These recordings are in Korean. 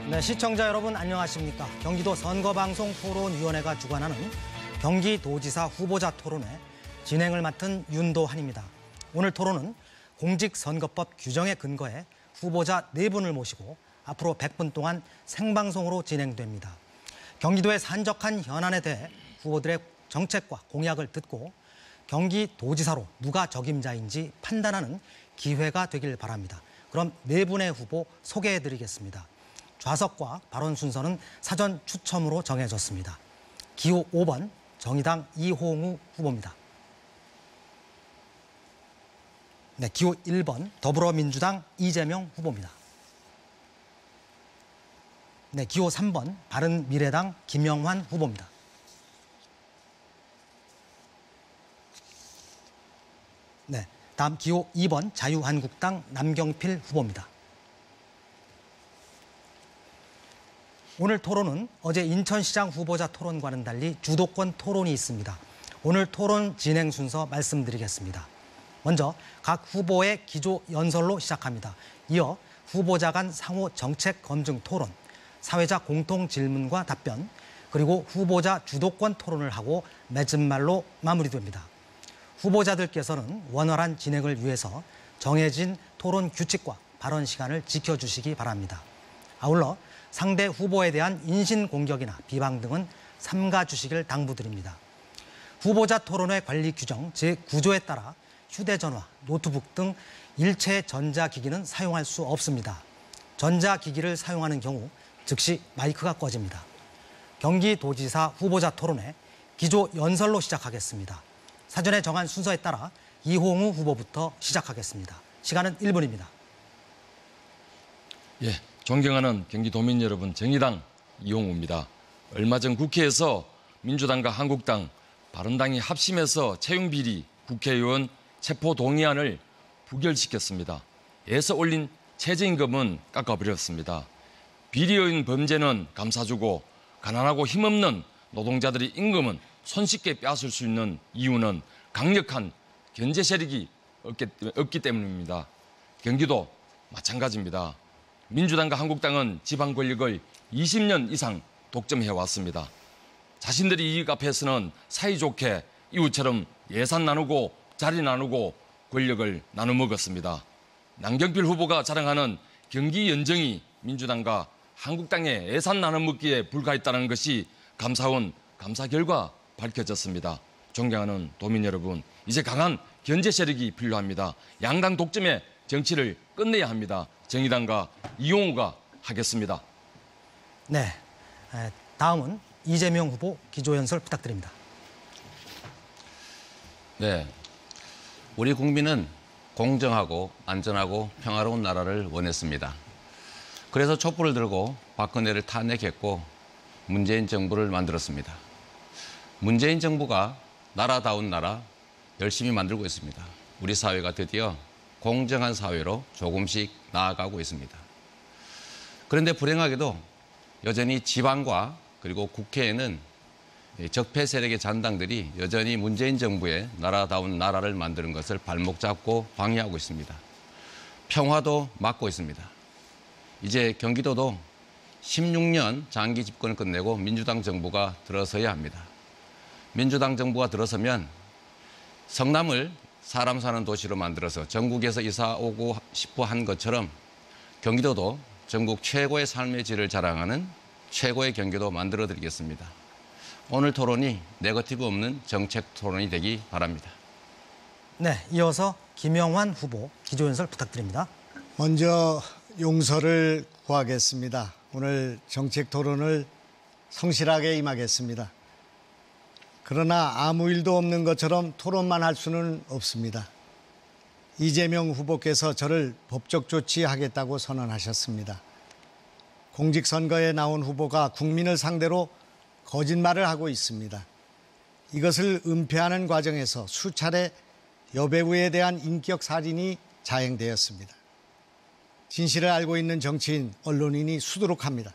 네, 시청자 여러분 안녕하십니까. 경기도 선거방송토론위원회가 주관하는 경기도지사 후보자 토론회 진행을 맡은 윤도한입니다. 오늘 토론은 공직선거법 규정에 근거해 후보자 4분을 모시고 앞으로 100분 동안 생방송으로 진행됩니다. 경기도의 산적한 현안에 대해 후보들의 정책과 공약을 듣고 경기도지사로 누가 적임자인지 판단하는 기회가 되길 바랍니다. 그럼 4분의 후보 소개해드리겠습니다. 좌석과 발언 순서는 사전 추첨으로 정해졌습니다. 기호 5번 정의당 이홍우 후보입니다. 네, 기호 1번 더불어민주당 이재명 후보입니다. 네, 기호 3번 바른미래당 김영환 후보입니다. 네, 다음 기호 2번 자유한국당 남경필 후보입니다. 오늘 토론은 어제 인천시장 후보자 토론과는 달리 주도권 토론이 있습니다. 오늘 토론 진행 순서 말씀드리겠습니다. 먼저 각 후보의 기조 연설로 시작합니다. 이어 후보자 간 상호 정책 검증 토론, 사회자 공통 질문과 답변, 그리고 후보자 주도권 토론을 하고 맺은 말로 마무리됩니다. 후보자들께서는 원활한 진행을 위해서 정해진 토론 규칙과 발언 시간을 지켜주시기 바랍니다. 아울러 상대 후보에 대한 인신공격이나 비방 등은 삼가 주시길 당부드립니다. 후보자 토론회 관리 규정 제9조에 따라 휴대전화, 노트북 등 일체 전자기기는 사용할 수 없습니다. 전자기기를 사용하는 경우 즉시 마이크가 꺼집니다. 경기도지사 후보자 토론회 기조 연설로 시작하겠습니다. 사전에 정한 순서에 따라 이홍우 후보부터 시작하겠습니다. 시간은 1분입니다. 예, 존경하는 경기도민 여러분, 정의당 이홍우입니다. 얼마 전 국회에서 민주당과 한국당, 바른당이 합심해서 채용비리 국회의원 체포동의안을 부결시켰습니다. 에서 올린 최저임금은 깎아버렸습니다. 비리의 범죄는 감싸주고 가난하고 힘없는 노동자들의 임금은 손쉽게 빼앗을 수 있는 이유는 강력한 견제 세력이 없기 때문입니다. 경기도 마찬가지입니다. 민주당과 한국당은 지방 권력을 20년 이상 독점해왔습니다. 자신들이 이익 앞에서는 사이좋게 이웃처럼 예산 나누고 자리 나누고 권력을 나눠 먹었습니다. 남경필 후보가 자랑하는 경기 연정이 민주당과 한국당의 예산 나눠 먹기에 불과했다는 것이 감사원 감사 결과 밝혀졌습니다. 존경하는 도민 여러분, 이제 강한 견제 세력이 필요합니다. 양당 독점의 정치를 끝내야 합니다. 정의당과 이용우가 하겠습니다. 네, 다음은 이재명 후보 기조연설 부탁드립니다. 네, 우리 국민은 공정하고 안전하고 평화로운 나라를 원했습니다. 그래서 촛불을 들고 박근혜를 탄핵했고 문재인 정부를 만들었습니다. 문재인 정부가 나라다운 나라 열심히 만들고 있습니다. 우리 사회가 드디어 공정한 사회로 조금씩 나아가고 있습니다. 그런데 불행하게도 여전히 지방과 그리고 국회에는 적폐 세력의 잔당들이 여전히 문재인 정부의 나라다운 나라를 만드는 것을 발목 잡고 방해하고 있습니다. 평화도 막고 있습니다. 이제 경기도도 16년 장기 집권을 끝내고 민주당 정부가 들어서야 합니다. 민주당 정부가 들어서면 성남을 사람 사는 도시로 만들어서 전국에서 이사 오고 싶어 한 것처럼 경기도도 전국 최고의 삶의 질을 자랑하는 최고의 경기도 만들어 드리겠습니다. 오늘 토론이 네거티브 없는 정책 토론이 되기 바랍니다. 네, 이어서 김영환 후보 기조연설 부탁드립니다. 먼저 용서를 구하겠습니다. 오늘 정책 토론을 성실하게 임하겠습니다. 그러나 아무 일도 없는 것처럼 토론만 할 수는 없습니다. 이재명 후보께서 저를 법적 조치하겠다고 선언하셨습니다. 공직선거에 나온 후보가 국민을 상대로 거짓말을 하고 있습니다. 이것을 은폐하는 과정에서 수차례 여배우에 대한 인격 살인이 자행되었습니다. 진실을 알고 있는 정치인, 언론인이 수두룩합니다.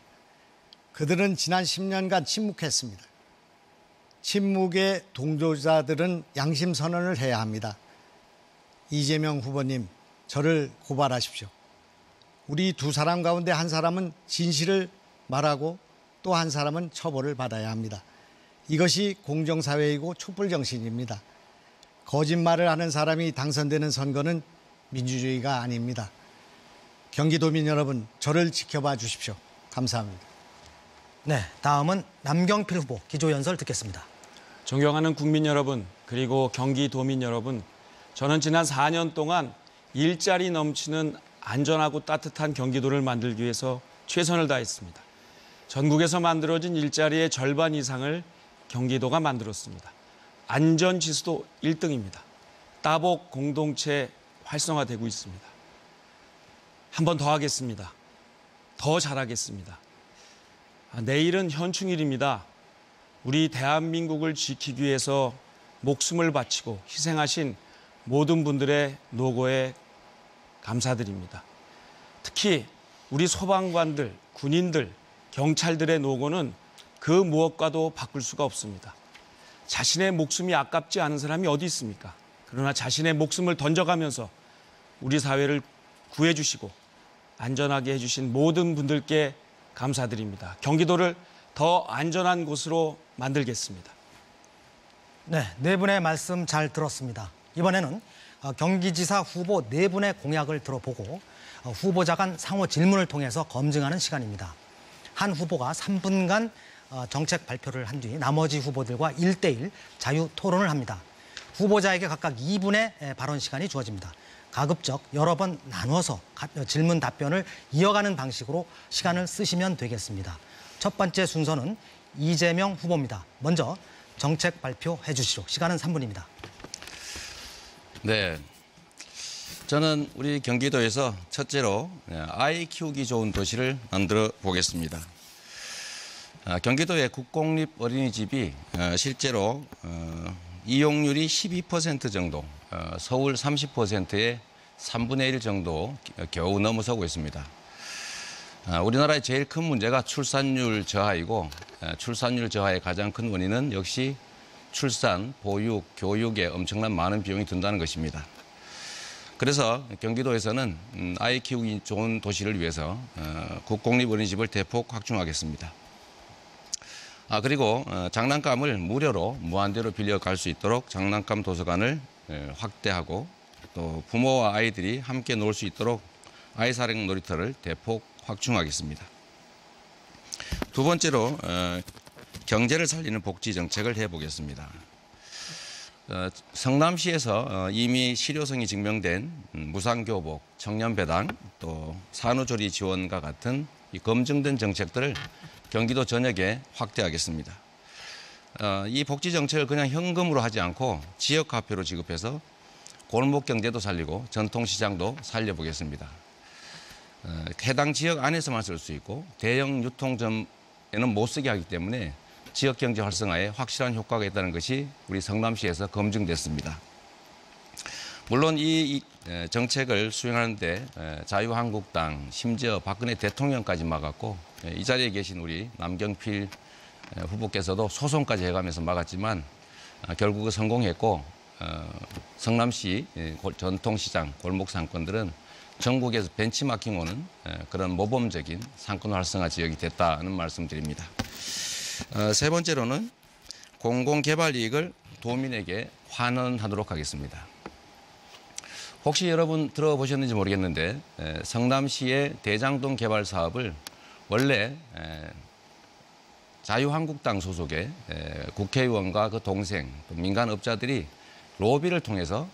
그들은 지난 10년간 침묵했습니다. 침묵의 동조자들은 양심 선언을 해야 합니다. 이재명 후보님, 저를 고발하십시오. 우리 두 사람 가운데 한 사람은 진실을 말하고 또 한 사람은 처벌을 받아야 합니다. 이것이 공정사회이고 촛불정신입니다. 거짓말을 하는 사람이 당선되는 선거는 민주주의가 아닙니다. 경기도민 여러분, 저를 지켜봐 주십시오. 감사합니다. 네, 다음은 남경필 후보 기조연설 듣겠습니다. 존경하는 국민 여러분, 그리고 경기도민 여러분, 저는 지난 4년 동안 일자리 넘치는 안전하고 따뜻한 경기도를 만들기 위해서 최선을 다했습니다. 전국에서 만들어진 일자리의 절반 이상을 경기도가 만들었습니다. 안전지수도 1등입니다. 따복 공동체 활성화되고 있습니다. 한 번 더 하겠습니다. 더 잘하겠습니다. 내일은 현충일입니다. 우리 대한민국을 지키기 위해서 목숨을 바치고 희생하신 모든 분들의 노고에 감사드립니다. 특히 우리 소방관들, 군인들, 경찰들의 노고는 그 무엇과도 바꿀 수가 없습니다. 자신의 목숨이 아깝지 않은 사람이 어디 있습니까? 그러나 자신의 목숨을 던져가면서 우리 사회를 구해주시고 안전하게 해주신 모든 분들께 감사드립니다. 경기도를 더 안전한 곳으로 만들겠습니다. 네, 네 분의 말씀 잘 들었습니다. 이번에는 경기지사 후보 네 분의 공약을 들어보고 후보자 간 상호 질문을 통해서 검증하는 시간입니다. 한 후보가 3분간 정책 발표를 한 뒤 나머지 후보들과 1대1 자유 토론을 합니다. 후보자에게 각각 2분의 발언 시간이 주어집니다. 가급적 여러 번 나눠서 질문 답변을 이어가는 방식으로 시간을 쓰시면 되겠습니다. 첫 번째 순서는 이재명 후보입니다. 먼저 정책 발표해 주시죠. 시간은 3분입니다. 네, 저는 우리 경기도에서 첫째로 아이 키우기 좋은 도시를 만들어 보겠습니다. 경기도의 국공립 어린이집이 실제로 이용률이 12% 정도, 서울 30%의 3분의 1 정도 겨우 넘어서고 있습니다. 우리나라의 제일 큰 문제가 출산율 저하이고 출산율 저하의 가장 큰 원인은 역시 출산, 보육, 교육에 엄청난 많은 비용이 든다는 것입니다. 그래서 경기도에서는 아이 키우기 좋은 도시를 위해서 국공립 어린이집을 대폭 확충하겠습니다. 그리고 장난감을 무료로 무한대로 빌려갈 수 있도록 장난감 도서관을 확대하고 또 부모와 아이들이 함께 놀 수 있도록 아이사랑 놀이터를 대폭 확충하겠습니다. 두 번째로 경제를 살리는 복지 정책을 해보겠습니다. 성남시에서 이미 실효성이 증명된 무상교복, 청년배당, 또 산후조리 지원과 같은 이 검증된 정책들을 경기도 전역에 확대하겠습니다. 이 복지 정책을 그냥 현금으로 하지 않고 지역화폐로 지급해서 골목 경제도 살리고 전통시장도 살려보겠습니다. 해당 지역 안에서만 쓸 수 있고 대형 유통점에는 못 쓰게 하기 때문에 지역경제 활성화에 확실한 효과가 있다는 것이 우리 성남시에서 검증됐습니다. 물론 이 정책을 수행하는데 자유한국당, 심지어 박근혜 대통령까지 막았고 이 자리에 계신 우리 남경필 후보께서도 소송까지 해가면서 막았지만 결국은 성공했고 성남시 전통시장, 골목 상권들은 전국에서 벤치마킹 오는 그런 모범적인 상권 활성화 지역이 됐다는 말씀드립니다. 세 번째로는 공공개발 이익을 도민에게 환원하도록 하겠습니다. 혹시 여러분 들어보셨는지 모르겠는데 성남시의 대장동 개발 사업을 원래 자유한국당 소속의 국회의원과 그 동생, 또 민간업자들이 로비를 통해서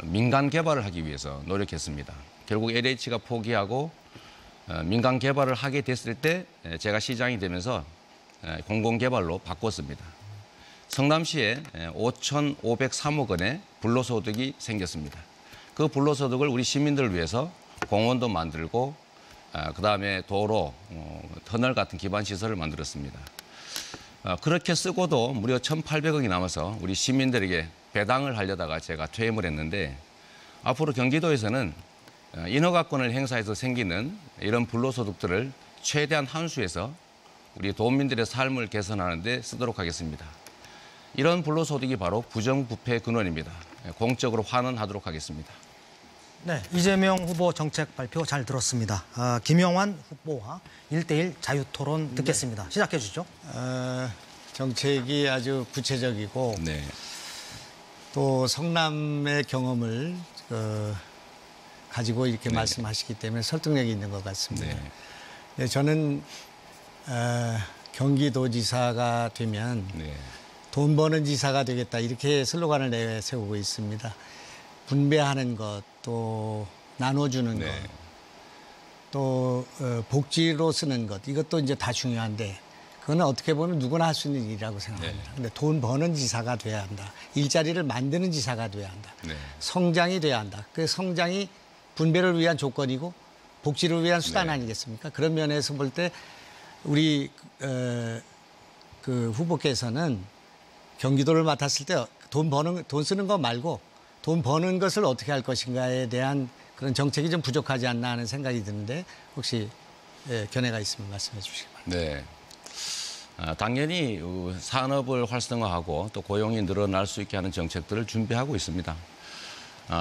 민간 개발을 하기 위해서 노력했습니다. 결국 LH가 포기하고 민간 개발을 하게 됐을 때 제가 시장이 되면서 공공개발로 바꿨습니다. 성남시에 5,503억 원의 불로소득이 생겼습니다. 그 불로소득을 우리 시민들을 위해서 공원도 만들고 그다음에 도로, 터널 같은 기반 시설을 만들었습니다. 그렇게 쓰고도 무려 1,800억이 남아서 우리 시민들에게 배당을 하려다가 제가 퇴임을 했는데 앞으로 경기도에서는 인허가권을 행사해서 생기는 이런 불로소득들을 최대한 환수해서 우리 도민들의 삶을 개선하는 데 쓰도록 하겠습니다. 이런 불로소득이 바로 부정부패의 근원입니다. 공적으로 환원하도록 하겠습니다. 네, 이재명 후보 정책 발표 잘 들었습니다. 김영환 후보와 1대1 자유토론 듣겠습니다. 시작해 주죠. 정책이 아주 구체적이고 네. 또 성남의 경험을 가지고 이렇게 네. 말씀하시기 때문에 설득력이 있는 것 같습니다. 네. 네, 저는 경기도지사가 되면 네. 돈 버는 지사가 되겠다 이렇게 슬로건을 내세우고 있습니다. 분배하는 것, 또 나눠주는 네. 것, 또 복지로 쓰는 것 이것도 이제 다 중요한데 그거는 어떻게 보면 누구나 할 수 있는 일이라고 생각합니다. 네. 근데 돈 버는 지사가 돼야 한다. 일자리를 만드는 지사가 돼야 한다. 네. 성장이 돼야 한다. 그 성장이 분배를 위한 조건이고 복지를 위한 수단 네. 아니겠습니까? 그런 면에서 볼 때 우리 그 후보께서는 경기도를 맡았을 때 돈 쓰는 거 말고 돈 버는 것을 어떻게 할 것인가에 대한 그런 정책이 좀 부족하지 않나 하는 생각이 드는데 혹시 견해가 있으면 말씀해 주시기 바랍니다. 네. 당연히 산업을 활성화하고 또 고용이 늘어날 수 있게 하는 정책들을 준비하고 있습니다.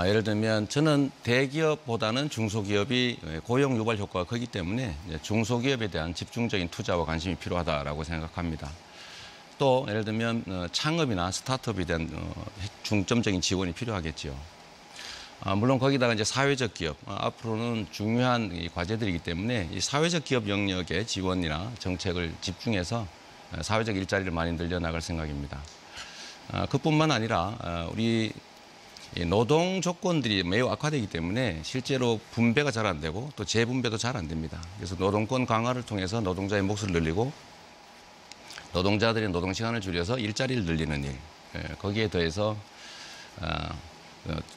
예를 들면 저는 대기업보다는 중소기업이 고용 유발 효과가 크기 때문에 중소기업에 대한 집중적인 투자와 관심이 필요하다라고 생각합니다. 또 예를 들면 창업이나 스타트업에 대한 중점적인 지원이 필요하겠지요. 물론 거기다가 이제 사회적 기업, 앞으로는 중요한 이 과제들이기 때문에 이 사회적 기업 영역의 지원이나 정책을 집중해서 사회적 일자리를 많이 늘려나갈 생각입니다. 그뿐만 아니라 우리 노동 조건들이 매우 악화되기 때문에 실제로 분배가 잘 안 되고 또 재분배도 잘 안 됩니다. 그래서 노동권 강화를 통해서 노동자의 몫을 늘리고 노동자들의 노동 시간을 줄여서 일자리를 늘리는 일, 거기에 더해서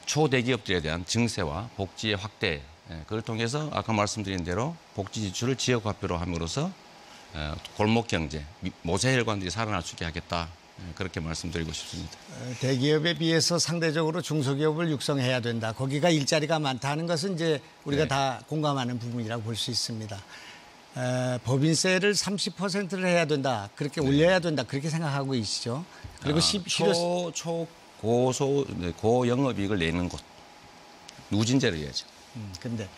초대기업들에 대한 증세와 복지의 확대, 그걸 통해서 아까 말씀드린 대로 복지 지출을 지역화표로 함으로써 골목 경제, 모세 혈관들이 살아날 수 있게 하겠다. 그렇게 말씀드리고 싶습니다. 대기업에 비해서 상대적으로 중소기업을 육성해야 된다. 거기가 일자리가 많다는 것은 이제 우리가 네. 다 공감하는 부분이라고 볼 수 있습니다. 법인세를 30%를 해야 된다. 그렇게 올려야 된다. 그렇게 생각하고 있시죠. 그리고 고영업이익을 내는 곳, 누진제를 해야죠. 근데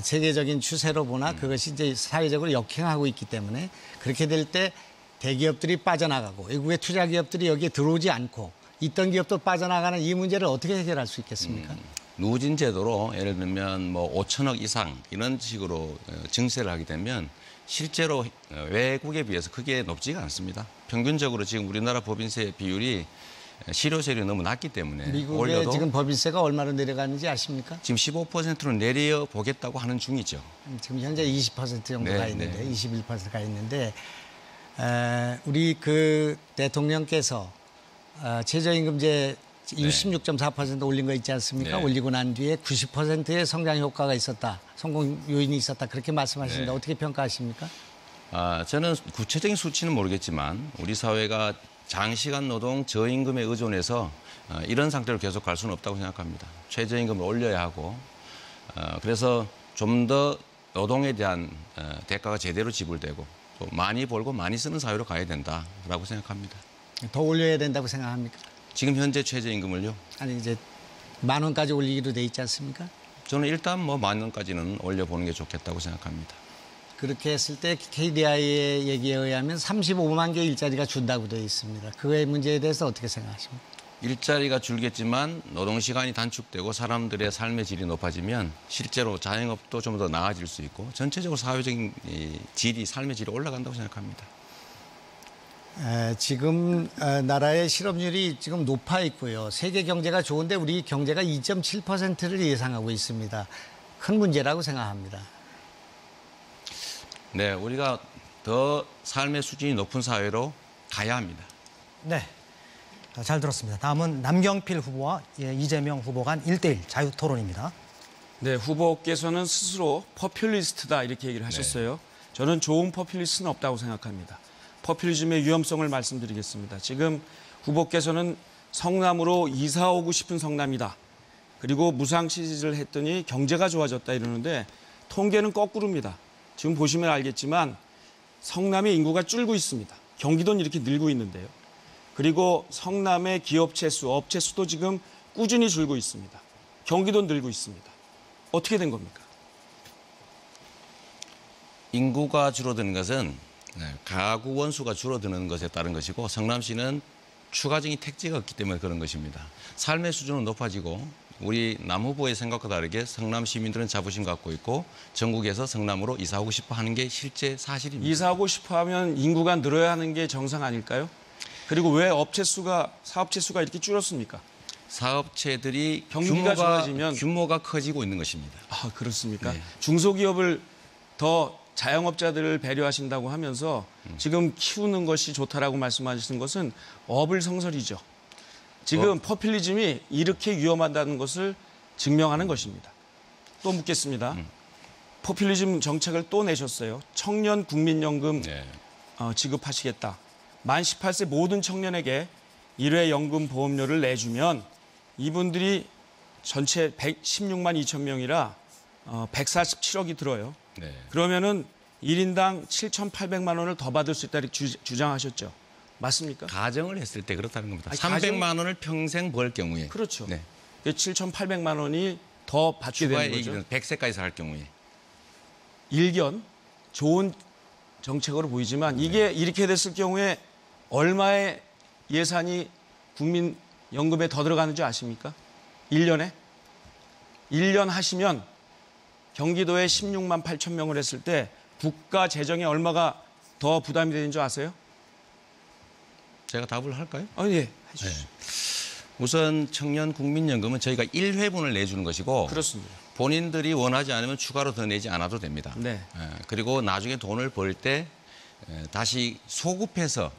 세계적인 추세로 보나 그것이 이제 사회적으로 역행하고 있기 때문에 그렇게 될 때 대기업들이 빠져나가고 외국의 투자 기업들이 여기에 들어오지 않고 있던 기업도 빠져나가는 이 문제를 어떻게 해결할 수 있겠습니까? 누진 제도로 예를 들면 뭐 5천억 이상 이런 식으로 증세를 하게 되면 실제로 외국에 비해서 크게 높지가 않습니다. 평균적으로 지금 우리나라 법인세 비율이 실효세율이 너무 낮기 때문에 미국의 올려도 지금 법인세가 얼마로 내려가는지 아십니까? 지금 15%로 내려 보겠다고 하는 중이죠. 지금 현재 20% 정도 가 네, 있는데, 네. 21%가 있는데, 우리 그 대통령께서 최저임금제 66.4% 올린 거 있지 않습니까? 네. 올리고 난 뒤에 90%의 성장 효과가 있었다, 성공 요인이 있었다 그렇게 말씀하시는데 네. 어떻게 평가하십니까? 저는 구체적인 수치는 모르겠지만 우리 사회가 장시간 노동 저임금에 의존해서 이런 상태로 계속 갈 수는 없다고 생각합니다. 최저임금을 올려야 하고 그래서 좀 더 노동에 대한 대가가 제대로 지불되고 또 많이 벌고 많이 쓰는 사회로 가야 된다라고 생각합니다. 더 올려야 된다고 생각합니까? 지금 현재 최저임금을요? 아니 이제 10,000원까지 올리기로 돼 있지 않습니까? 저는 일단 뭐 10,000원까지는 올려보는 게 좋겠다고 생각합니다. 그렇게 했을 때 KDI의 얘기에 의하면 35만 개 일자리가 준다고 되어 있습니다. 그의 문제에 대해서 어떻게 생각하십니까? 일자리가 줄겠지만 노동시간이 단축되고 사람들의 삶의 질이 높아지면 실제로 자영업도 좀 더 나아질 수 있고 전체적으로 사회적인 질이, 삶의 질이 올라간다고 생각합니다. 지금 나라의 실업률이 지금 높아 있고요. 세계 경제가 좋은데 우리 경제가 2.7%를 예상하고 있습니다. 큰 문제라고 생각합니다. 네, 우리가 더 삶의 수준이 높은 사회로 가야 합니다. 네, 잘 들었습니다. 다음은 남경필 후보와 이재명 후보 간 1대1 자유토론입니다. 네, 후보께서는 스스로 퍼퓰리스트다 이렇게 얘기를 하셨어요. 저는 좋은 퍼퓰리스트는 없다고 생각합니다. 퍼퓰리즘의 위험성을 말씀드리겠습니다. 지금 후보께서는 성남으로 이사 오고 싶은 성남이다. 그리고 무상 시지를 했더니 경제가 좋아졌다 이러는데 통계는 거꾸로입니다. 지금 보시면 알겠지만 성남의 인구가 줄고 있습니다. 경기도는 이렇게 늘고 있는데요. 그리고 성남의 기업체 수, 업체 수도 지금 꾸준히 줄고 있습니다. 경기도 늘고 있습니다. 어떻게 된 겁니까? 인구가 줄어드는 것은 가구 원수가 줄어드는 것에 따른 것이고 성남시는 추가적인 택지가 없기 때문에 그런 것입니다. 삶의 수준은 높아지고 우리 남 후보의 생각과 다르게 성남 시민들은 자부심 갖고 있고 전국에서 성남으로 이사하고 싶어 하는 게 실제 사실입니다. 이사하고 싶어 하면 인구가 늘어야 하는 게 정상 아닐까요? 그리고 왜 사업체 수가 이렇게 줄었습니까? 사업체들이 경기가 좋아지면 규모가 커지고 있는 것입니다. 아, 그렇습니까? 네. 중소기업을 더 자영업자들을 배려하신다고 하면서 지금 키우는 것이 좋다라고 말씀하시는 것은 어불성설이죠. 지금 포퓰리즘이 이렇게 위험하다는 것을 증명하는 것입니다. 또 묻겠습니다. 포퓰리즘 정책을 또 내셨어요. 청년 국민연금 네. 지급하시겠다. 만 18세 모든 청년에게 1회 연금 보험료를 내주면 이분들이 전체 116만 2천 명이라 147억이 들어요. 네. 그러면은 1인당 7,800만 원을 더 받을 수 있다 이렇게 주장하셨죠. 맞습니까? 가정을 했을 때 그렇다는 겁니다. 아니, 300만 원을 평생 벌 경우에. 그렇죠. 네. 7,800만 원이 더 받게 되는 거죠. 100세까지 살 경우에. 일견 좋은 정책으로 보이지만 이게 이렇게 됐을 경우에 얼마의 예산이 국민연금에 더 들어가는 줄 아십니까? 1년에? 1년 하시면 경기도에 16만 8천 명을 했을 때 국가 재정에 얼마가 더 부담이 되는 줄 아세요? 제가 답을 할까요? 예, 해주시죠. 우선 청년 국민연금은 저희가 1회분을 내주는 것이고 그렇습니다. 본인들이 원하지 않으면 추가로 더 내지 않아도 됩니다. 네. 그리고 나중에 돈을 벌 때 다시 소급해서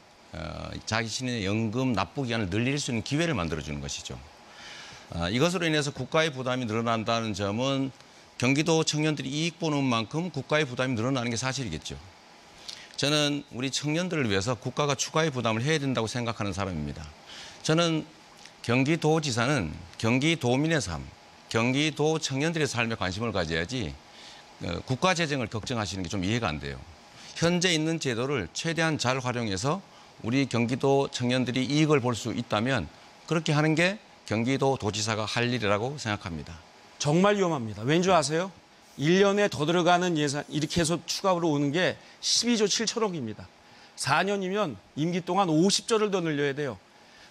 자신의 연금 납부 기간을 늘릴 수 있는 기회를 만들어주는 것이죠. 이것으로 인해서 국가의 부담이 늘어난다는 점은 경기도 청년들이 이익 보는 만큼 국가의 부담이 늘어나는 게 사실이겠죠. 저는 우리 청년들을 위해서 국가가 추가의 부담을 해야 된다고 생각하는 사람입니다. 저는 경기도지사는 경기도민의 삶, 경기도 청년들의 삶에 관심을 가져야지 국가 재정을 걱정하시는 게 좀 이해가 안 돼요. 현재 있는 제도를 최대한 잘 활용해서 우리 경기도 청년들이 이익을 볼 수 있다면 그렇게 하는 게 경기도 도지사가 할 일이라고 생각합니다. 정말 위험합니다. 왠지 아세요? 1년에 더 들어가는 예산 이렇게 해서 추가로 오는 게 12조 7천억입니다. 4년이면 임기 동안 50조를 더 늘려야 돼요.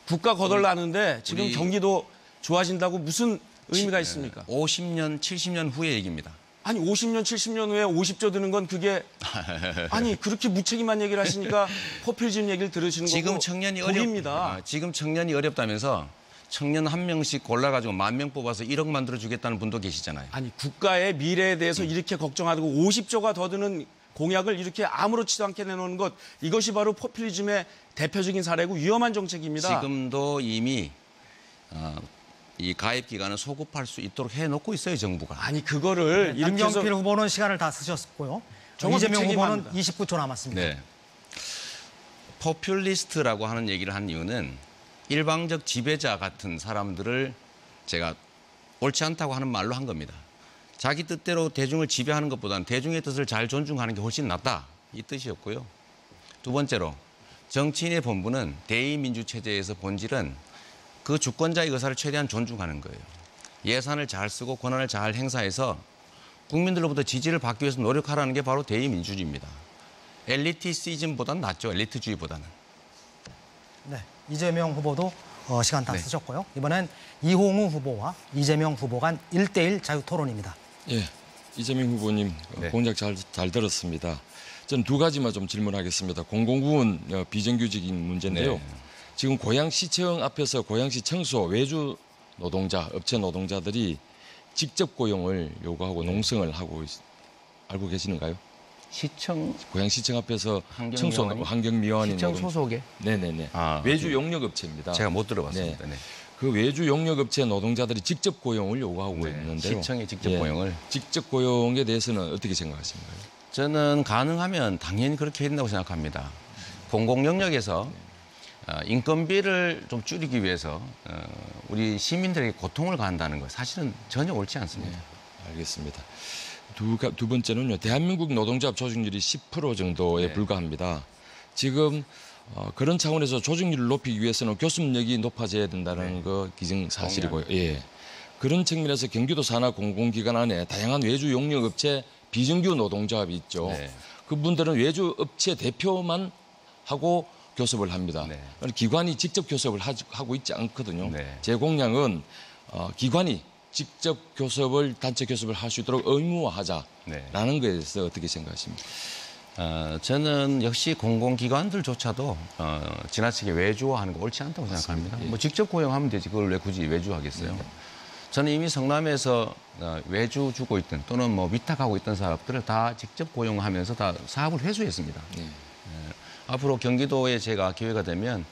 국가 거덜나는데 지금 우리 경기도 좋아진다고 무슨 의미가 있습니까? 50년, 70년 후의 얘기입니다. 아니 50년, 70년 후에 50조 드는 건 그게 아니 그렇게 무책임한 얘기를 하시니까 포퓰리즘 얘기를 들으시는 지금 거고 청년이 독입니다. 지금 청년이 어렵다면서 청년 한 명씩 골라가지고 10,000명 뽑아서 1억 만들어주겠다는 분도 계시잖아요. 아니 국가의 미래에 대해서 이렇게 걱정하고 50조가 더 드는 공약을 이렇게 아무렇지도 않게 내놓는 것 이것이 바로 포퓰리즘의 대표적인 사례고 위험한 정책입니다. 지금도 이미 이 가입 기간을 소급할 수 있도록 해놓고 있어요, 정부가. 아니 그거를 이렇게 해서 양경필 후보는 시간을 다 쓰셨고요. 정말 이재명 후보는 무책임합니다. 29초 남았습니다. 네. 포퓰리스트라고 하는 얘기를 한 이유는 일방적 지배자 같은 사람들을 제가 옳지 않다고 하는 말로 한 겁니다. 자기 뜻대로 대중을 지배하는 것보다는 대중의 뜻을 잘 존중하는 게 훨씬 낫다. 이 뜻이었고요. 두 번째로 정치인의 본분은 대의민주체제에서 본질은 그 주권자의 의사를 최대한 존중하는 거예요. 예산을 잘 쓰고 권한을 잘 행사해서 국민들로부터 지지를 받기 위해서 노력하라는 게 바로 대의민주주의입니다. 엘리티시즘보다는 낫죠. 엘리트주의보다는. 네, 이재명 후보도 시간 다 네. 쓰셨고요. 이번엔 이홍우 후보와 이재명 후보 간 1대1 자유 토론입니다. 예, 이재명 후보님 네. 공약 잘 들었습니다. 전 두 가지만 좀 질문하겠습니다. 공공부문 비정규직인 문제인데요. 네. 지금 고양시청 앞에서 고양시 청소 외주 노동자, 업체 노동자들이 직접 고용을 요구하고 농성을 하고 알고 계시는가요? 시청 고양시청 앞에서 환경미화원이? 환경미화원이 시청 소속에 네네네. 아, 외주 용역업체입니다. 제가 못 들어봤습니다. 네. 네. 그 외주 용역업체 노동자들이 직접 고용을 요구하고 있는데요. 시청의 직접 예. 고용을 직접 고용에 대해서는 어떻게 생각하십니까? 저는 가능하면 당연히 그렇게 해야 된다고 생각합니다. 공공 영역에서 인건비를 좀 줄이기 위해서 우리 시민들에게 고통을 가한다는 것 사실은 전혀 옳지 않습니다. 알겠습니다. 두 번째는요. 대한민국 노동조합 조직률이 10% 정도에 네. 불과합니다. 지금 그런 차원에서 조직률을 높이기 위해서는 교섭력이 높아져야 된다는 거 기정사실이고요. 예. 그런 측면에서 경기도 산하 공공기관 안에 다양한 외주 용역업체 비정규 노동조합이 있죠. 네. 그분들은 외주 업체 대표만 하고 교섭을 합니다. 네. 기관이 직접 교섭을 하고 있지 않거든요. 네. 제 공약은 기관이 직접 교섭을 단체 교섭을 할 수 있도록 의무화하자라는 네. 것에 대해서 어떻게 생각하십니까? 저는 역시 공공기관들조차도 지나치게 외주화하는 거 옳지 않다고 생각합니다. 예. 뭐 직접 고용하면 되지 그걸 왜 굳이 외주하겠어요? 저는 이미 성남에서 외주 주고 있던 또는 뭐 위탁하고 있던 사업들을 다 직접 고용하면서 다 사업을 회수했습니다. 네. 앞으로 경기도에 제가 기회가 되면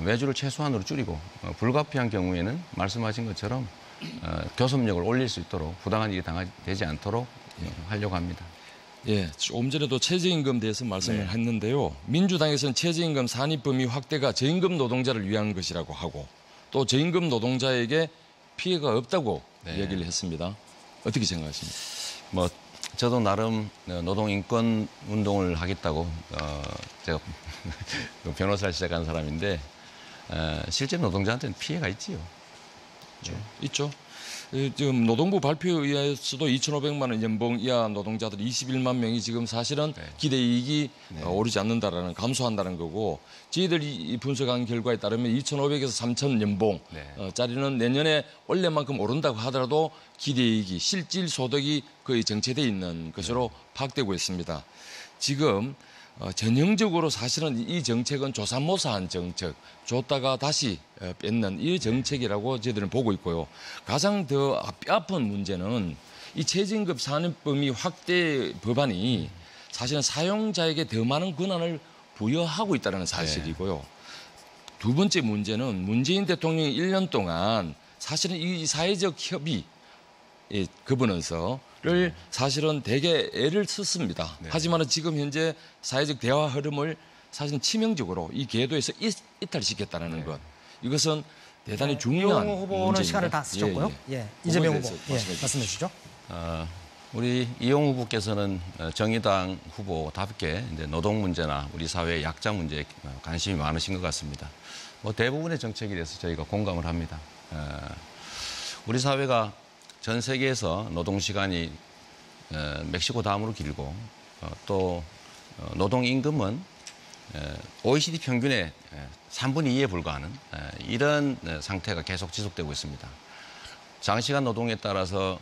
외주를 최소한으로 줄이고 불가피한 경우에는 말씀하신 것처럼 교섭력을 올릴 수 있도록 부당한 일이 당하지 않도록 하려고 합니다. 예, 조금 전에도 최저임금 대해서 말씀을 네. 했는데요. 민주당에서는 최저임금 산입 범위 확대가 저임금 노동자를 위한 것이라고 하고 또 저임금 노동자에게 피해가 없다고 네. 얘기를 했습니다. 어떻게 생각하십니까? 뭐 저도 나름 노동 인권 운동을 하겠다고 제가 변호사를 시작한 사람인데 실제 노동자한테는 피해가 있지요. 있죠. 지금 노동부 발표에 의해서도 2,500만 원 연봉 이하 노동자들 21만 명이 지금 사실은 네. 기대 이익이 오르지 않는다라는 감소한다는 거고 저희들이 분석한 결과에 따르면 2,500에서 3,000 연봉 네. 짜리는 내년에 원래만큼 오른다고 하더라도 기대 이익이 실질 소득이 거의 정체돼 있는 것으로 파악되고 있습니다. 지금 전형적으로 사실은 이 정책은 조삼모사한 정책, 줬다가 다시 뺏는 이 정책이라고 저희들은 보고 있고요. 가장 더 뼈아픈 문제는 이 최저임금 산입 범위 확대 법안이 사실은 사용자에게 더 많은 권한을 부여하고 있다는 사실이고요. 두 번째 문제는 문재인 대통령이 1년 동안 사실은 이 사회적 협의 거버넌스를 사실은 되게 애를 썼습니다. 네. 하지만 지금 현재 사회적 대화 흐름을 사실은 치명적으로 이 궤도에서 이탈시켰다는 것. 이것은 대단히 중요한 이용호 후보는 문제입니다. 시간을 다 쓰셨고요. 이재명 후보 말씀해 주시죠. 우리 이용 후보께서는 정의당 후보답게 이제 노동 문제나 우리 사회의 약자 문제에 관심이 많으신 것 같습니다. 뭐 대부분의 정책에 대해서 저희가 공감을 합니다. 우리 사회가 전 세계에서 노동 시간이 멕시코 다음으로 길고 또 노동 임금은 OECD 평균의 3분의 2에 불과하는 이런 상태가 계속 지속되고 있습니다. 장시간 노동에 따라서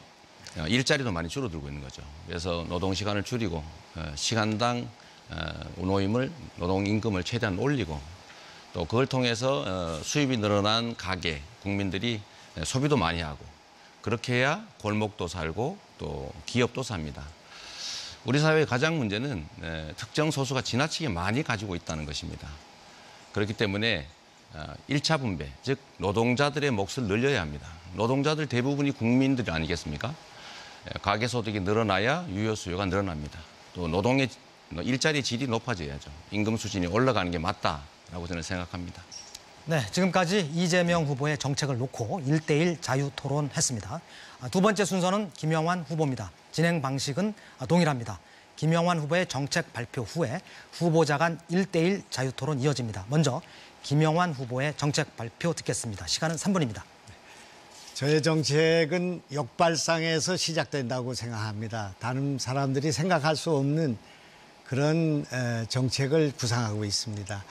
일자리도 많이 줄어들고 있는 거죠. 그래서 노동 시간을 줄이고 시간당 노임을 노동 임금을 최대한 올리고 또 그걸 통해서 수입이 늘어난 가계 국민들이 소비도 많이 하고 그렇게 해야 골목도 살고 또 기업도 삽니다. 우리 사회의 가장 문제는 특정 소수가 지나치게 많이 가지고 있다는 것입니다. 그렇기 때문에 1차 분배, 즉 노동자들의 몫을 늘려야 합니다. 노동자들 대부분이 국민들 아니겠습니까? 가계소득이 늘어나야 유효 수요가 늘어납니다. 또 노동의 일자리 질이 높아져야죠. 임금 수준이 올라가는 게 맞다라고 저는 생각합니다. 네, 지금까지 이재명 후보의 정책을 놓고 1대1 자유 토론했습니다. 두 번째 순서는 김영환 후보입니다. 진행 방식은 동일합니다. 김영환 후보의 정책 발표 후에 후보자 간 1대1 자유 토론 이어집니다. 먼저 김영환 후보의 정책 발표 듣겠습니다. 시간은 3분입니다. 저의 정책은 역발상에서 시작된다고 생각합니다. 다른 사람들이 생각할 수 없는 그런 정책을 구상하고 있습니다.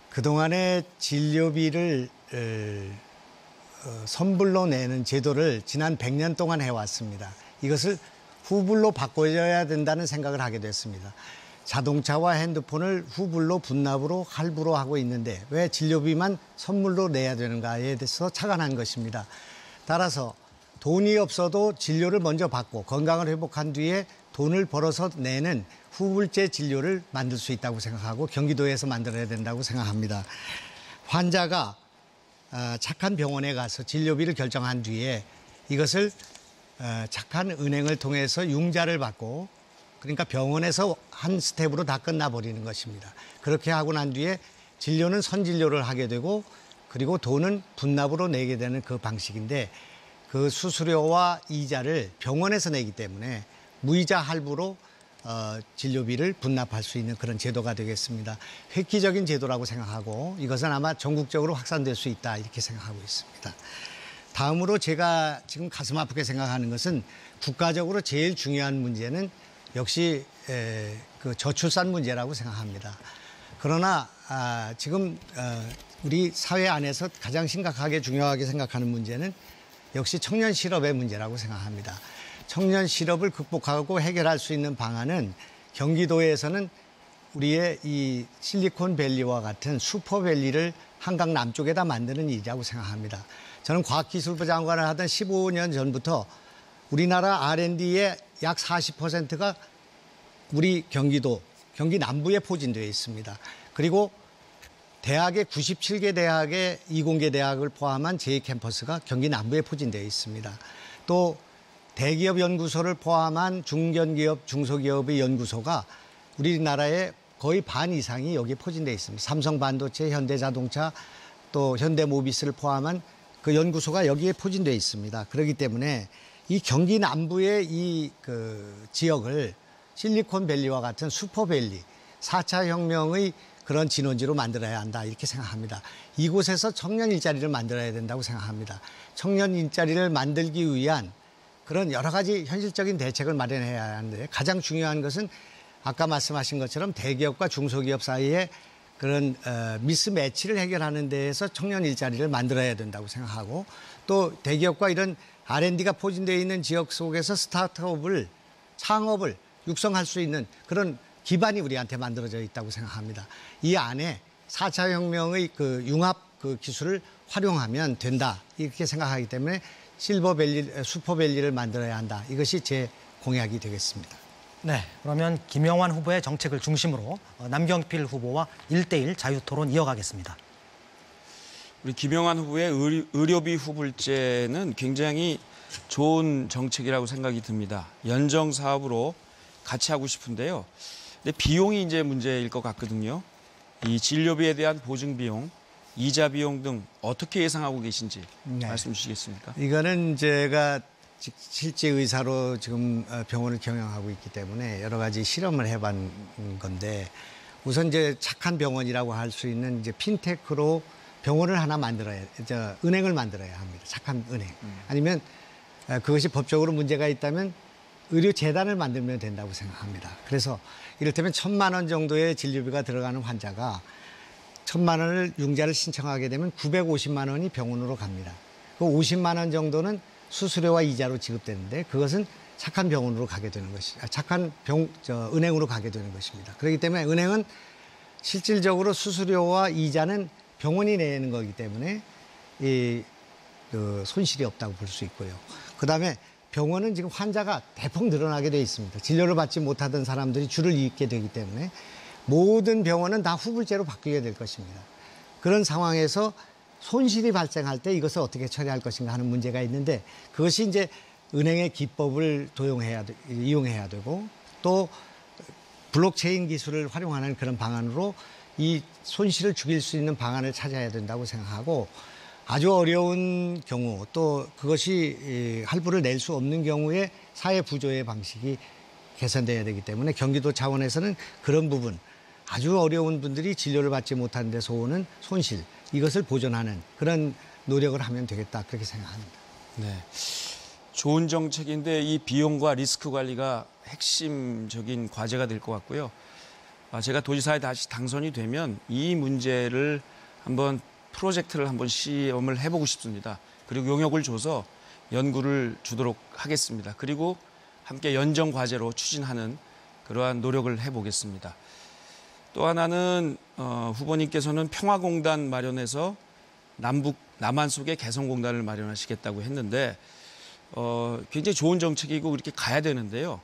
그동안에 진료비를 선불로 내는 제도를 지난 100년 동안 해왔습니다. 이것을 후불로 바꿔줘야 된다는 생각을 하게 됐습니다. 자동차와 핸드폰을 후불로 분납으로 할부로 하고 있는데 왜 진료비만 선물로 내야 되는가에 대해서 착안한 것입니다. 따라서 돈이 없어도 진료를 먼저 받고 건강을 회복한 뒤에 돈을 벌어서 내는 후불제 진료를 만들 수 있다고 생각하고 경기도에서 만들어야 된다고 생각합니다. 환자가 착한 병원에 가서 진료비를 결정한 뒤에 이것을 착한 은행을 통해서 융자를 받고 그러니까 병원에서 한 스텝으로 다 끝나버리는 것입니다. 그렇게 하고 난 뒤에 진료는 선진료를 하게 되고 그리고 돈은 분납으로 내게 되는 그 방식인데 그 수수료와 이자를 병원에서 내기 때문에 무이자 할부로 진료비를 분납할 수 있는 그런 제도가 되겠습니다. 획기적인 제도라고 생각하고 이것은 아마 전국적으로 확산될 수 있다 이렇게 생각하고 있습니다. 다음으로 제가 지금 가슴 아프게 생각하는 것은 국가적으로 제일 중요한 문제는 역시 그 저출산 문제라고 생각합니다. 그러나 지금 우리 사회 안에서 가장 심각하게 중요하게 생각하는 문제는 역시 청년 실업의 문제라고 생각합니다. 청년 실업을 극복하고 해결할 수 있는 방안은 경기도에서는 우리의 이 실리콘밸리와 같은 슈퍼밸리를 한강 남쪽에다 만드는 일이라고 생각합니다. 저는 과학기술부 장관을 하던 15년 전부터 우리나라 R&D의 약 40%가 우리 경기도, 경기 남부에 포진되어 있습니다. 그리고 대학의 97개 대학의 이공계 대학을 포함한 제2캠퍼스가 경기 남부에 포진되어 있습니다. 또 대기업 연구소를 포함한 중견기업, 중소기업의 연구소가 우리나라의 거의 반 이상이 여기에 포진되어 있습니다. 삼성반도체, 현대자동차, 또 현대모비스를 포함한 그 연구소가 여기에 포진되어 있습니다. 그렇기 때문에 이 경기 남부의 이 그 지역을 실리콘밸리와 같은 슈퍼밸리, 4차 혁명의 그런 진원지로 만들어야 한다 이렇게 생각합니다. 이곳에서 청년 일자리를 만들어야 된다고 생각합니다. 청년 일자리를 만들기 위한 그런 여러 가지 현실적인 대책을 마련해야 하는데 가장 중요한 것은 아까 말씀하신 것처럼 대기업과 중소기업 사이에 그런 미스매치를 해결하는 데에서 청년 일자리를 만들어야 된다고 생각하고 또 대기업과 이런 R&D가 포진되어 있는 지역 속에서 스타트업을 창업을 육성할 수 있는 그런 기반이 우리한테 만들어져 있다고 생각합니다. 이 안에 4차 혁명의 그 융합 그 기술을 활용하면 된다 이렇게 생각하기 때문에 실버밸리, 슈퍼밸리를 만들어야 한다. 이것이 제 공약이 되겠습니다. 네, 그러면 김영환 후보의 정책을 중심으로 남경필 후보와 1대1 자유토론 이어가겠습니다. 우리 김영환 후보의 의료비 후불제는 굉장히 좋은 정책이라고 생각이 듭니다. 연정 사업으로 같이 하고 싶은데요. 근데 비용이 이제 문제일 것 같거든요. 이 진료비에 대한 보증 비용, 이자 비용 등 어떻게 예상하고 계신지 말씀 주시겠습니까? 이거는 제가 실제 의사로 지금 병원을 경영하고 있기 때문에 여러 가지 실험을 해본 건데 우선 이제 착한 병원이라고 할 수 있는 이제 핀테크로 병원을 하나 만들어야, 은행을 만들어야 합니다. 착한 은행. 아니면 그것이 법적으로 문제가 있다면 의료재단을 만들면 된다고 생각합니다. 그래서 이를테면 1,000만 원 정도의 진료비가 들어가는 환자가 1,000만 원을 융자를 신청하게 되면 950만 원이 병원으로 갑니다. 그 50만 원 정도는 수수료와 이자로 지급되는데 그것은 착한 병원으로 가게 되는 착한 은행으로 가게 되는 것입니다. 그렇기 때문에 은행은 실질적으로 수수료와 이자는 병원이 내는 거기 때문에 손실이 없다고 볼 수 있고요. 그다음에 병원은 지금 환자가 대폭 늘어나게 돼 있습니다. 진료를 받지 못하던 사람들이 줄을 잇게 되기 때문에 모든 병원은 다 후불제로 바뀌게 될 것입니다. 그런 상황에서 손실이 발생할 때 이것을 어떻게 처리할 것인가 하는 문제가 있는데 그것이 이제 은행의 기법을 이용해야 되고 또 블록체인 기술을 활용하는 그런 방안으로 이 손실을 죽일 수 있는 방안을 찾아야 된다고 생각하고 아주 어려운 경우 또 그것이 할부를 낼 수 없는 경우에 사회 부조의 방식이 개선돼야 되기 때문에 경기도 차원에서는 그런 부분 아주 어려운 분들이 진료를 받지 못하는 데서 오는 손실 이것을 보전하는 그런 노력을 하면 되겠다 그렇게 생각합니다. 네, 좋은 정책인데 이 비용과 리스크 관리가 핵심적인 과제가 될 것 같고요. 제가 도지사에 다시 당선이 되면 이 문제를 한번 프로젝트를 한번 시험을 해보고 싶습니다. 그리고 용역을 줘서 연구를 주도록 하겠습니다. 그리고 함께 연정 과제로 추진하는 그러한 노력을 해보겠습니다. 또 하나는 후보님께서는 평화공단 마련해서 남한 속에 개성공단을 마련하시겠다고 했는데 굉장히 좋은 정책이고 그렇게 가야 되는데요.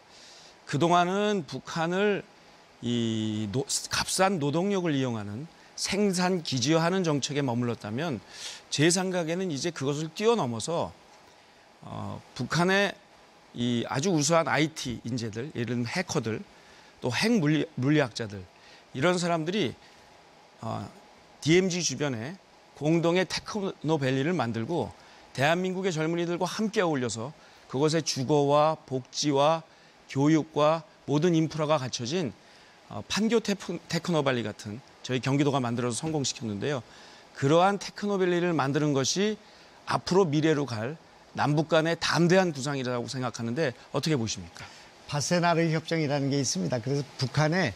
그동안은 북한을 이 값싼 노동력을 이용하는 생산 기지화하는 정책에 머물렀다면 제 생각에는 이제 그것을 뛰어넘어서 북한의 이 아주 우수한 IT 인재들, 예를 들면 해커들, 또 핵 물리학자들 이런 사람들이 DMZ 주변에 공동의 테크노밸리를 만들고 대한민국의 젊은이들과 함께 어울려서 그것의 주거와 복지와 교육과 모든 인프라가 갖춰진 판교 테크노밸리 같은 저희 경기도가 만들어서 성공시켰는데요. 그러한 테크노밸리를 만드는 것이 앞으로 미래로 갈 남북 간의 담대한 구상이라고 생각하는데 어떻게 보십니까? 바세나르 협정이라는 게 있습니다. 그래서 북한에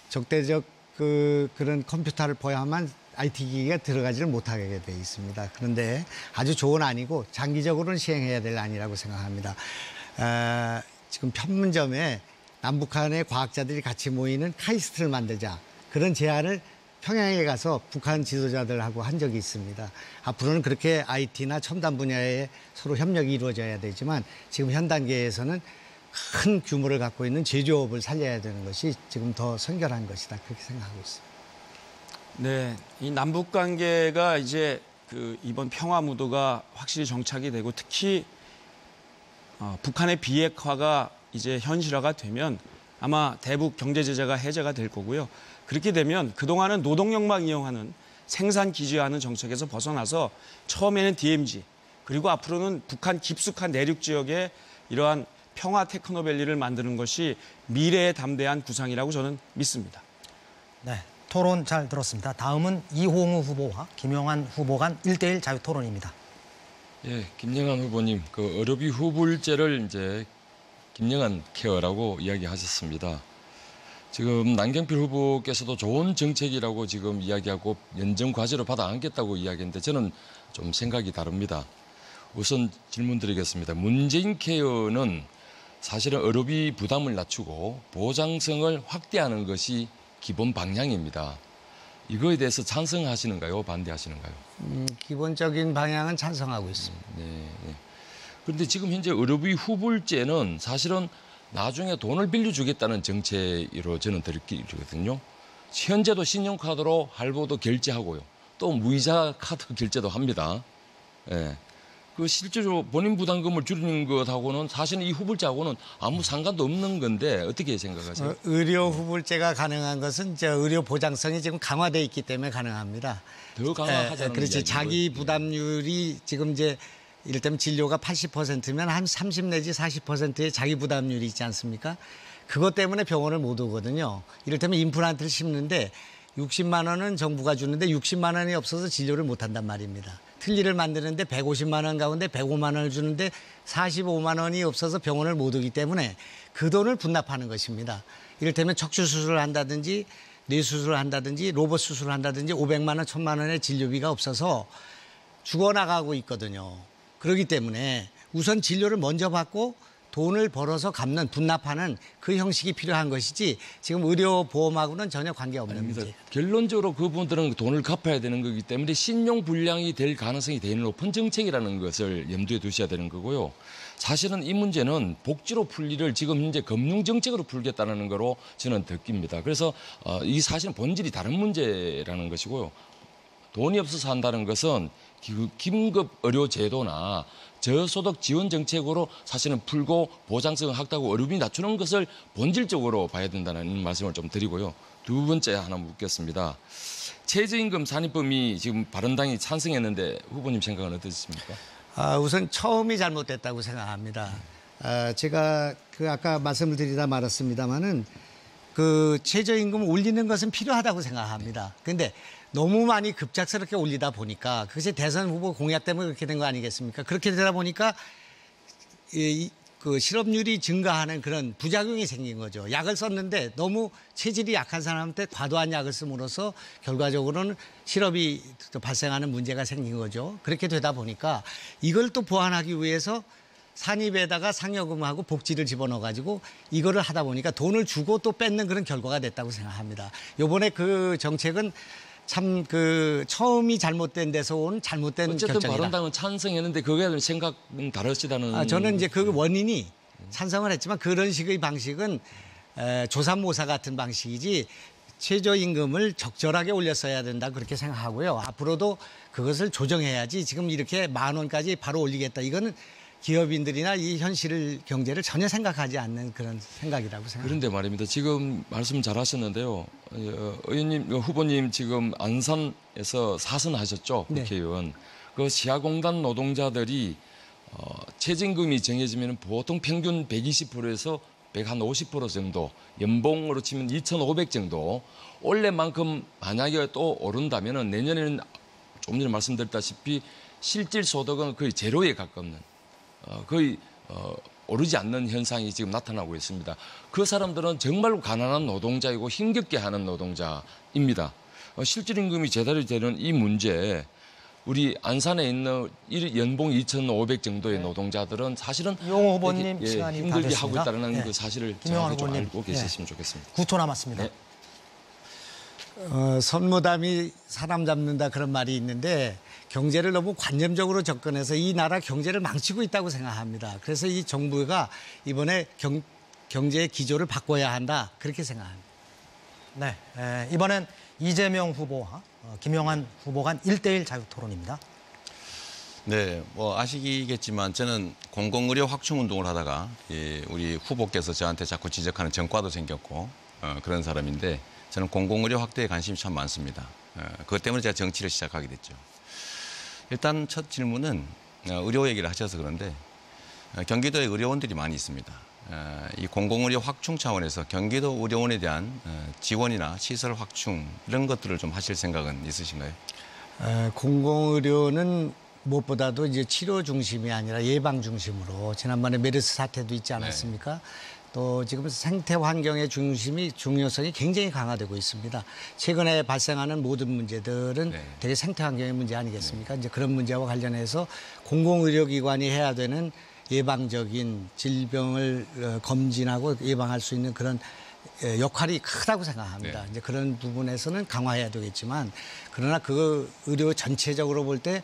적대적 그런 컴퓨터를 보야만 IT 기기가 들어가지를 못하게 돼 있습니다. 그런데 아주 좋은 안이고 장기적으로는 시행해야 될 안이라고 생각합니다. 지금 판문점에 남북한의 과학자들이 같이 모이는 카이스트를 만들자, 그런 제안을 평양에 가서 북한 지도자들하고 한 적이 있습니다. 앞으로는 그렇게 IT나 첨단 분야에 서로 협력이 이루어져야 되지만 지금 현 단계에서는 큰 규모를 갖고 있는 제조업을 살려야 되는 것이 지금 더 선결한 것이다, 그렇게 생각하고 있습니다. 네, 이 남북 관계가 이제 이번 평화 무도가 확실히 정착이 되고 특히 북한의 비핵화가 이제 현실화가 되면 아마 대북 경제 제재가 해제가 될 거고요. 그렇게 되면 그동안은 노동력만 이용하는 생산 기지화하는 정책에서 벗어나서 처음에는 DMZ 그리고 앞으로는 북한 깊숙한 내륙 지역에 이러한 평화 테크노밸리를 만드는 것이 미래에 담대한 구상이라고 저는 믿습니다. 네, 토론 잘 들었습니다. 다음은 이홍우 후보와 김영환 후보 간 1대1 자유 토론입니다. 예, 김영환 후보님, 그 의료비 후불제를 이제 김영환 케어라고 이야기하셨습니다. 지금 남경필 후보께서도 좋은 정책이라고 지금 이야기하고 연정 과제로 받아 안겠다고 이야기했는데 저는 좀 생각이 다릅니다. 우선 질문 드리겠습니다. 문재인 케어는 사실은 의료비 부담을 낮추고 보장성을 확대하는 것이 기본 방향입니다. 이거에 대해서 찬성하시는가요? 반대하시는가요? 기본적인 방향은 찬성하고 있습니다. 네, 네. 그런데 지금 현재 의료비 후불제는 사실은 나중에 돈을 빌려주겠다는 정책으로 저는 들리거든요. 현재도 신용카드로 할부도 결제하고요. 또 무이자 카드 결제도 합니다. 예. 그 실제로 본인 부담금을 줄이는 것하고는 사실은 이 후불제하고는 아무 상관도 없는 건데 어떻게 생각하세요? 의료 후불제가 가능한 것은 의료 보장성이 지금 강화돼 있기 때문에 가능합니다. 더 강화하자는 그렇지. 이야기고요. 자기 부담률이 지금 이제 이를테면 진료가 80%면 한 30 내지 40%의 자기 부담률이 있지 않습니까? 그것 때문에 병원을 못 오거든요. 이를테면 임플란트를 심는데 60만 원은 정부가 주는데 60만 원이 없어서 진료를 못 한단 말입니다. 틀니를 만드는데 150만 원 가운데 105만 원을 주는데 45만 원이 없어서 병원을 못 오기 때문에 그 돈을 분납하는 것입니다. 이를테면 척추 수술을 한다든지 뇌 수술을 한다든지 로봇 수술을 한다든지 500만 원, 1000만 원의 진료비가 없어서 죽어나가고 있거든요. 그렇기 때문에 우선 진료를 먼저 받고 돈을 벌어서 갚는, 분납하는 그 형식이 필요한 것이지 지금 의료보험하고는 전혀 관계없는 문제예요. 결론적으로 그분들은 돈을 갚아야 되는 거기 때문에 신용불량이 될 가능성이 대단히 높은 정책이라는 것을 염두에 두셔야 되는 거고요. 사실은 이 문제는 복지로 풀 일을 지금 현재 금융정책으로 풀겠다는 거로 저는 느낍니다. 그래서 이 사실은 본질이 다른 문제라는 것이고요. 돈이 없어서 한다는 것은 긴급 의료 제도나 저소득 지원 정책으로 사실은 풀고 보장성을 확대하고 의료비 낮추는 것을 본질적으로 봐야 된다는 말씀을 좀 드리고요. 두 번째 하나 묻겠습니다. 최저임금 산입범위 지금 바른당이 찬성했는데 후보님 생각은 어떠십니까? 우선 처음이 잘못됐다고 생각합니다. 제가 아까 말씀을 드리다 말았습니다마는 그 최저임금 올리는 것은 필요하다고 생각합니다. 그런데 너무 많이 급작스럽게 올리다 보니까 그것이 대선 후보 공약 때문에 그렇게 된 거 아니겠습니까? 그렇게 되다 보니까 그 실업률이 증가하는 그런 부작용이 생긴 거죠. 약을 썼는데 너무 체질이 약한 사람한테 과도한 약을 씀으로써 결과적으로는 실업이 또 발생하는 문제가 생긴 거죠. 그렇게 되다 보니까 이걸 또 보완하기 위해서 산입에다가 상여금하고 복지를 집어넣어가지고 이거를 하다 보니까 돈을 주고 또 뺏는 그런 결과가 됐다고 생각합니다. 이번에 그 정책은 참 처음이 잘못된 데서 온 잘못된 어쨌든 결정이다. 바른당은 찬성했는데 그거에 대한 생각은 다르시다는. 저는 이제 그 원인이 찬성을 했지만 그런 식의 방식은 조삼모사 같은 방식이지 최저임금을 적절하게 올렸어야 된다 그렇게 생각하고요. 앞으로도 그것을 조정해야지 지금 이렇게 10,000원까지 바로 올리겠다. 이거는 기업인들이나 이 현실 경제를 전혀 생각하지 않는 그런 생각이라고 생각합니다. 그런데 말입니다. 지금 말씀 잘하셨는데요. 의원님, 후보님 지금 안산에서 사선하셨죠? 네. 국회의원. 그 시아공단 노동자들이 최저임금이 정해지면 보통 평균 120%에서 150% 정도, 연봉으로 치면 2,500 정도, 올해만큼 만약에 또 오른다면 내년에는 조금 전에 말씀드렸다시피 실질 소득은 거의 제로에 가깝는 거의 오르지 않는 현상이 지금 나타나고 있습니다. 그 사람들은 정말로 가난한 노동자이고 힘겹게 하는 노동자입니다. 실질 임금이 제대로 되는 이 문제에 우리 안산에 있는 연봉 2,500 정도의 노동자들은 사실은 이용호 후보님 되게, 시간이 다 힘들게 됐습니다. 하고 있다는 네. 그 사실을 김영환 정확히 좀 후보님. 알고 계셨으면 좋겠습니다. 9초 남았습니다. 네. 선무담이 사람 잡는다 그런 말이 있는데 경제를 너무 관념적으로 접근해서 이 나라 경제를 망치고 있다고 생각합니다. 그래서 이 정부가 이번에 경제의 기조를 바꿔야 한다 그렇게 생각합니다. 네, 이번엔 이재명 후보와 김영환 후보 간 1대1 자유 토론입니다. 네, 뭐 아시겠지만 저는 공공의료 확충 운동을 하다가 우리 후보께서 저한테 자꾸 지적하는 전과도 생겼고 그런 사람인데 저는 공공의료 확대에 관심이 참 많습니다. 그것 때문에 제가 정치를 시작하게 됐죠. 일단 첫 질문은 의료 얘기를 하셔서 그런데 경기도에 의료원들이 많이 있습니다. 이 공공의료 확충 차원에서 경기도 의료원에 대한 지원이나 시설 확충 이런 것들을 좀 하실 생각은 있으신가요? 공공의료는 무엇보다도 이제 치료 중심이 아니라 예방 중심으로 지난번에 메르스 사태도 있지 않았습니까? 또 지금 생태 환경의 중요성이 굉장히 강화되고 있습니다. 최근에 발생하는 모든 문제들은 되게 생태 환경의 문제 아니겠습니까? 이제 그런 문제와 관련해서 공공의료기관이 해야 되는 예방적인 질병을 검진하고 예방할 수 있는 그런 역할이 크다고 생각합니다. 이제 그런 부분에서는 강화해야 되겠지만 그러나 그 의료 전체적으로 볼 때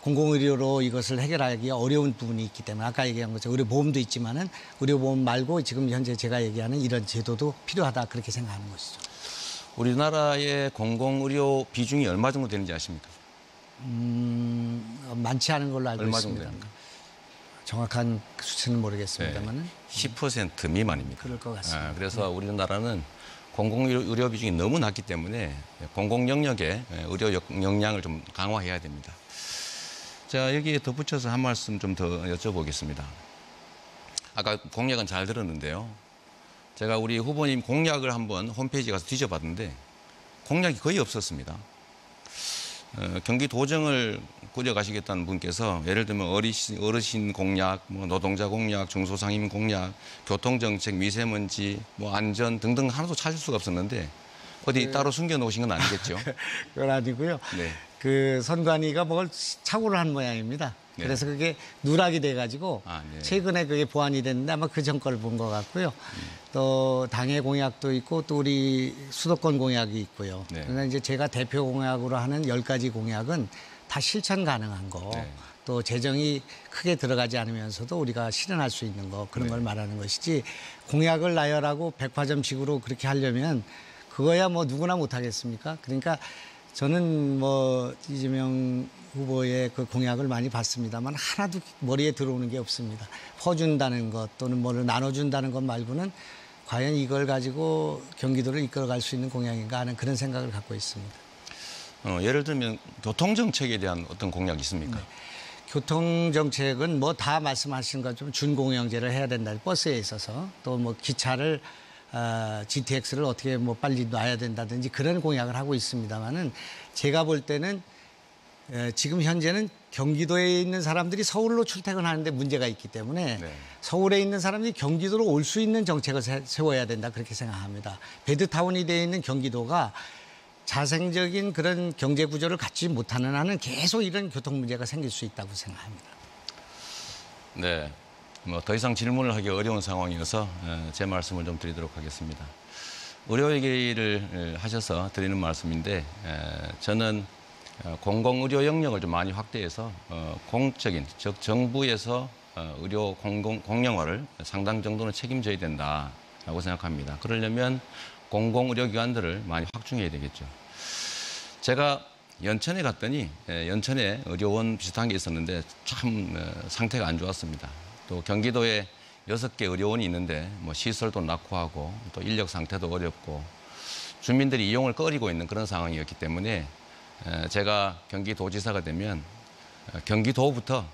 공공의료로 이것을 해결하기 어려운 부분이 있기 때문에 아까 얘기한 것처럼 의료보험도 있지만은 의료보험 말고 지금 현재 제가 얘기하는 이런 제도도 필요하다 그렇게 생각하는 것이죠. 우리나라의 공공의료 비중이 얼마 정도 되는지 아십니까? 많지 않은 걸로 알고 얼마 정도 있습니다. 됩니까? 정확한 수치는 모르겠습니다만은 10% 미만입니다. 그럴 것 같습니다. 그래서 우리나라는 공공의료 비중이 너무 낮기 때문에 공공 영역의 의료 역량을 좀 강화해야 됩니다. 자, 여기에 덧붙여서 한 말씀 좀 더 여쭤보겠습니다. 아까 공약은 잘 들었는데요. 제가 우리 후보님 공약을 한번 홈페이지에 가서 뒤져봤는데 공약이 거의 없었습니다. 경기도정을 꾸려가시겠다는 분께서 예를 들면 어르신 공약, 뭐 노동자 공약, 중소상인 공약, 교통정책, 미세먼지, 뭐 안전 등등 하나도 찾을 수가 없었는데 어디 따로 숨겨놓으신 건 아니겠죠? 그건 아니고요. 네. 그 선관위가 뭘 착오를 한 모양입니다. 네. 그래서 그게 누락이 돼가지고 네. 최근에 그게 보완이 됐는데 아마 그 전 걸 본 것 같고요. 또 당의 공약도 있고 또 우리 수도권 공약이 있고요. 네. 그러나 이제 제가 대표 공약으로 하는 10가지 공약은 다 실천 가능한 거. 네. 또 재정이 크게 들어가지 않으면서도 우리가 실현할 수 있는 거 그런 걸 말하는 것이지 공약을 나열하고 백화점식으로 그렇게 하려면 그거야 뭐 누구나 못하겠습니까? 그러니까 저는 뭐 이재명 후보의 그 공약을 많이 봤습니다만 하나도 머리에 들어오는 게 없습니다. 퍼준다는 것 또는 뭐를 나눠준다는 것 말고는 과연 이걸 가지고 경기도를 이끌어갈 수 있는 공약인가 하는 그런 생각을 갖고 있습니다. 예를 들면 교통정책에 대한 어떤 공약이 있습니까? 교통정책은 뭐 다 말씀하신 것처럼 준공영제를 해야 된다. 버스에 있어서 또 뭐 기차를 GTX를 어떻게 뭐 빨리 놔야 된다든지 그런 공약을 하고 있습니다만은 제가 볼 때는 지금 현재는 경기도에 있는 사람들이 서울로 출퇴근하는데 문제가 있기 때문에 서울에 있는 사람들이 경기도로 올 수 있는 정책을 세워야 된다 그렇게 생각합니다. 베드타운이 되어 있는 경기도가 자생적인 그런 경제 구조를 갖지 못하는 한은 계속 이런 교통 문제가 생길 수 있다고 생각합니다. 네. 뭐 더 이상 질문을 하기 어려운 상황이어서 제 말씀을 좀 드리도록 하겠습니다. 의료 얘기를 하셔서 드리는 말씀인데 저는 공공의료 영역을 좀 많이 확대해서 공적인 즉 정부에서 의료 공영화를 상당 정도는 책임져야 된다라고 생각합니다. 그러려면 공공의료기관들을 많이 확충해야 되겠죠. 제가 연천에 갔더니 연천에 의료원 비슷한 게 있었는데 참 상태가 안 좋았습니다. 또 경기도에 6개 의료원이 있는데 뭐 시설도 낙후하고 또 인력 상태도 어렵고 주민들이 이용을 꺼리고 있는 그런 상황이었기 때문에 제가 경기도지사가 되면 경기도부터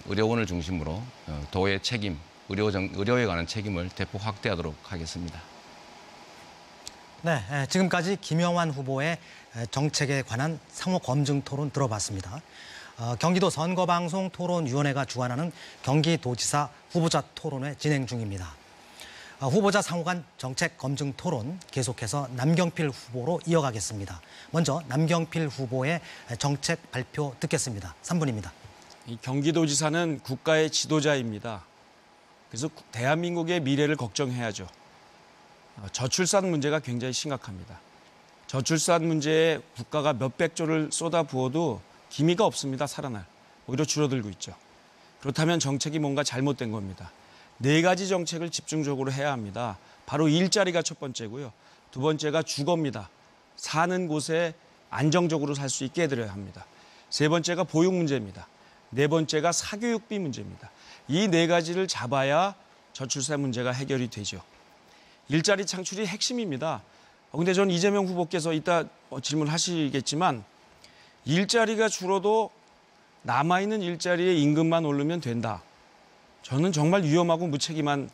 의료원을 중심으로 도의 책임, 의료에 관한 책임을 대폭 확대하도록 하겠습니다. 네, 지금까지 김영환 후보의 정책에 관한 상호 검증 토론 들어봤습니다. 경기도 선거방송 토론위원회가 주관하는 경기도지사 후보자 토론회 진행 중입니다. 후보자 상호 간 정책 검증 토론 계속해서 남경필 후보로 이어가겠습니다. 먼저 남경필 후보의 정책 발표 듣겠습니다. 3분입니다. 이 경기도지사는 국가의 지도자입니다. 그래서 대한민국의 미래를 걱정해야죠. 저출산 문제가 굉장히 심각합니다. 저출산 문제에 국가가 몇백조를 쏟아부어도 기미가 없습니다. 살아날. 오히려 줄어들고 있죠. 그렇다면 정책이 뭔가 잘못된 겁니다. 4가지 정책을 집중적으로 해야 합니다. 바로 일자리가 첫 번째고요. 두 번째가 주거입니다. 사는 곳에 안정적으로 살 수 있게 해드려야 합니다. 세 번째가 보육 문제입니다. 네 번째가 사교육비 문제입니다. 이 4가지를 잡아야 저출산 문제가 해결이 되죠. 일자리 창출이 핵심입니다. 근데 전 이재명 후보께서 이따 질문하시겠지만 일자리가 줄어도 남아있는 일자리의 임금만 오르면 된다. 저는 정말 위험하고 무책임한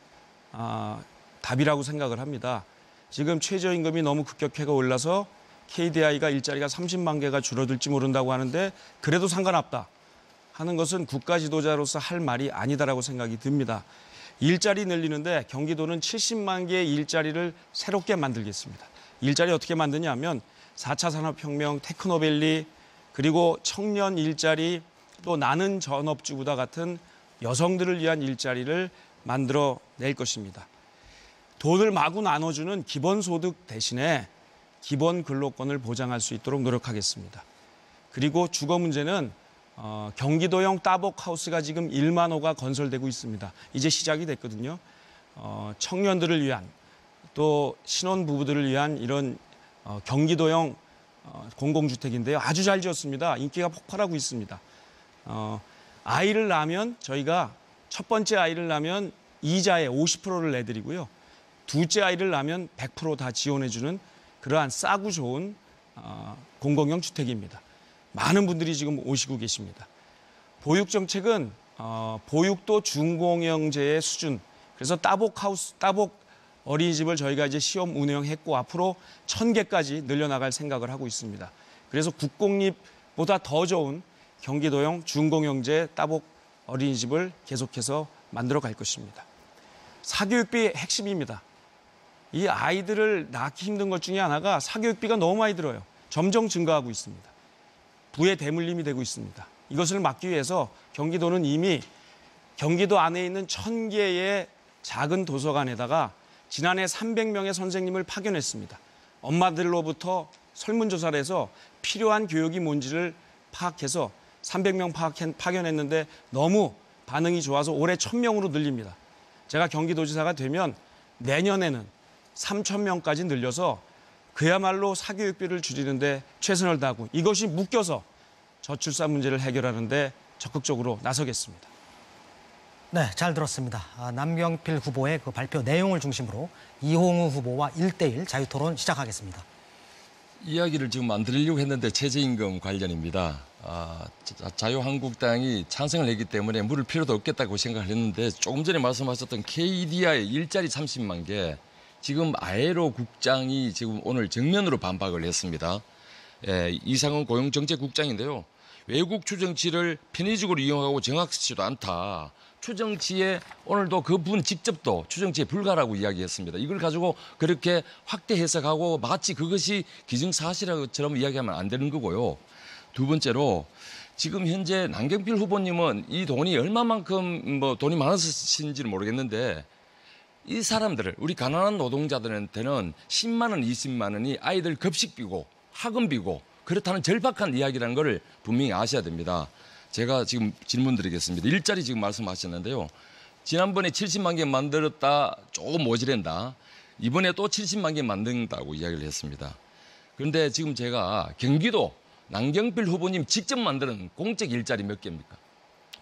답이라고 생각을 합니다. 지금 최저임금이 너무 급격하게 올라서 KDI가 일자리가 30만 개가 줄어들지 모른다고 하는데 그래도 상관없다 하는 것은 국가 지도자로서 할 말이 아니다라고 생각이 듭니다. 일자리 늘리는데 경기도는 70만 개의 일자리를 새롭게 만들겠습니다. 일자리 어떻게 만드냐 하면 4차 산업혁명, 테크노밸리, 그리고 청년 일자리, 또 나는 전업주부다 같은 여성들을 위한 일자리를 만들어낼 것입니다. 돈을 마구 나눠주는 기본소득 대신에 기본 근로권을 보장할 수 있도록 노력하겠습니다. 그리고 주거 문제는 경기도형 따복하우스가 지금 1만 호가 건설되고 있습니다. 이제 시작이 됐거든요. 청년들을 위한 또 신혼부부들을 위한 이런 경기도형 공공주택인데요. 아주 잘 지었습니다. 인기가 폭발하고 있습니다. 아이를 낳으면 저희가 첫 번째 아이를 낳으면 이자의 50%를 내드리고요. 둘째 아이를 낳으면 100% 다 지원해주는 그러한 싸고 좋은 공공형 주택입니다. 많은 분들이 지금 오시고 계십니다. 보육 정책은 보육도 준공영제의 수준. 그래서 따복 어린이집을 저희가 이제 시험 운영했고 앞으로 1000개까지 늘려나갈 생각을 하고 있습니다. 그래서 국공립보다 더 좋은 경기도형 준공영제 따복 어린이집을 계속해서 만들어 갈 것입니다. 사교육비 핵심입니다. 이 아이들을 낳기 힘든 것 중에 하나가 사교육비가 너무 많이 들어요. 점점 증가하고 있습니다. 부의 대물림이 되고 있습니다. 이것을 막기 위해서 경기도는 이미 경기도 안에 있는 1000개의 작은 도서관에다가 지난해 300명의 선생님을 파견했습니다. 엄마들로부터 설문조사를 해서 필요한 교육이 뭔지를 파악해서 300명 파견했는데 너무 반응이 좋아서 올해 1000명으로 늘립니다. 제가 경기도지사가 되면 내년에는 3000명까지 늘려서 그야말로 사교육비를 줄이는데 최선을 다하고 이것이 묶여서 저출산 문제를 해결하는데 적극적으로 나서겠습니다. 네, 잘 들었습니다. 남경필 후보의 그 발표 내용을 중심으로 이홍우 후보와 1대1 자유토론 시작하겠습니다. 이야기를 지금 만들려고 했는데 최저임금 관련입니다. 자유한국당이 찬성을 했기 때문에 물을 필요도 없겠다고 생각을 했는데 조금 전에 말씀하셨던 KDI 일자리 30만 개 지금 아에로 국장이 지금 오늘 정면으로 반박을 했습니다. 이상은 고용정책국장인데요. 외국 추정치를 편의적으로 이용하고 정확치도 않다. 추정치에 오늘도 그분 직접도 추정치에 불가라고 이야기했습니다. 이걸 가지고 그렇게 확대 해석하고 마치 그것이 기정사실처럼 이야기하면 안 되는 거고요. 두 번째로 지금 현재 남경필 후보님은 이 돈이 얼마만큼 돈이 많으신지는 모르겠는데 이 사람들을 우리 가난한 노동자들한테는 10만 원, 20만 원이 아이들 급식비고 학원비고 그렇다는 절박한 이야기라는 걸 분명히 아셔야 됩니다. 제가 지금 질문 드리겠습니다. 일자리 지금 말씀하셨는데요. 지난번에 70만 개 만들었다 조금 모자란다. 이번에 또 70만 개 만든다고 이야기를 했습니다. 그런데 지금 제가 경기도 남경필 후보님 직접 만드는 공적 일자리 몇 개입니까?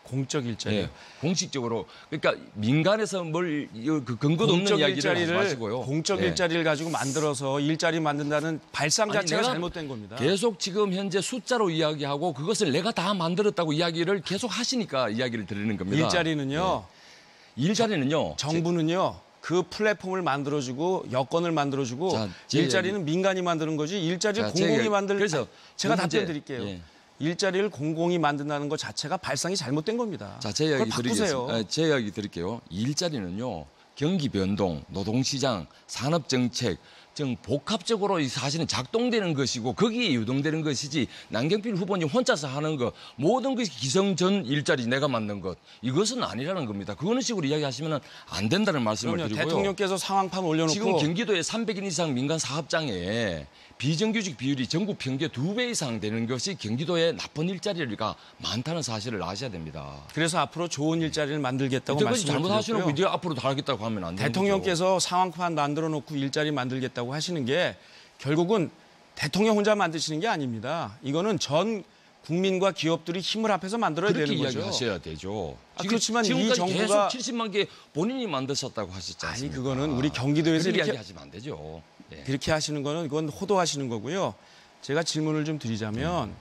공적 일자리요? 네, 공식적으로. 그러니까 민간에서 뭘 근거도 없는 이야기를 하지 마시고요. 공적 일자리를 가지고 만들어서 일자리 만든다는 발상 자체가 잘못된 겁니다. 계속 지금 현재 숫자로 이야기하고 그것을 내가 다 만들었다고 이야기를 계속 하시니까 이야기를 드리는 겁니다. 일자리는요. 네. 일자리는요. 정부는요. 그 플랫폼을 만들어주고 여건을 만들어주고 일자리는 민간이 만드는 거지 일자리를 공공이 만들. 그래서 제가 답변 드릴게요. 예. 일자리를 공공이 만든다는 것 자체가 발상이 잘못된 겁니다. 자, 제 이야기 그걸 바꾸세요. 드리겠습니다. 제 이야기 드릴게요. 이 일자리는요, 경기 변동, 노동시장, 산업정책 등 복합적으로 이 사실은 작동되는 것이고 거기에 유동되는 것이지 남경필 후보님 혼자서 하는 것 모든 것이 기성전 일자리 내가 만든 것 이것은 아니라는 겁니다. 그런 식으로 이야기하시면 안 된다는 말씀을 그럼요. 드리고요. 대통령께서 상황판 올려놓고 지금 경기도에 300인 이상 민간 사업장에 비정규직 비율이 전국 평균 2배 이상 되는 것이 경기도에 나쁜 일자리가 많다는 사실을 아셔야 됩니다. 그래서 앞으로 좋은 일자리를 만들겠다고 그것이 말씀을 잘못하시는 거 드렸고요. 이제 앞으로 다 하겠다고 하면 안 되는 거죠. 대통령께서 상황판 만들어 놓고 일자리 만들겠다고 하시는 게 결국은 대통령 혼자 만드시는 게 아닙니다. 이거는 전 국민과 기업들이 힘을 합해서 만들어야 그렇게 되는 거죠. 이야기하셔야 되죠. 그렇지만 이 지금까지 정부가 계속 70만 개 본인이 만드셨다고 하셨지 아니 않습니까? 그거는 우리 경기도에서 그렇게 이렇게 이야기하시면 안 되죠. 예. 그렇게 하시는 거는 이건 호도하시는 거고요. 제가 질문을 좀 드리자면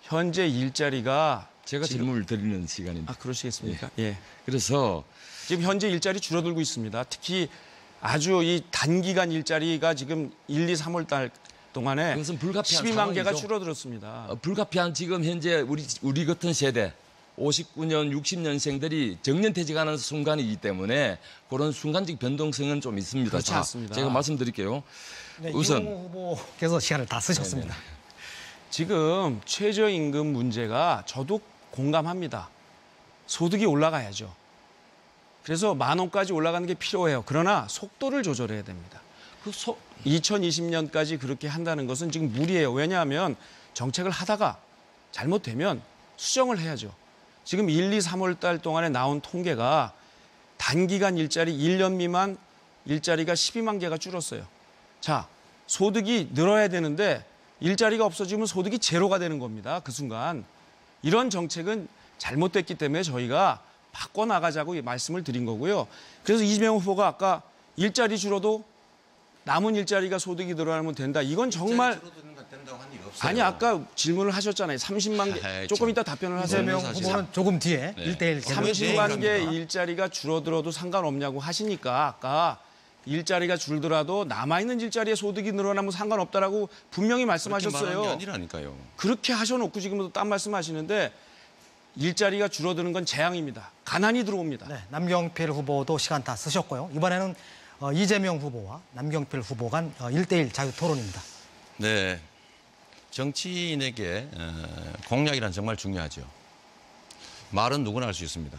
현재 일자리가 제가 지금- 질문을 드리는 시간입니다. 그러시겠습니까? 예. 그래서 지금 현재 일자리 줄어들고 있습니다. 특히 아주 이 단기간 일자리가 지금 1, 2, 3월 달 동안에 그것은 불가피한 12만 개가 상황이죠. 줄어들었습니다. 불가피한 지금 현재 우리 같은 세대 59년, 60년생들이 정년퇴직하는 순간이기 때문에 그런 순간적 변동성은 좀 있습니다. 그렇지 자, 않습니다. 제가 말씀드릴게요. 네, 우선 이용호 후보께서 시간을 다 쓰셨습니다. 지금 최저임금 문제가 저도 공감합니다. 소득이 올라가야죠. 그래서 10,000원까지 올라가는 게 필요해요. 그러나 속도를 조절해야 됩니다. 2020년까지 그렇게 한다는 것은 지금 무리예요. 왜냐하면 정책을 하다가 잘못되면 수정을 해야죠. 지금 1, 2, 3월 달 동안에 나온 통계가 단기간 일자리 1년 미만 일자리가 12만 개가 줄었어요. 자, 소득이 늘어야 되는데 일자리가 없어지면 소득이 제로가 되는 겁니다. 그 순간. 이런 정책은 잘못됐기 때문에 저희가 바꿔나가자고 말씀을 드린 거고요. 그래서 이재명 후보가 아까 일자리 줄어도 남은 일자리가 소득이 늘어나면 된다. 이건 정말 아니 아까 질문을 하셨잖아요. 30만 개 아이, 조금 참. 이따 답변을 하세요. 이재명 후보는 조금 뒤에 네. 1대1 30만 개 일자리가 줄어들어도 상관없냐고 하시니까 아까 일자리가 줄더라도 남아있는 일자리에 소득이 늘어나면 상관없다라고 분명히 말하는 게 말씀하셨어요. 아니라니까요. 그렇게 하셔놓고 지금도 딴 말씀하시는데 일자리가 줄어드는 건 재앙입니다. 가난이 들어옵니다. 네, 남경필 후보도 시간 다 쓰셨고요. 이번에는 이재명 후보와 남경필 후보 간 1대1 자유 토론입니다. 네, 정치인에게 공약이란 정말 중요하죠. 말은 누구나 할 수 있습니다.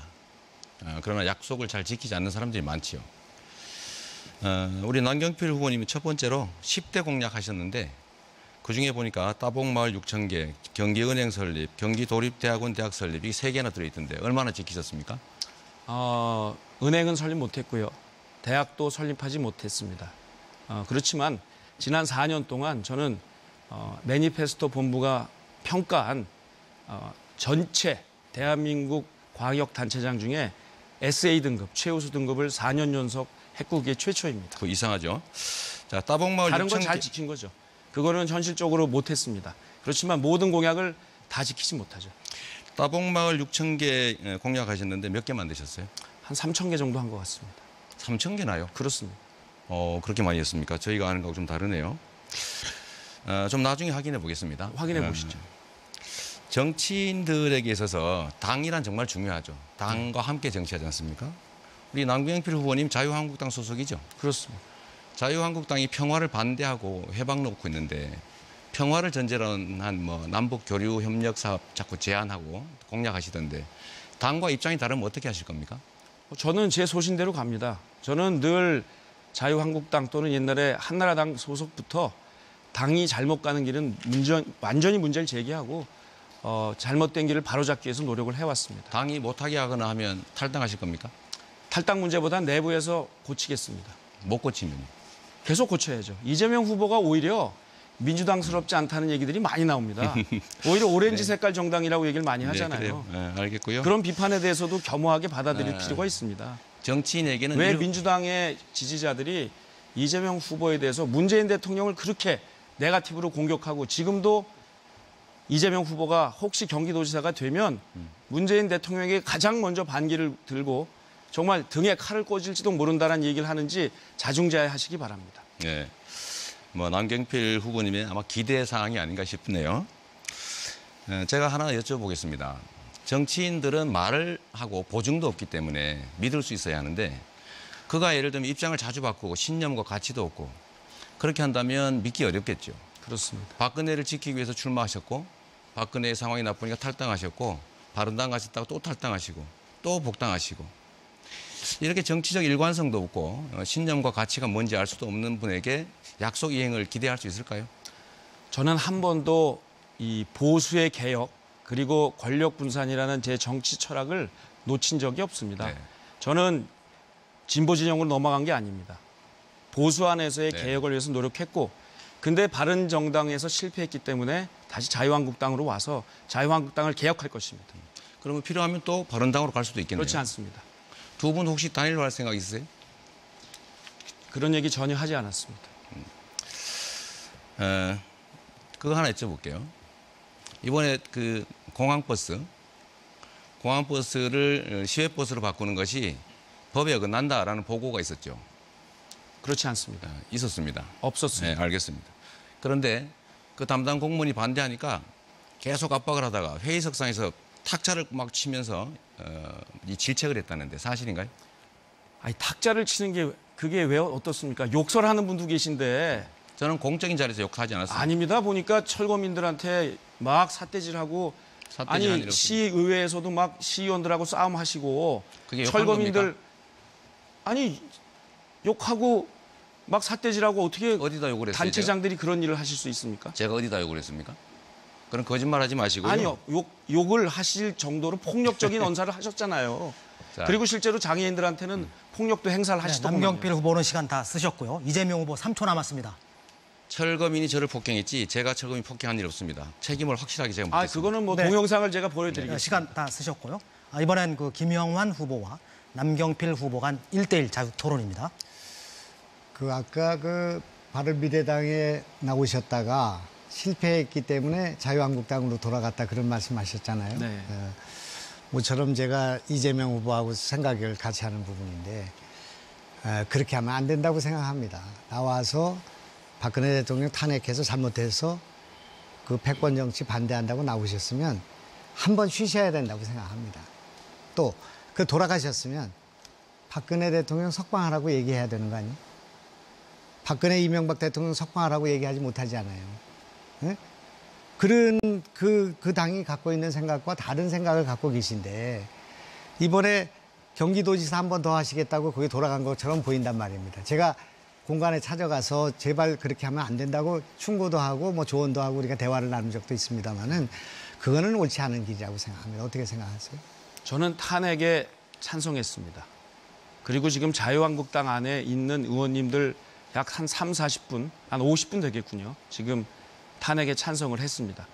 그러나 약속을 잘 지키지 않는 사람들이 많지요. 우리 남경필 후보님이 첫 번째로 10대 공약하셨는데 그중에 보니까 따봉마을 6,000개, 경기은행 설립, 경기도립대학원 대학 설립 이 3개나 들어있던데 얼마나 지키셨습니까? 은행은 설립 못했고요. 대학도 설립하지 못했습니다. 그렇지만 지난 4년 동안 저는 매니페스토 본부가 평가한 전체 대한민국 과학단체장 중에 SA 등급, 최우수 등급을 4년 연속 했고 그게 최초입니다. 그 이상하죠. 자, 따봉마을 다른 건 6,000개. 잘 지킨 거죠. 그거는 현실적으로 못했습니다. 그렇지만 모든 공약을 다 지키지 못하죠. 따봉마을 6,000개 공약하셨는데 몇 개 만드셨어요? 한 3,000개 정도 한 것 같습니다. 3,000개나요? 그렇습니다. 그렇게 많이 했습니까? 저희가 아는 거하고 좀 다르네요. 좀 나중에 확인해 보겠습니다. 확인해 보시죠. 정치인들에게 있어서 당이란 정말 중요하죠. 당과 함께 정치하지 않습니까? 우리 남경필 후보님 자유한국당 소속이죠. 그렇습니다. 자유한국당이 평화를 반대하고 회방 놓고 있는데 평화를 전제로 한 남북 교류 협력 사업 자꾸 제안하고 공약하시던데 당과 입장이 다르면 어떻게 하실 겁니까? 저는 제 소신대로 갑니다. 저는 늘 자유한국당 또는 옛날에 한나라당 소속부터 당이 잘못 가는 길은 완전히 문제를 제기하고 잘못된 길을 바로잡기 위해서 노력을 해왔습니다. 당이 못하게 하거나 하면 탈당하실 겁니까? 탈당 문제보다 내부에서 고치겠습니다. 못 고치면. 계속 고쳐야죠. 이재명 후보가 오히려 민주당스럽지 않다는 얘기들이 많이 나옵니다. 오히려 오렌지 색깔 정당이라고 얘기를 많이 하잖아요. 네, 그래요. 네, 알겠고요. 그런 비판에 대해서도 겸허하게 받아들일 네. 필요가 있습니다. 정치인에게는 왜 이런- 민주당의 지지자들이 이재명 후보에 대해서 문재인 대통령을 그렇게 네거티브로 공격하고 지금도 이재명 후보가 혹시 경기도지사가 되면 문재인 대통령에게 가장 먼저 반기를 들고 정말 등에 칼을 꽂을지도 모른다는 얘기를 하는지 자중자애하시기 바랍니다. 네. 남경필 후보님의 아마 기대 사항이 아닌가 싶네요. 제가 하나 여쭤보겠습니다. 정치인들은 말을 하고 보증도 없기 때문에 믿을 수 있어야 하는데 그가 예를 들면 입장을 자주 바꾸고 신념과 가치도 없고 그렇게 한다면 믿기 어렵겠죠. 그렇습니다. 박근혜를 지키기 위해서 출마하셨고 박근혜의 상황이 나쁘니까 탈당하셨고 바른당 가셨다가 또 탈당하시고 또 복당하시고 이렇게 정치적 일관성도 없고 신념과 가치가 뭔지 알 수도 없는 분에게 약속 이행을 기대할 수 있을까요? 저는 한 번도 이 보수의 개혁 그리고 권력 분산이라는 제 정치 철학을 놓친 적이 없습니다. 네. 저는 진보 진영으로 넘어간 게 아닙니다. 보수 안에서의 네. 개혁을 위해서 노력했고 근데 바른정당에서 실패했기 때문에 다시 자유한국당으로 와서 자유한국당을 개혁할 것입니다. 그러면 필요하면 또 바른당으로 갈 수도 있겠네요. 그렇지 않습니다. 두 분 혹시 단일화 할 생각 있으세요? 그런 얘기 전혀 하지 않았습니다. 그거 하나 여쭤볼게요. 이번에 그 공항버스를 시외버스로 바꾸는 것이 법에 어긋난다라는 보고가 있었죠. 그렇지 않습니다. 있었습니다. 없었습니다. 네, 알겠습니다. 그런데 그 담당 공무원이 반대하니까 계속 압박을 하다가 회의석상에서 탁자를 막 치면서 이 질책을 했다는데 사실인가요? 아니 탁자를 치는 게 그게 왜 어떻습니까? 욕설하는 분도 계신데 저는 공적인 자리에서 욕하지 않았습니다. 아닙니다. 보니까 철거민들한테 막 삿대질하고 삿대질한 일 아니 없습니다. 시의회에서도 막 시의원들하고 싸움하시고 그게 욕한 철거민들 겁니까? 아니 욕하고 막 삿대질하고 어떻게 어디다 욕을 했어요? 단체장들이 그런 일을 하실 수 있습니까? 제가 어디다 욕을 했습니까? 그런 거짓말하지 마시고요. 아니요. 욕을 하실 정도로 폭력적인 언사를 하셨잖아요. 자, 그리고 실제로 장애인들한테는 폭력도 행사를 네, 하시더군요. 남경필 후보는 시간 다 쓰셨고요. 이재명 후보 3초 남았습니다. 철거민이 저를 폭행했지 제가 철거민 폭행한 일 없습니다. 책임을 확실하게 제가 묻겠습니다. 그거는 뭐 네. 동영상을 제가 보여드리겠습니다. 시간 다 쓰셨고요. 이번엔 그 김영환 후보와 남경필 후보 간 1대1 자유 토론입니다. 그 아까 그 바른미래당에 나오셨다가 실패했기 때문에 자유한국당으로 돌아갔다 그런 말씀하셨잖아요. 네. 모처럼 제가 이재명 후보하고 생각을 같이 하는 부분인데 그렇게 하면 안 된다고 생각합니다. 나와서 박근혜 대통령 탄핵해서 잘못해서 그 패권 정치 반대한다고 나오셨으면 한 번 쉬셔야 된다고 생각합니다. 또 그 돌아가셨으면 박근혜 대통령 석방하라고 얘기해야 되는 거 아니에요? 박근혜 이명박 대통령 석방하라고 얘기하지 못하지 않아요. 네? 그런 그 당이 갖고 있는 생각과 다른 생각을 갖고 계신데 이번에 경기도지사 한 번 더 하시겠다고 거기 돌아간 것처럼 보인단 말입니다. 제가 공간에 찾아가서 제발 그렇게 하면 안 된다고 충고도 하고 뭐 조언도 하고 우리가 대화를 나눈 적도 있습니다만은 그거는 옳지 않은 길이라고 생각합니다. 어떻게 생각하세요? 저는 탄핵에 찬성했습니다. 그리고 지금 자유한국당 안에 있는 의원님들 약 한 3, 40분, 한 50분 되겠군요. 지금 탄핵에 찬성을 했습니다.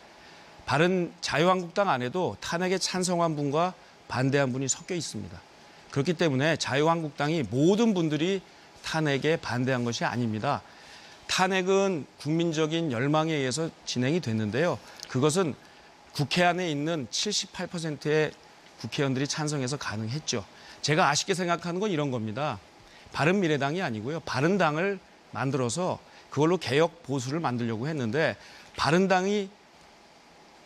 자유한국당 안에도 탄핵에 찬성한 분과 반대한 분이 섞여 있습니다. 그렇기 때문에 자유한국당이 모든 분들이 탄핵에 반대한 것이 아닙니다. 탄핵은 국민적인 열망에 의해서 진행이 됐는데요. 그것은 국회 안에 있는 78%의 국회의원들이 찬성해서 가능했죠. 제가 아쉽게 생각하는 건 이런 겁니다. 바른미래당이 아니고요. 바른당을 만들어서 그걸로 개혁 보수를 만들려고 했는데 바른당이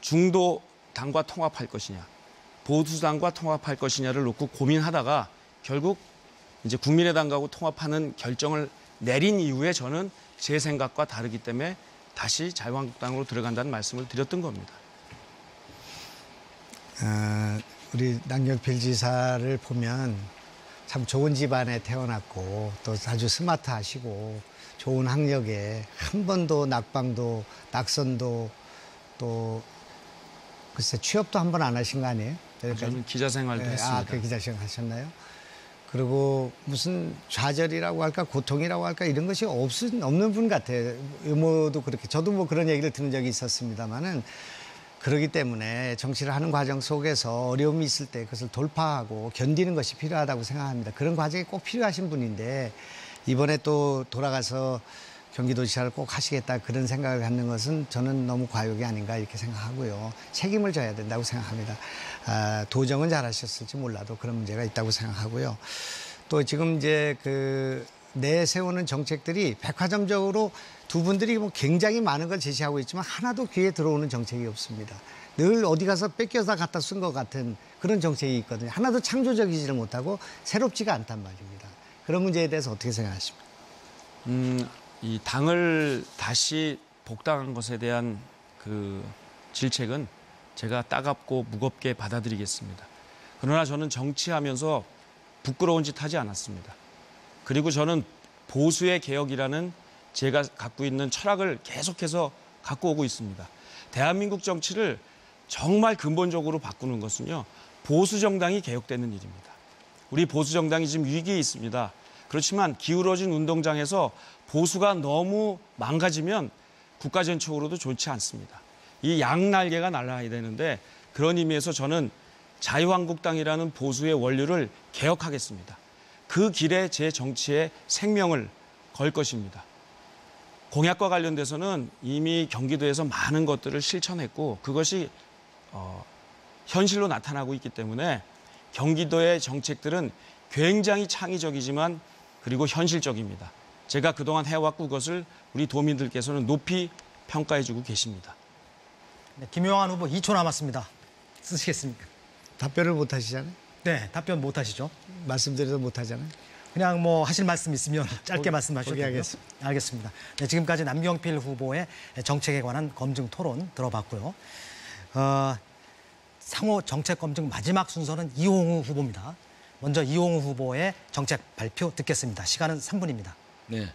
중도 당과 통합할 것이냐, 보수당과 통합할 것이냐를 놓고 고민하다가 결국 이제 국민의당하고 통합하는 결정을 내린 이후에 저는 제 생각과 다르기 때문에 다시 자유한국당으로 들어간다는 말씀을 드렸던 겁니다. 우리 남경필 지사를 보면 참 좋은 집안에 태어났고 또 아주 스마트하시고 좋은 학력에 한 번도 낙방도 낙선도 또 글쎄 취업도 한 번 안 하신 거 아니에요? 저는 기자 생활도 했습니다. 그 기자 생활 하셨나요? 그리고 무슨 좌절이라고 할까 고통이라고 할까 이런 것이 없는 분 같아요. 의모도 그렇게 저도 뭐 그런 얘기를 들은 적이 있었습니다만은 그렇기 때문에 정치를 하는 과정 속에서 어려움이 있을 때 그것을 돌파하고 견디는 것이 필요하다고 생각합니다. 그런 과정이 꼭 필요하신 분인데 이번에 또 돌아가서 경기도지사를 꼭 하시겠다 그런 생각을 갖는 것은 저는 너무 과욕이 아닌가 이렇게 생각하고요. 책임을 져야 된다고 생각합니다. 도정은 잘하셨을지 몰라도 그런 문제가 있다고 생각하고요. 또 지금 이제 그 내세우는 정책들이 백화점적으로 두 분들이 뭐 굉장히 많은 걸 제시하고 있지만 하나도 귀에 들어오는 정책이 없습니다. 늘 어디 가서 뺏겨서 갖다 쓴 것 같은 그런 정책이 있거든요. 하나도 창조적이지를 못하고 새롭지가 않단 말입니다. 그런 문제에 대해서 어떻게 생각하십니까? 이 당을 다시 복당한 것에 대한 그 질책은 제가 따갑고 무겁게 받아들이겠습니다. 그러나 저는 정치하면서 부끄러운 짓 하지 않았습니다. 그리고 저는 보수의 개혁이라는 제가 갖고 있는 철학을 계속해서 갖고 오고 있습니다. 대한민국 정치를 정말 근본적으로 바꾸는 것은요, 보수 정당이 개혁되는 일입니다. 우리 보수 정당이 지금 위기에 있습니다. 그렇지만 기울어진 운동장에서 보수가 너무 망가지면 국가 전체적으로도 좋지 않습니다. 이 양날개가 날아야 되는데 그런 의미에서 저는 자유한국당이라는 보수의 원류를 개혁하겠습니다. 그 길에 제 정치의 생명을 걸 것입니다. 공약과 관련돼서는 이미 경기도에서 많은 것들을 실천했고 그것이 현실로 나타나고 있기 때문에 경기도의 정책들은 굉장히 창의적이지만 그리고 현실적입니다. 제가 그동안 해왔고 그것을 우리 도민들께서는 높이 평가해주고 계십니다. 네, 김용환 후보 2초 남았습니다. 쓰시겠습니까? 답변을 못 하시잖아요. 네, 답변 못 하시죠? 말씀드려도 못 하잖아요. 그냥 뭐 하실 말씀 있으면 짧게 말씀하셔도 되고요. 포기하겠습니다. 알겠습니다. 네, 지금까지 남경필 후보의 정책에 관한 검증 토론 들어봤고요. 상호 정책 검증 마지막 순서는 이홍우 후보입니다. 먼저 이홍우 후보의 정책 발표 듣겠습니다. 시간은 3분입니다. 네,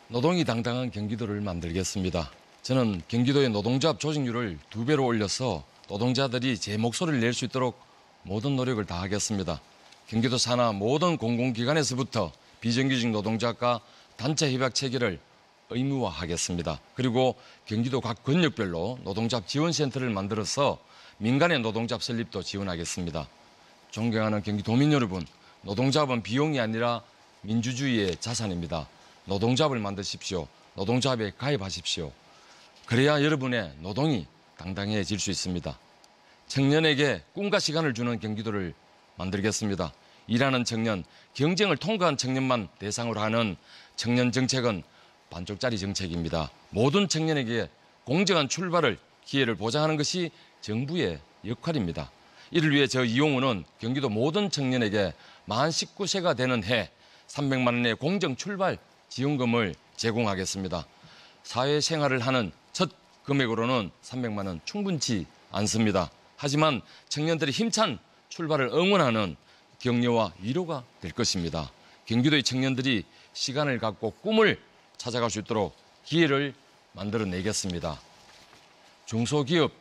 노동이 당당한 경기도를 만들겠습니다. 저는 경기도의 노동조합 조직률을 2배로 올려서 노동자들이 제 목소리를 낼 수 있도록 모든 노력을 다하겠습니다. 경기도 산하 모든 공공기관에서부터 비정규직 노동자과 단체 협약 체계를 의무화하겠습니다. 그리고 경기도 각 권역별로 노동조합 지원센터를 만들어서 민간의 노동조합 설립도 지원하겠습니다. 존경하는 경기도민 여러분, 노동조합은 비용이 아니라 민주주의의 자산입니다. 노동조합을 만드십시오. 노동조합에 가입하십시오. 그래야 여러분의 노동이 당당해질 수 있습니다. 청년에게 꿈과 시간을 주는 경기도를 만들겠습니다. 일하는 청년, 경쟁을 통과한 청년만 대상으로 하는 청년 정책은 반쪽짜리 정책입니다. 모든 청년에게 공정한 출발을 기회를 보장하는 것이 정부의 역할입니다. 이를 위해 저 이용우는 경기도 모든 청년에게 만 19세가 되는 해 300만 원의 공정 출발 지원금을 제공하겠습니다. 사회생활을 하는 첫 금액으로는 300만 원 충분치 않습니다. 하지만 청년들이 힘찬 출발을 응원하는 격려와 위로가 될 것입니다. 경기도의 청년들이 시간을 갖고 꿈을 찾아갈 수 있도록 기회를 만들어내겠습니다. 중소기업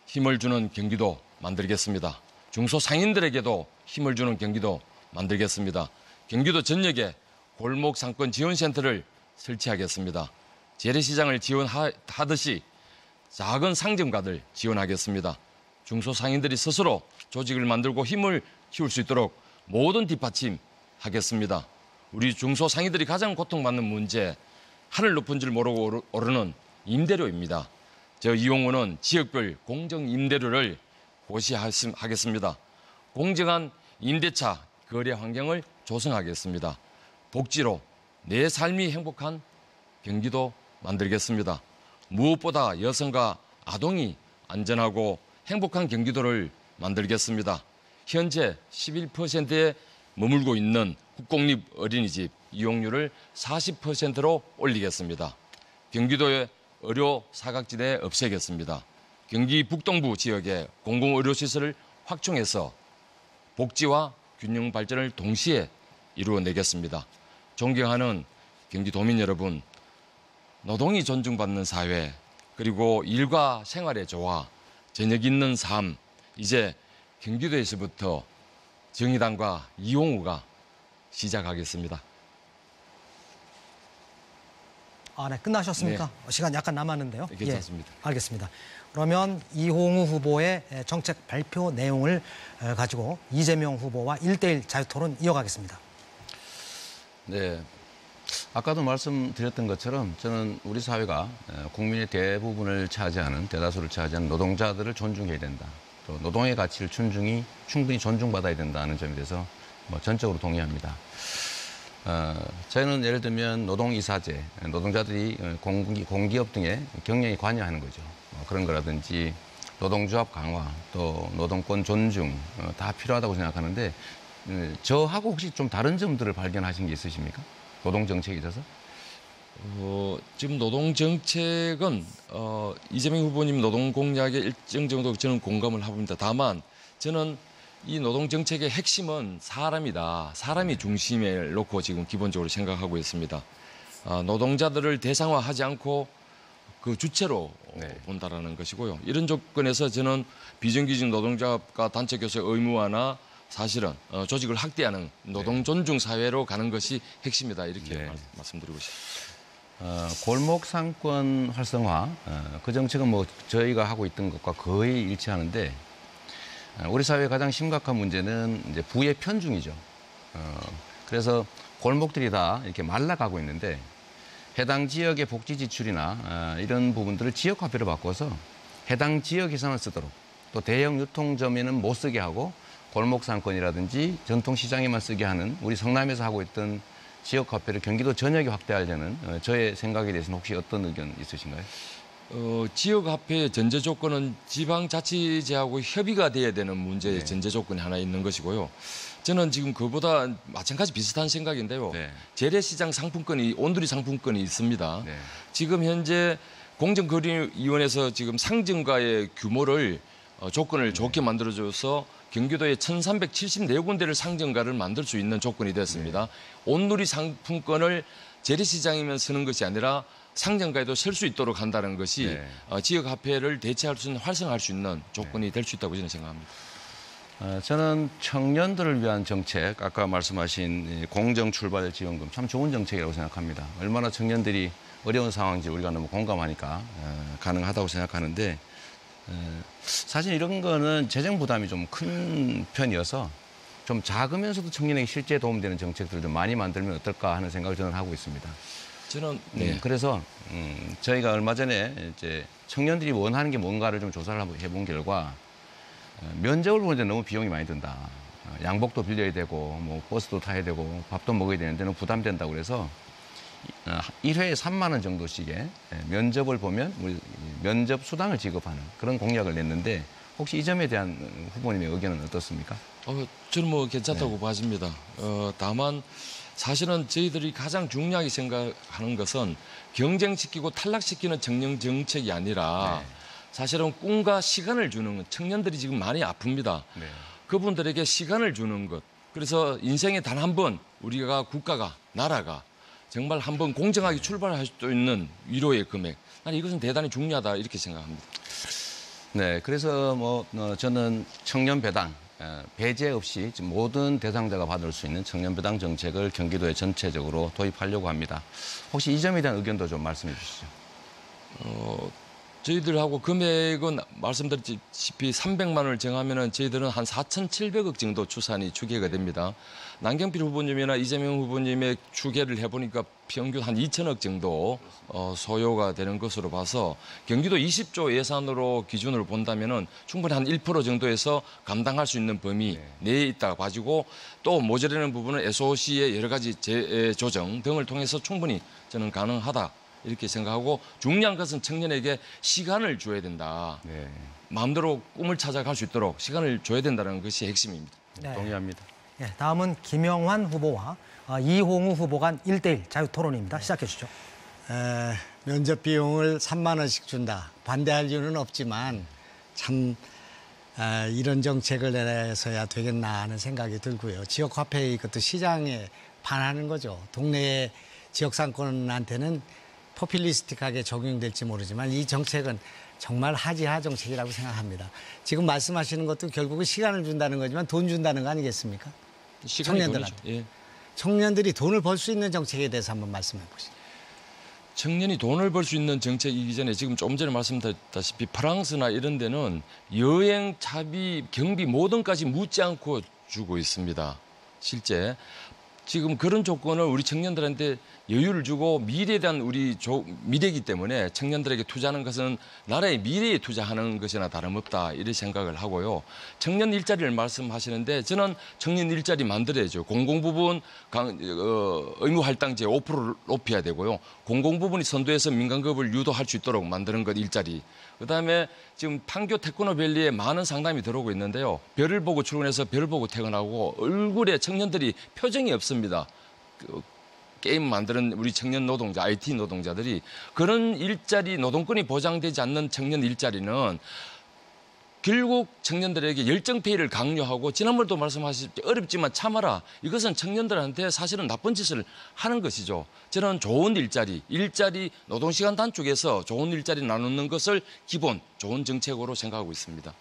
힘을 주는 경기도 만들겠습니다. 중소상인들에게도 힘을 주는 경기도 만들겠습니다. 경기도 전역에 골목 상권 지원센터를 설치하겠습니다. 재래시장을 지원하듯이 작은 상점가들 지원하겠습니다. 중소상인들이 스스로 조직을 만들고 힘을 키울 수 있도록 모든 뒷받침하겠습니다. 우리 중소상인들이 가장 고통받는 문제, 하늘 높은 줄 모르고 오르는 임대료입니다. 저 이용우는 지역별 공정 임대료를 고시하겠습니다. 공정한 임대차 거래 환경을 조성하겠습니다. 복지로 내 삶이 행복한 경기도 만들겠습니다. 무엇보다 여성과 아동이 안전하고 행복한 경기도를 만들겠습니다. 현재 11%에 머물고 있는 국공립 어린이집 이용률을 40%로 올리겠습니다. 경기도의 의료 사각지대 없애겠습니다. 경기 북동부 지역의 공공의료시설을 확충해서 복지와 균형 발전을 동시에 이루어내겠습니다. 존경하는 경기도민 여러분, 노동이 존중받는 사회, 그리고 일과 생활의 조화, 저녁 있는 삶, 이제 경기도에서부터 정의당과 이용우가 시작하겠습니다. 네, 끝나셨습니까? 시간 약간 남았는데요. 네, 괜찮습니다. 예, 알겠습니다. 그러면 이홍우 후보의 정책 발표 내용을 가지고 이재명 후보와 1대1 자유토론 이어가겠습니다. 네. 아까도 말씀드렸던 것처럼 저는 우리 사회가 국민의 대부분을 차지하는, 대다수를 차지하는 노동자들을 존중해야 된다. 또 노동의 가치를 충분히 존중받아야 된다는 점에 대해서 전적으로 동의합니다. 저희는 예를 들면 노동이사제, 노동자들이 공기업 등에 경영에 관여하는 거죠. 그런 거라든지 노동조합 강화, 또 노동권 존중 다 필요하다고 생각하는데 저하고 혹시 좀 다른 점들을 발견하신 게 있으십니까? 노동 정책에 있어서? 지금 노동 정책은 이재명 후보님 노동 공약에 일정 정도 저는 공감을 합니다. 다만 저는 이 노동 정책의 핵심은 사람이다. 사람이 중심에 놓고 지금 기본적으로 생각하고 있습니다. 노동자들을 대상화하지 않고 그 주체로 본다라는 것이고요. 이런 조건에서 저는 비정규직 노동자가 단체 교섭 의무화나 사실은 조직을 확대하는 노동 존중 사회로 가는 것이 핵심이다. 이렇게 말씀드리고 싶습니다. 골목 상권 활성화 그 정책은 뭐 저희가 하고 있던 것과 거의 일치하는데 우리 사회의 가장 심각한 문제는 이제 부의 편중이죠. 그래서 골목들이 다 이렇게 말라가고 있는데 해당 지역의 복지 지출이나 이런 부분들을 지역 화폐로 바꿔서 해당 지역 예산을 쓰도록 또 대형 유통점에는 못 쓰게 하고 골목 상권이라든지 전통 시장에만 쓰게 하는 우리 성남에서 하고 있던 지역 화폐를 경기도 전역에 확대하려는 저의 생각에 대해서는 혹시 어떤 의견 있으신가요? 지역 화폐의 전제 조건은 지방자치제하고 협의가 돼야 되는 문제의 전제 조건이 하나 있는 것이고요. 저는 지금 그보다 마찬가지 비슷한 생각인데요. 재래시장 상품권이 온두리 상품권이 있습니다. 지금 현재 공정거래위원회에서 지금 상점가의 규모를 조건을 좋게 만들어줘서 경기도에 1,374군데를 상점가를 만들 수 있는 조건이 됐습니다. 온누리 상품권을 재래시장이면 쓰는 것이 아니라 상점가에도 쓸 수 있도록 한다는 것이 지역화폐를 대체할 수 있는 활성화할 수 있는 조건이 될 수 있다고 저는 생각합니다. 저는 청년들을 위한 정책, 아까 말씀하신 공정출발지원금 참 좋은 정책이라고 생각합니다. 얼마나 청년들이 어려운 상황인지 우리가 너무 공감하니까 가능하다고 생각하는데 사실 이런 거는 재정 부담이 좀 큰 편이어서 좀 작으면서도 청년에게 실제 도움되는 정책들을 좀 많이 만들면 어떨까 하는 생각을 저는 하고 있습니다. 저는 그래서 저희가 얼마 전에 이제 청년들이 원하는 게 뭔가를 좀 조사를 한번 해본 결과 면접을 보는데 너무 비용이 많이 든다. 양복도 빌려야 되고 뭐 버스도 타야 되고 밥도 먹어야 되는데 너무 부담된다고 그래서 1회에 3만 원 정도씩의 면접을 보면 우리 면접 수당을 지급하는 그런 공약을 냈는데 혹시 이 점에 대한 후보님의 의견은 어떻습니까? 저는 뭐 괜찮다고 봐집니다. 다만 사실은 저희들이 가장 중요하게 생각하는 것은 경쟁시키고 탈락시키는 청년 정책이 아니라 사실은 꿈과 시간을 주는 청년들이 지금 많이 아픕니다. 그분들에게 시간을 주는 것. 그래서 인생에 단 한 번 우리가 국가가 나라가 정말 한번 공정하게 출발할 수 있는 위로의 금액. 나는 이것은 대단히 중요하다 이렇게 생각합니다. 네, 그래서 뭐 저는 청년 배당 배제 없이 모든 대상자가 받을 수 있는 청년 배당 정책을 경기도에 전체적으로 도입하려고 합니다. 혹시 이 점에 대한 의견도 좀 말씀해 주시죠. 저희들하고 금액은 말씀드렸다시피 300만 원을 정하면은 저희들은 한 4,700억 정도 추산이 추계가 됩니다. 남경필 후보님이나 이재명 후보님의 추계를 해보니까 평균 한 2천억 정도 소요가 되는 것으로 봐서 경기도 20조 예산으로 기준으로 본다면은 충분히 한 1% 정도에서 감당할 수 있는 범위 내에 있다가 봐지고 또 모자라는 부분은 SOC의 여러 가지 재조정 등을 통해서 충분히 저는 가능하다. 이렇게 생각하고 중요한 것은 청년에게 시간을 줘야 된다. 마음대로 꿈을 찾아갈 수 있도록 시간을 줘야 된다는 것이 핵심입니다. 동의합니다. 다음은 김영환 후보와 이홍우 후보 간 1대1 자유토론입니다. 시작해 주시죠. 면접 비용을 3만 원씩 준다. 반대할 이유는 없지만 참 이런 정책을 내서야 되겠나 하는 생각이 들고요. 지역 화폐 이것도 시장에 반하는 거죠. 동네의 지역 상권한테는 포퓰리스틱하게 적용될지 모르지만 이 정책은 정말 하지하 정책이라고 생각합니다. 지금 말씀하시는 것도 결국은 시간을 준다는 거지만 돈 준다는 거 아니겠습니까? 청년들한테. 청년들이 돈을 벌 수 있는 정책에 대해서 한번 말씀해 보시죠. 청년이 돈을 벌 수 있는 정책이기 전에 지금 좀 전에 말씀드렸다시피 프랑스나 이런 데는 여행, 차비, 경비 모든 것까지 묻지 않고 주고 있습니다. 실제 지금 그런 조건을 우리 청년들한테 여유를 주고 미래에 대한 미래이기 때문에 청년들에게 투자하는 것은 나라의 미래에 투자하는 것이나 다름없다 이런 생각을 하고요. 청년 일자리를 말씀하시는데 저는 청년 일자리 만들어야죠. 공공부문 의무할당제 5%를 높여야 되고요. 공공부문이 선도해서 민간급을 유도할 수 있도록 만드는 것 일자리. 그다음에 지금 판교 테크노밸리에 많은 상담이 들어오고 있는데요. 별을 보고 출근해서 별을 보고 퇴근하고 얼굴에 청년들이 표정이 없습니다. 게임 만드는 우리 청년 노동자, IT 노동자들이 그런 일자리, 노동권이 보장되지 않는 청년 일자리는 결국 청년들에게 열정페이를 강요하고 지난번에도 말씀하셨듯이 어렵지만 참아라. 이것은 청년들한테 사실은 나쁜 짓을 하는 것이죠. 저는 좋은 일자리, 노동시간 단축해서 좋은 일자리 나누는 것을 기본, 좋은 정책으로 생각하고 있습니다.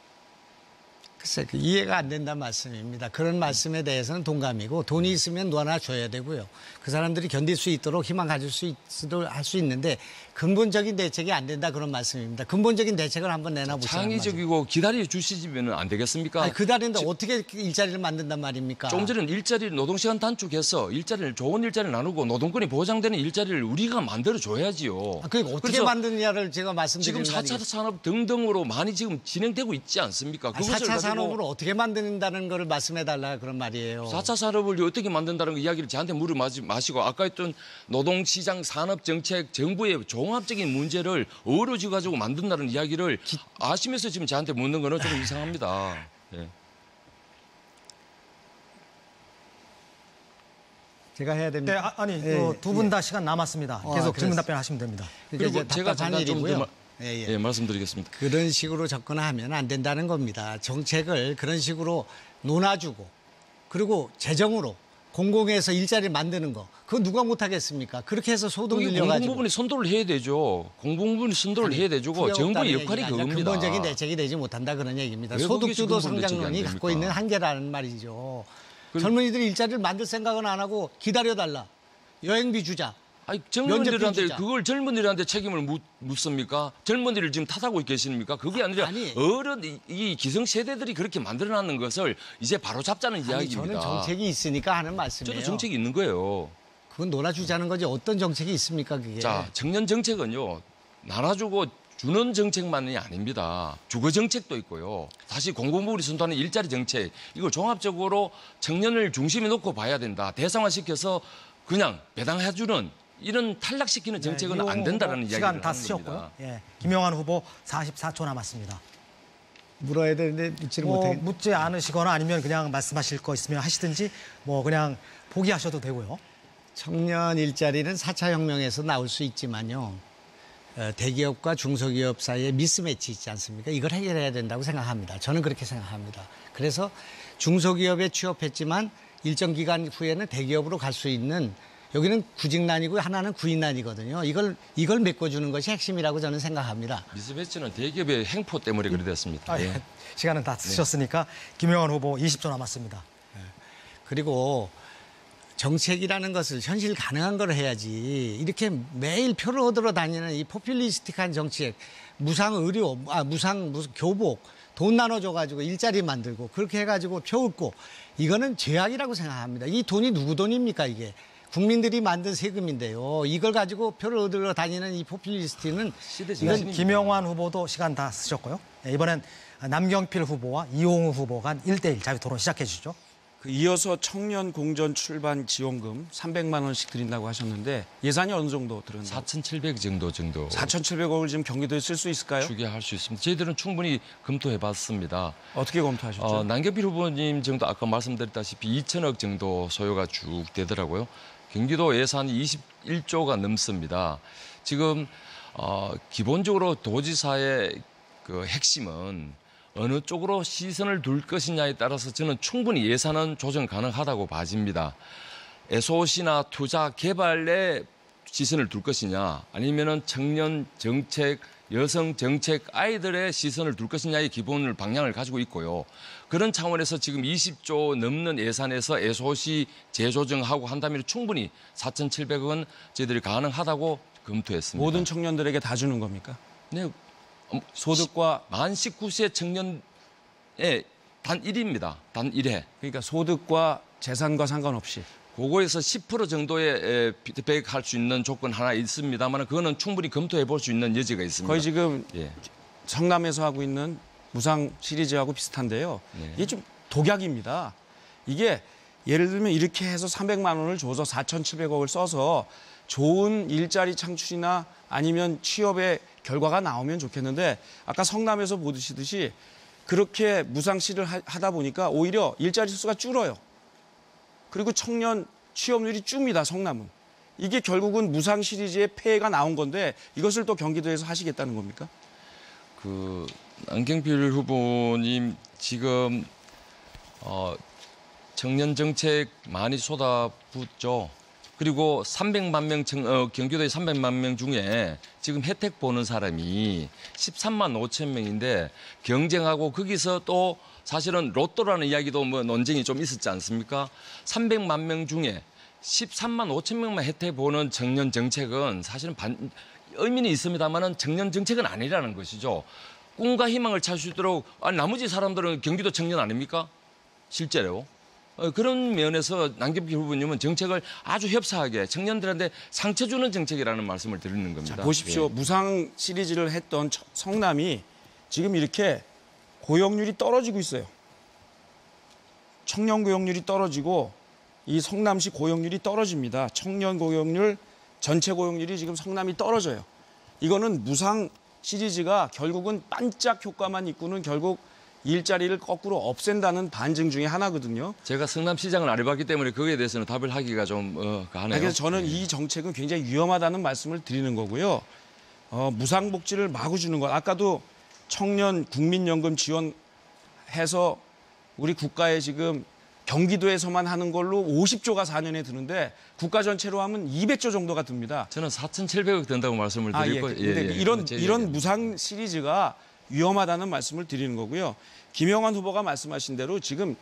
글쎄, 이해가 안 된다는 말씀입니다. 그런 말씀에 대해서는 동감이고 돈이 있으면 놓아줘야 되고요. 그 사람들이 견딜 수 있도록 희망 가질 수 있도록 할 수 있는데 근본적인 대책이 안 된다 그런 말씀입니다. 근본적인 대책을 한번 내놔보시는 창의적이고 기다려 주시면 안 되겠습니까? 아니, 기다리는데 어떻게 일자리를 만든단 말입니까? 조금 전에는 일자리 노동시간 단축해서 좋은 일자리를 나누고 노동권이 보장되는 일자리를 우리가 만들어줘야지요. 그러니까 어떻게 만드느냐를 제가 말씀드리는 지금 4차 산업 등등으로 많이 지금 진행되고 있지 않습니까? 4차 산업을 어떻게 만드는다는 걸 말씀해달라 그런 말이에요. 4차 산업을 어떻게 만든다는 그 이야기를 저한테 물어보지 마시고 아까 했던 노동시장 산업정책 정부의 종합적인 문제를 어우러져 가지고 만든다는 이야기를 아시면서 지금 저한테 묻는 거는 좀 이상합니다. 예. 제가 해야 됩니다. 네, 두 분 다 시간 남았습니다. 계속 질문 답변 하시면 됩니다. 그리고 제가 잠깐 좀 예. 말씀드리겠습니다. 그런 식으로 접근하면 안 된다는 겁니다. 정책을 그런 식으로 논아주고 그리고 재정으로 공공에서 일자리 만드는 거 그거 누가 못하겠습니까? 그렇게 해서 소득 늘려가지고. 공공부문이 선도를 해야 되죠. 공공부문이 선도를 해야 되고 정부의 역할이 그겁니다. 근본적인 대책이 되지 못한다 그런 얘기입니다. 왜 소득주도 그게 근본 성장론이 대책이 안 갖고 됩니까? 있는 한계라는 말이죠. 젊은이들이 일자리를 만들 생각은 안 하고 기다려달라. 여행비 주자. 아니, 면제비 젊은이들한테 주자. 그걸 젊은이들한테 책임을 묻습니까? 젊은이를 지금 탓하고 계십니까? 그게 아니라 아니. 이 기성 세대들이 그렇게 만들어놨는 것을 이제 바로 잡자는 아니, 이야기입니다. 저는 정책이 있으니까 하는 말씀이에요. 저도 정책이 있는 거예요. 그건 놀아주자는 거지 어떤 정책이 있습니까 그게. 자, 청년 정책은요. 나눠주고 주는 정책만이 아닙니다. 주거 정책도 있고요. 다시 공공부문이 선도하는 일자리 정책. 이걸 종합적으로 청년을 중심에 놓고 봐야 된다. 대상화시켜서 그냥 배당해주는 이런 탈락시키는 정책은 안 된다는 이야기를 시간 하는 다 겁니다. 쓰셨고요. 예. 김영환 후보 44초 남았습니다. 물어야 되는데 묻지를 못하겠네. 묻지 않으시거나 아니면 그냥 말씀하실 거 있으면 하시든지 그냥 포기하셔도 되고요. 청년 일자리는 4차 혁명에서 나올 수 있지만요. 대기업과 중소기업 사이에 미스매치 있지 않습니까? 이걸 해결해야 된다고 생각합니다. 저는 그렇게 생각합니다. 그래서 중소기업에 취업했지만 일정 기간 후에는 대기업으로 갈 수 있는 여기는 구직난이고 하나는 구인난이거든요. 이걸 메꿔주는 것이 핵심이라고 저는 생각합니다. 미스매치는 대기업의 행포 때문에 그래 됐습니다. 예. 시간은 다 쓰셨으니까 김영환 후보 20초 남았습니다. 그리고 정책이라는 것을 현실 가능한 걸 해야지 이렇게 매일 표를 얻으러 다니는 이 포퓰리스틱한 정책, 무상 의료, 무슨 교복, 돈 나눠줘가지고 일자리 만들고 그렇게 해가지고 표 얻고 이거는 죄악이라고 생각합니다. 이 돈이 누구 돈입니까 이게? 국민들이 만든 세금인데요. 이걸 가지고 표를 얻으러 다니는 이 포퓰리스트는 이건 김영환 후보도 시간 다 쓰셨고요. 이번엔 남경필 후보와 이용우 후보 간 1대1 자유토론 시작해 주시죠. 이어서 청년 공전 출반 지원금 300만 원씩 드린다고 하셨는데 예산이 어느 정도 들었나요? 4,700 정도 4,700억을 지금 경기도에 쓸 수 있을까요? 추계할 수 있습니다. 저희들은 충분히 검토해봤습니다. 어떻게 검토하셨죠? 남경필 후보님 정도 아까 말씀드렸다시피 2천억 정도 소요가 쭉 되더라고요. 경기도 예산이 21조가 넘습니다. 지금 기본적으로 도지사의 그 핵심은 어느 쪽으로 시선을 둘 것이냐에 따라서 저는 충분히 예산은 조정 가능하다고 봐집니다. SOC나 투자 개발에 시선을 둘 것이냐 아니면은 청년 정책, 여성 정책, 아이들의 시선을 둘 것이냐의 기본을 방향을 가지고 있고요. 그런 차원에서 지금 20조 넘는 예산에서 SOC 재조정하고 한다면 충분히 4,700억은 저희들이 가능하다고 검토했습니다. 모든 청년들에게 다 주는 겁니까? 네. 소득과 만 19세 청년의 단 1입니다. 단 1회. 그러니까 소득과 재산과 상관없이 그거에서 10% 정도의 피드백할 수 있는 조건 하나 있습니다만 그거는 충분히 검토해 볼 수 있는 여지가 있습니다. 거의 지금 예. 성남에서 하고 있는 무상 시리즈하고 비슷한데요. 이게 좀 독약입니다. 이게 예를 들면 이렇게 해서 300만 원을 줘서 4,700억을 써서 좋은 일자리 창출이나 아니면 취업의 결과가 나오면 좋겠는데 아까 성남에서 보시듯이 그렇게 무상 시를 하다 보니까 오히려 일자리 수가 줄어요. 그리고 청년 취업률이 줍니다, 성남은. 이게 결국은 무상 시리즈의 폐해가 나온 건데 이것을 또 경기도에서 하시겠다는 겁니까? 그 안경필 후보님 지금 청년 정책 많이 쏟아붓죠. 그리고 300만 명 경기도의 300만 명 중에 지금 혜택 보는 사람이 13만 5천 명인데 경쟁하고 거기서 또 사실은 로또라는 이야기도 뭐 논쟁이 좀 있었지 않습니까? 300만 명 중에 13만 5천 명만 혜택 보는 청년 정책은 사실은 의미는 있습니다만은 청년 정책은 아니라는 것이죠. 꿈과 희망을 찾을 수 있도록 나머지 사람들은 경기도 청년 아닙니까? 실제로. 그런 면에서 남경필 후보님은 정책을 아주 협소하게 청년들한테 상처 주는 정책이라는 말씀을 드리는 겁니다. 자, 보십시오. 무상 시리즈를 했던 성남이 지금 이렇게 고용률이 떨어지고 있어요. 청년 고용률이 떨어지고 이 성남시 고용률이 떨어집니다. 청년 고용률, 전체 고용률이 지금 성남이 떨어져요. 이거는 무상 시리즈가 결국은 반짝 효과만 있고는 결국 일자리를 거꾸로 없앤다는 반증 중에 하나거든요. 제가 성남시장을 안 해봤기 때문에 거기에 대해서는 답을 하기가 좀 가네요. 그래서 저는 이 정책은 굉장히 위험하다는 말씀을 드리는 거고요. 무상복지를 마구 주는 것. 아까도 청년 국민연금 지원해서 우리 국가에 지금 경기도에서만 하는 걸로 50조가 4년에 드는데 국가 전체로 하면 200조 정도가 듭니다. 저는 4,700억 된다고 말씀을 드리고 이런 무상 시리즈가 위험하다는 말씀을 드리는 거고요. 김영환 후보가 말씀하신 대로 지금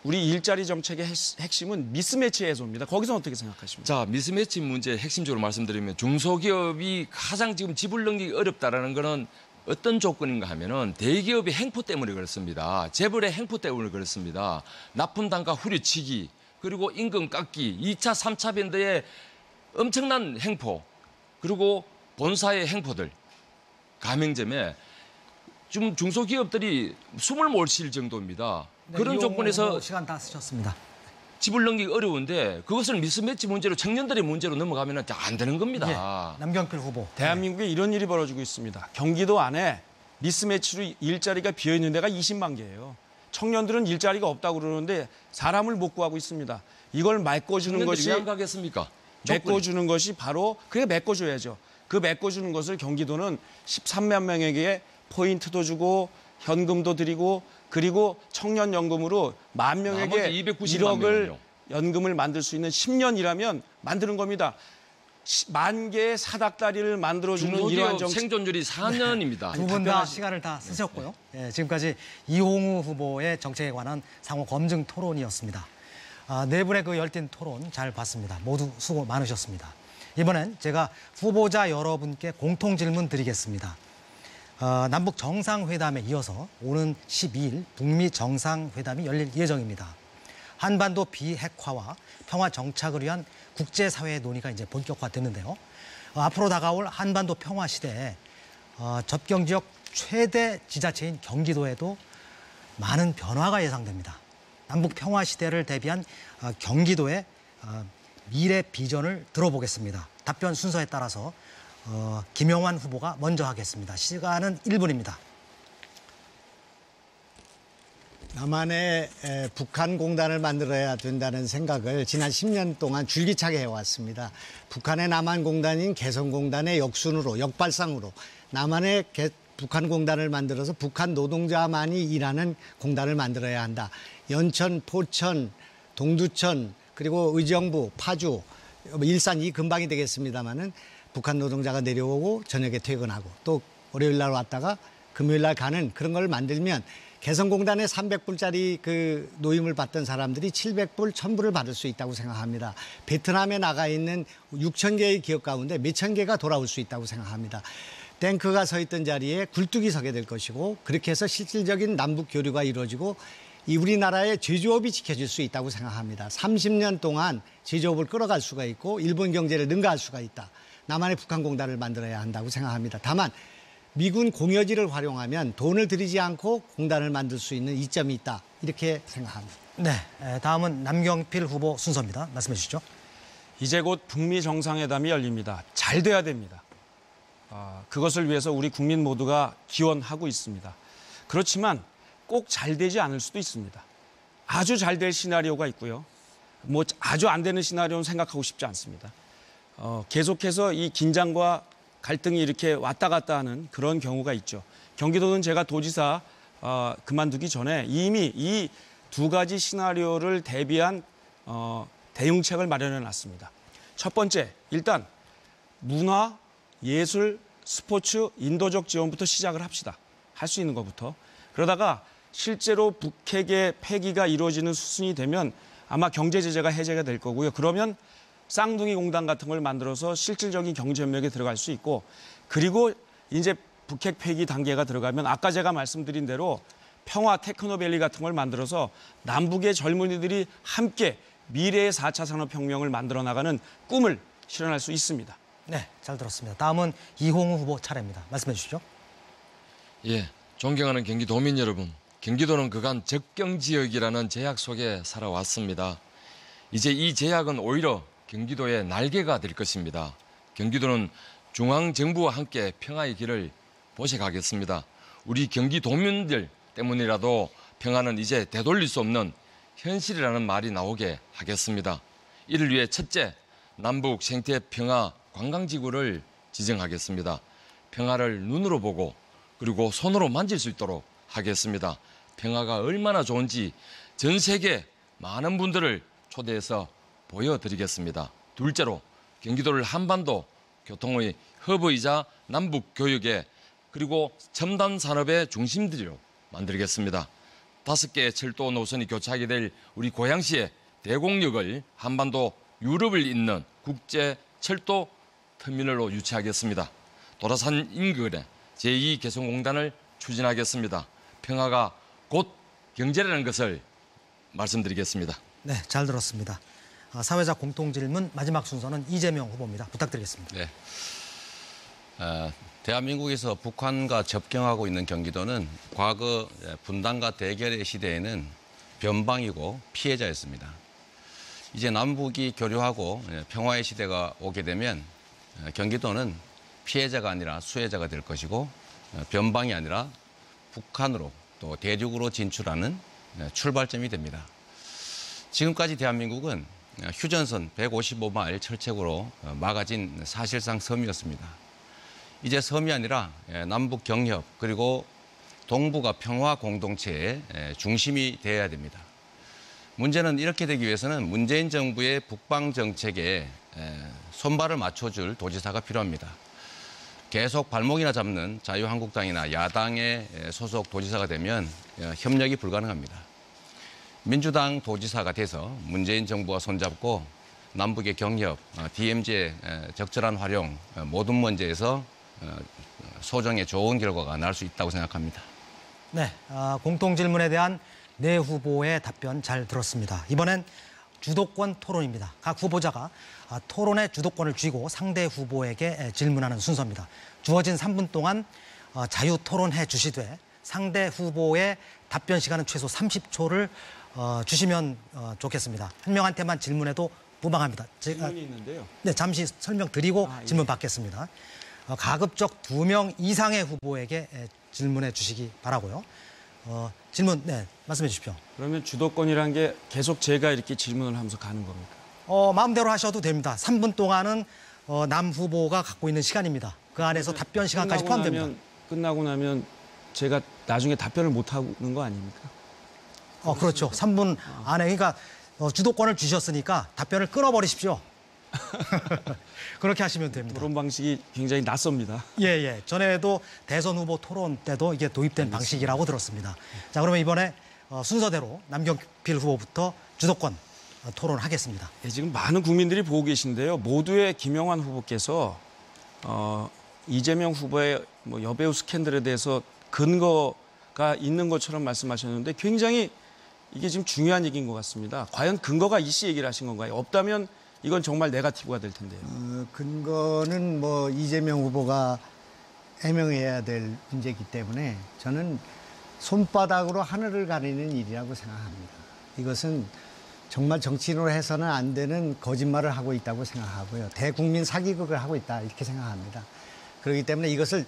우리 일자리 정책의 핵심은 미스매치 해소입니다. 거기서 어떻게 생각하십니까? 자, 미스매치 문제 핵심적으로 말씀드리면 중소기업이 가장 지금 지불 능력이 어렵다라는 거는 어떤 조건인가 하면은 대기업의 행포 때문에 그렇습니다. 재벌의 행포 때문에 그렇습니다. 납품 단가 후려치기, 그리고 임금 깎기, 2차, 3차 밴드의 엄청난 행포, 그리고 본사의 행포들, 가맹점에 지금 중소기업들이 숨을 못 쉴 정도입니다. 네, 그런 조건에서 시간 다 쓰셨습니다. 지불 능력이 어려운데 그것을 미스매치 문제로 청년들의 문제로 넘어가면 안 되는 겁니다. 남경필 후보. 대한민국에 이런 일이 벌어지고 있습니다. 경기도 안에 미스매치로 일자리가 비어있는 데가 20만 개예요. 청년들은 일자리가 없다고 그러는데 사람을 못 구하고 있습니다. 이걸 메꿔주는 것이 왜 안 가겠습니까? 메꿔주는 것이 바로 그게 메꿔줘야죠. 그 메꿔주는 것을 경기도는 13만 명에게 포인트도 주고 현금도 드리고 그리고 청년연금으로 1만 명에게 나머지 290만 1억을 명은요? 연금을 만들 수 있는 10년이라면 만드는 겁니다. 10만 개의 사닥다리를 만들어주는 이러한 중소기업 정책. 생존율이 4년입니다. 두 분 다 시간을 다 쓰셨고요. 예, 지금까지 이홍우 후보의 정책에 관한 상호 검증 토론이었습니다. 네 분의 그 열띤 토론 잘 봤습니다. 모두 수고 많으셨습니다. 이번엔 제가 후보자 여러분께 공통 질문 드리겠습니다. 남북 정상회담에 이어서 오는 12일 북미 정상회담이 열릴 예정입니다. 한반도 비핵화와 평화 정착을 위한 국제사회의 논의가 이제 본격화됐는데요. 앞으로 다가올 한반도 평화 시대에 접경 지역 최대 지자체인 경기도에도 많은 변화가 예상됩니다. 남북 평화 시대를 대비한 경기도의 미래 비전을 들어보겠습니다. 답변 순서에 따라서 김영환 후보가 먼저 하겠습니다. 시간은 1분입니다. 남한에 북한 공단을 만들어야 된다는 생각을 지난 10년 동안 줄기차게 해왔습니다. 북한의 남한 공단인 개성공단의 역순으로, 역발상으로 남한의 북한 공단을 만들어서 북한 노동자만이 일하는 공단을 만들어야 한다. 연천, 포천, 동두천, 그리고 의정부, 파주, 일산 이 근방이 되겠습니다마는 북한 노동자가 내려오고 저녁에 퇴근하고 또 월요일 날 왔다가 금요일 날 가는 그런 걸 만들면 개성공단에 300불짜리 그 노임을 받던 사람들이 700불, 1000불을 받을 수 있다고 생각합니다. 베트남에 나가 있는 6천 개의 기업 가운데 몇천 개가 돌아올 수 있다고 생각합니다. 탱크가 서 있던 자리에 굴뚝이 서게 될 것이고 그렇게 해서 실질적인 남북 교류가 이루어지고 이 우리나라의 제조업이 지켜질 수 있다고 생각합니다. 30년 동안 제조업을 끌어갈 수가 있고 일본 경제를 능가할 수가 있다. 나만의 북한공단을 만들어야 한다고 생각합니다. 다만 미군 공여지를 활용하면 돈을 들이지 않고 공단을 만들 수 있는 이점이 있다. 이렇게 생각합니다. 네, 다음은 남경필 후보 순서입니다. 말씀해 주시죠. 이제 곧 북미 정상회담이 열립니다. 잘 돼야 됩니다. 그것을 위해서 우리 국민 모두가 기원하고 있습니다. 그렇지만 꼭 잘 되지 않을 수도 있습니다. 아주 잘 될 시나리오가 있고요. 뭐 아주 안 되는 시나리오는 생각하고 싶지 않습니다. 계속해서 이 긴장과 갈등이 이렇게 왔다 갔다 하는 그런 경우가 있죠. 경기도는 제가 도지사 그만두기 전에 이미 이 두 가지 시나리오를 대비한 대응책을 마련해 놨습니다. 첫 번째, 일단 문화, 예술, 스포츠, 인도적 지원부터 시작을 합시다. 할 수 있는 것부터. 그러다가 실제로 북핵의 폐기가 이루어지는 수순이 되면 아마 경제 제재가 해제가 될 거고요. 그러면 쌍둥이 공단 같은 걸 만들어서 실질적인 경제 협력에 들어갈 수 있고, 그리고 이제 북핵 폐기 단계가 들어가면 아까 제가 말씀드린 대로 평화 테크노밸리 같은 걸 만들어서 남북의 젊은이들이 함께 미래의 4차 산업혁명을 만들어 나가는 꿈을 실현할 수 있습니다. 네, 잘 들었습니다. 다음은 이홍우 후보 차례입니다. 말씀해 주시죠. 예, 존경하는 경기도민 여러분, 경기도는 그간 적경지역이라는 제약 속에 살아왔습니다. 이제 이 제약은 오히려 경기도의 날개가 될 것입니다. 경기도는 중앙정부와 함께 평화의 길을 모셔가겠습니다. 우리 경기도민들 때문이라도 평화는 이제 되돌릴 수 없는 현실이라는 말이 나오게 하겠습니다. 이를 위해 첫째, 남북 생태 평화 관광지구를 지정하겠습니다. 평화를 눈으로 보고 그리고 손으로 만질 수 있도록 하겠습니다. 평화가 얼마나 좋은지 전 세계 많은 분들을 초대해서 보여드리겠습니다. 둘째로, 경기도를 한반도 교통의 허브이자 남북 교육의 그리고 첨단 산업의 중심지로 만들겠습니다. 5개의 철도 노선이 교차하게 될 우리 고양시의 대곡역을 한반도 유럽을 잇는 국제 철도 터미널로 유치하겠습니다. 도라산 인근에 제2개성공단을 추진하겠습니다. 평화가 곧 경제라는 것을 말씀드리겠습니다. 네, 잘 들었습니다. 사회자 공통질문 마지막 순서는 이재명 후보입니다. 부탁드리겠습니다. 네. 대한민국에서 북한과 접경하고 있는 경기도는 과거 분단과 대결의 시대에는 변방이고 피해자였습니다. 이제 남북이 교류하고 평화의 시대가 오게 되면 경기도는 피해자가 아니라 수혜자가 될 것이고 변방이 아니라 북한으로 또 대륙으로 진출하는 출발점이 됩니다. 지금까지 대한민국은 휴전선 155마일 철책으로 막아진 사실상 섬이었습니다. 이제 섬이 아니라 남북 경협 그리고 동북아 평화 공동체의 중심이 되어야 됩니다. 문제는 이렇게 되기 위해서는 문재인 정부의 북방 정책에 손발을 맞춰줄 도지사가 필요합니다. 계속 발목이나 잡는 자유한국당이나 야당의 소속 도지사가 되면 협력이 불가능합니다. 민주당 도지사가 돼서 문재인 정부와 손잡고 남북의 경협, DMZ의 적절한 활용, 모든 문제에서 소정의 좋은 결과가 날 수 있다고 생각합니다. 네, 공통질문에 대한 네 후보의 답변 잘 들었습니다. 이번엔 주도권 토론입니다. 각 후보자가 토론의 주도권을 쥐고 상대 후보에게 질문하는 순서입니다. 주어진 3분 동안 자유 토론해 주시되 상대 후보의 답변 시간은 최소 30초를 주시면 좋겠습니다. 한 명한테만 질문해도 무방합니다. 질문이 있는데요. 네, 잠시 설명드리고 예. 질문 받겠습니다. 가급적 2명 이상의 후보에게 질문해 주시기 바라고요. 질문, 네, 말씀해 주십시오. 그러면 주도권이란 게 계속 제가 이렇게 질문을 하면서 가는 겁니까? 마음대로 하셔도 됩니다. 3분 동안은 남 후보가 갖고 있는 시간입니다. 그 안에서 답변 시간까지 포함됩니다. 끝나고 나면 제가 나중에 답변을 못 하는 거 아닙니까? 그렇죠. 3분 안에, 그러니까 주도권을 주셨으니까 답변을 끊어버리십시오. 그렇게 하시면 됩니다. 토론 방식이 굉장히 낯섭니다. 예. 전에도 대선 후보 토론 때도 이게 도입된 방식이라고 들었습니다. 자, 그러면 이번에 순서대로 남경필 후보부터 주도권 토론하겠습니다. 예, 지금 많은 국민들이 보고 계신데요. 모두의 김영환 후보께서 이재명 후보의 여배우 스캔들에 대해서 근거가 있는 것처럼 말씀하셨는데 굉장히 이게 지금 중요한 얘기인 것 같습니다. 과연 근거가 있이 얘기를 하신 건가요? 없다면 이건 정말 네거티브가 될 텐데요. 근거는 뭐 이재명 후보가 해명해야 될 문제이기 때문에 저는 손바닥으로 하늘을 가리는 일이라고 생각합니다. 이것은 정말 정치인으로 해서는 안 되는 거짓말을 하고 있다고 생각하고요. 대국민 사기극을 하고 있다 이렇게 생각합니다. 그렇기 때문에 이것을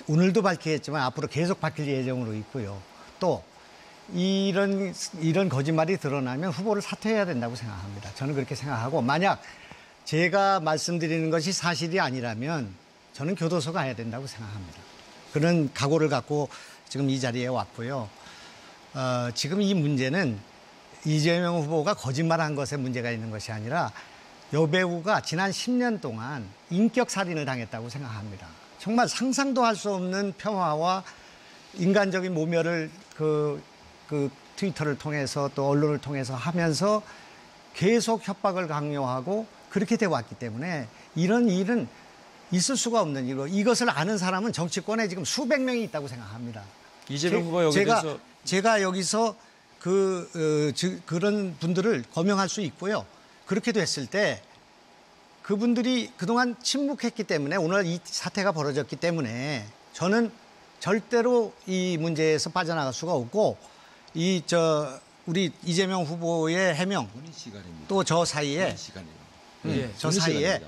오늘도 밝히겠지만 앞으로 계속 밝힐 예정으로 있고요. 또 이런 거짓말이 드러나면 후보를 사퇴해야 된다고 생각합니다. 저는 그렇게 생각하고 만약 제가 말씀드리는 것이 사실이 아니라면 저는 교도소 가야 된다고 생각합니다. 그런 각오를 갖고 지금 이 자리에 왔고요. 지금 이 문제는 이재명 후보가 거짓말한 것에 문제가 있는 것이 아니라 여배우가 지난 10년 동안 인격살인을 당했다고 생각합니다. 정말 상상도 할 수 없는 평화와 인간적인 모멸을 그 트위터를 통해서 또 언론을 통해서 하면서 계속 협박을 강요하고 그렇게 돼 왔기 때문에 이런 일은 있을 수가 없는 일이고 이것을 아는 사람은 정치권에 지금 수백 명이 있다고 생각합니다. 이재명 후보가 여기에 대해서 제가 여기서 그런 분들을 거명할 수 있고요. 그렇게 됐을 때 그분들이 그동안 침묵했기 때문에 오늘 이 사태가 벌어졌기 때문에 저는 절대로 이 문제에서 빠져나갈 수가 없고 우리 이재명 후보의 해명 또 저 사이에 저 사이에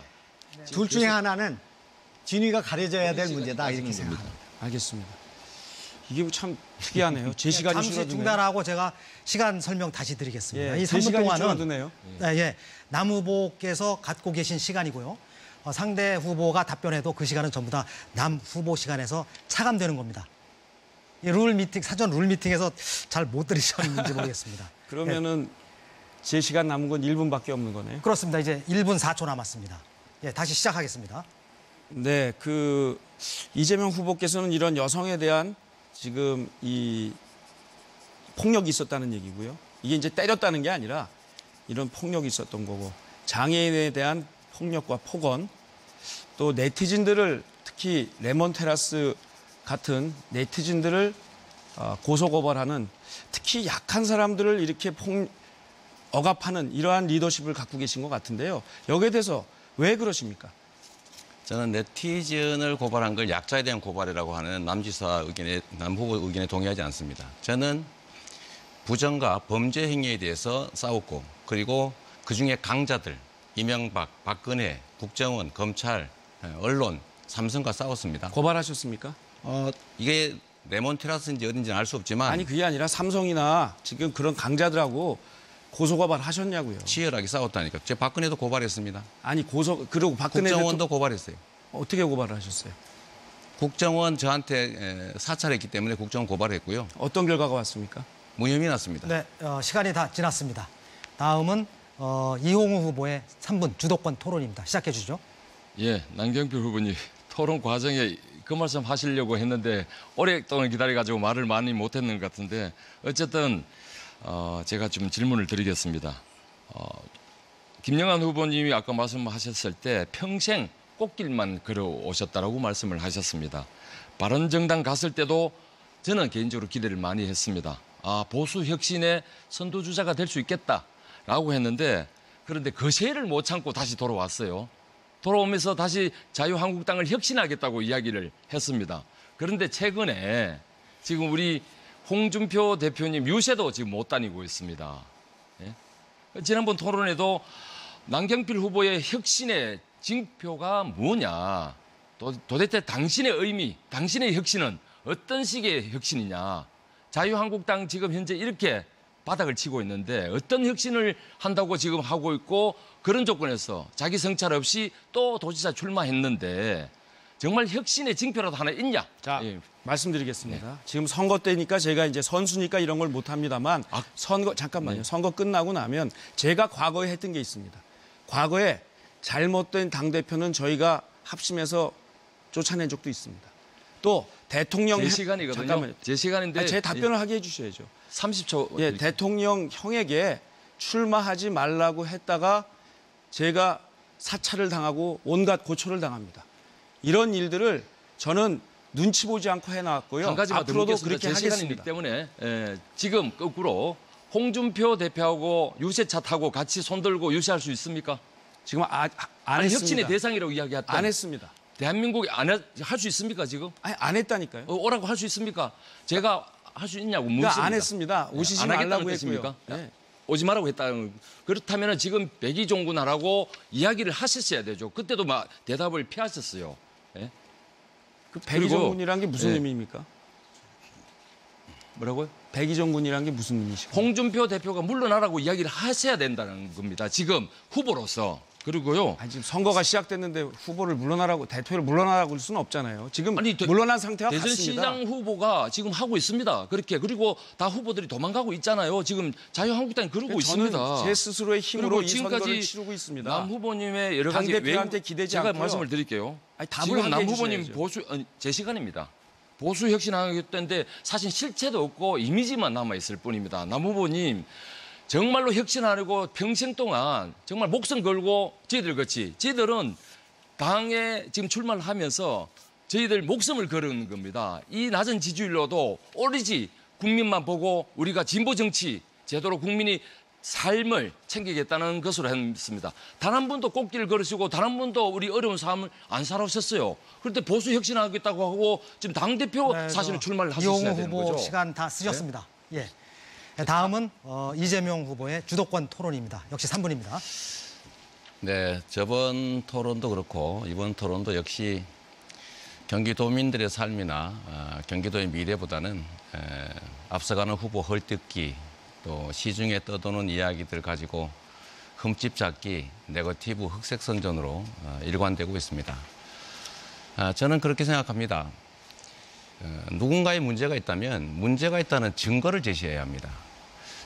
둘 중에 하나는 진위가 가려져야 될 문제다 이렇게 생각합니다. 알겠습니다. 이게 참 특이하네요. 제 시간이 잠시 줄어드네요. 중단하고 제가 시간 설명 다시 드리겠습니다. 예, 이 제 3분 시간이 동안은 줄어드네요. 남 후보께서 갖고 계신 시간이고요. 상대 후보가 답변해도 그 시간은 전부 다 남 후보 시간에서 차감되는 겁니다. 이 사전 룰 미팅에서 잘 못 들으셨는지 모르겠습니다. 그러면은 제 시간 남은 건 1분밖에 없는 거네요. 그렇습니다. 이제 1분 4초 남았습니다. 다시 시작하겠습니다. 네, 이재명 후보께서는 이런 여성에 대한 지금 이 폭력이 있었다는 얘기고요. 이게 이제 때렸다는 게 아니라 이런 폭력이 있었던 거고 장애인에 대한 폭력과 폭언 또 네티즌들을 특히 레몬테라스 같은 네티즌들을 고소고발하는 특히 약한 사람들을 이렇게 억압하는 이러한 리더십을 갖고 계신 것 같은데요. 여기에 대해서 왜 그러십니까? 저는 네티즌을 고발한 걸 약자에 대한 고발이라고 하는 남 후보 의견에 동의하지 않습니다. 저는 부정과 범죄 행위에 대해서 싸웠고 그리고 그중에 강자들 이명박, 박근혜, 국정원, 검찰, 언론, 삼성과 싸웠습니다. 고발하셨습니까? 이게 레몬테라스인지 어딘지는 알 수 없지만 아니 그게 아니라 삼성이나 지금 그런 강자들하고 고소고발 하셨냐고요. 치열하게 싸웠다니까. 제가 박근혜도 고발했습니다. 아니 그리고 박근혜 국정원도 고발했어요. 어떻게 고발을 하셨어요? 국정원 저한테 사찰했기 때문에 국정원 고발했고요. 어떤 결과가 왔습니까? 무혐의 났습니다. 네, 시간이 다 지났습니다. 다음은 이홍우 후보의 3분 주도권 토론입니다. 시작해 주시죠. 예, 남경필 후보님 토론 과정에 그 말씀 하시려고 했는데 오랫동안 기다려가지고 말을 많이 못했는 것 같은데 어쨌든 제가 좀 질문을 드리겠습니다. 김영환 후보님이 아까 말씀하셨을 때 평생 꽃길만 걸어오셨다라고 말씀을 하셨습니다. 바른정당 갔을 때도 저는 개인적으로 기대를 많이 했습니다. 보수 혁신의 선두주자가 될 수 있겠다라고 했는데 그런데 거세를 못 참고 다시 돌아왔어요. 돌아오면서 다시 자유한국당을 혁신하겠다고 이야기를 했습니다. 그런데 최근에 지금 우리 홍준표 대표님 유세도 지금 못 다니고 있습니다. 예? 지난번 토론에도 남경필 후보의 혁신의 징표가 뭐냐, 도대체 당신의 의미, 당신의 혁신은 어떤 식의 혁신이냐. 자유한국당 지금 현재 이렇게 바닥을 치고 있는데 어떤 혁신을 한다고 지금 하고 있고 그런 조건에서 자기 성찰 없이 또 도지사 출마했는데 정말 혁신의 징표라도 하나 있냐? 자, 예. 말씀드리겠습니다. 네. 지금 선거 때니까 제가 이제 선수니까 이런 걸 못합니다만 잠깐만요. 네. 선거 끝나고 나면 제가 과거에 했던 게 있습니다. 과거에 잘못된 당대표는 저희가 합심해서 쫓아낸 적도 있습니다. 또 대통령 제 시간이거든요. 잠깐만요. 제 시간인데 제 답변을 하게 해주셔야죠. 30초. 예, 대통령 형에게 출마하지 말라고 했다가 제가 사찰을 당하고 온갖 고초를 당합니다. 이런 일들을 저는 눈치 보지 않고 해나왔고요. 한 가지만 더 앞으로도 묻겠습니다. 그렇게 제 시간이기 하겠습니다. 때문에 지금 거꾸로 홍준표 대표하고 유세차 타고 같이 손들고 유세할 수 있습니까? 지금 안 아니, 했습니다. 혁신의 대상이라고 이야기했던 안 했습니다. 대한민국이 할 수 있습니까 지금? 아니, 안 했다니까요. 오라고 할 수 있습니까? 제가 할 수 있냐고 그러니까 묻습니다. 안 했습니다. 오시지 안 하겠다는 말라고 뜻입니까? 했고요. 네. 오지 말라고 했다는 그렇다면 지금 백의종군하라고 이야기를 하셨어야 되죠. 그때도 막 대답을 피하셨어요. 예? 그 백의종군이란 게 무슨 네. 의미입니까? 뭐라고요? 백의종군이란 게 무슨 의미시죠? 홍준표 대표가 물러나라고 이야기를 하셔야 된다는 겁니다. 지금 후보로서. 그리고요. 아니, 지금 선거가 시작됐는데 후보를 물러나라고 대표를 물러나라고 할 수는 없잖아요. 지금 아니, 물러난 상태와 같습니다. 대전시장 후보가 지금 하고 있습니다. 그렇게. 그리고 다 후보들이 도망가고 있잖아요. 지금 자유한국당이 그러고 저는 있습니다. 제 스스로의 힘으로 그리고 이 지금까지 선거를 치르고 있습니다. 남 후보님의 여러 가지 당대표한테 기대지 제가 않고요. 말씀을 드릴게요. 아니, 답을 지금 하게 남 해주셔야죠. 후보님 제 시간입니다. 보수 혁신하겠다는데 사실 실체도 없고 이미지만 남아 있을 뿐입니다. 남 후보님 정말로 혁신하려고 평생 동안 정말 목숨 걸고 저희들 같이 저희들은 당에 지금 출마를 하면서 저희들 목숨을 걸은 겁니다. 이 낮은 지지율로도 오로지 국민만 보고 우리가 진보 정치 제대로 국민이 삶을 챙기겠다는 것으로 했습니다. 단 한 번도 꽃길을 걸으시고 단 한 번도 우리 어려운 삶을 안 살아오셨어요. 그런데 보수 혁신하겠다고 하고 지금 당대표 네, 사실은 저 출마를 하셨어야 이용우 되는 후보 거죠. 시간 다 쓰셨습니다. 예. 다음은 이재명 후보의 주도권 토론입니다. 역시 3분입니다. 네, 저번 토론도 그렇고 이번 토론도 역시 경기도민들의 삶이나 경기도의 미래보다는 앞서가는 후보 헐뜯기 또 시중에 떠도는 이야기들 가지고 흠집 잡기, 네거티브 흑색 선전으로 일관되고 있습니다. 저는 그렇게 생각합니다. 누군가의 문제가 있다면 문제가 있다는 증거를 제시해야 합니다.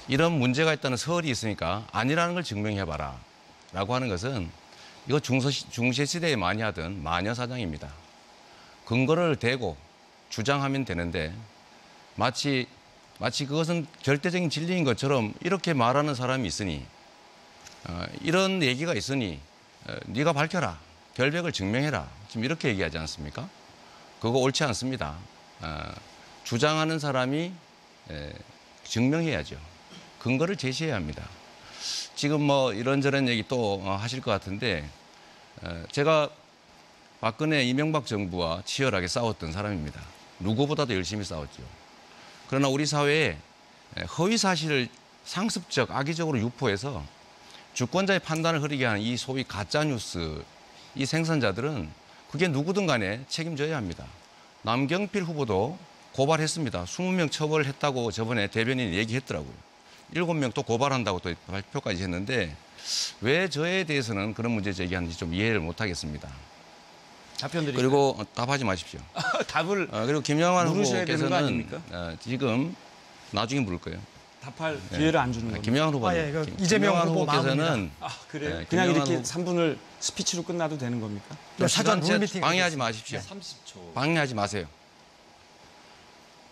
이런 문제가 있다는 설이 있으니까 아니라는 걸 증명해봐라 라고 하는 것은 이거 중세시대에 많이 하던 마녀사냥입니다. 근거를 대고 주장하면 되는데 마치 그것은 절대적인 진리인 것처럼 이렇게 말하는 사람이 있으니 이런 얘기가 있으니 네가 밝혀라. 결백을 증명해라. 지금 이렇게 얘기하지 않습니까? 그거 옳지 않습니다. 주장하는 사람이 증명해야죠. 근거를 제시해야 합니다. 지금 뭐 이런저런 얘기 또 하실 것 같은데 제가 박근혜 이명박 정부와 치열하게 싸웠던 사람입니다. 누구보다도 열심히 싸웠죠. 그러나 우리 사회에 허위 사실을 상습적 악의적으로 유포해서 주권자의 판단을 흐리게 하는 이 소위 가짜뉴스 이 생산자들은 그게 누구든 간에 책임져야 합니다. 남경필 후보도 고발했습니다. 20명 처벌을 했다고 저번에 대변인이 얘기했더라고요. 7명 또 고발한다고 또 발표까지 했는데 왜 저에 대해서는 그런 문제 제기하는지 좀 이해를 못하겠습니다. 답변 드릴까요? 그리고 답하지 마십시오. 답을 그리고 김영환 물으셔야 되는 거 후보께서는 아닙니까? 지금 나중에 물을 거예요. 답할 기회를 안 주는 겁니다. 김영환 후보, 예, 이재명 후보 후보께서는 아, 그래요? 네, 그냥 김영환 이렇게 후보- 3분을 스피치로 끝나도 되는 겁니까? 사전 시간 룰미팅 방해하지 마십시오. 30초. 방해하지 마세요.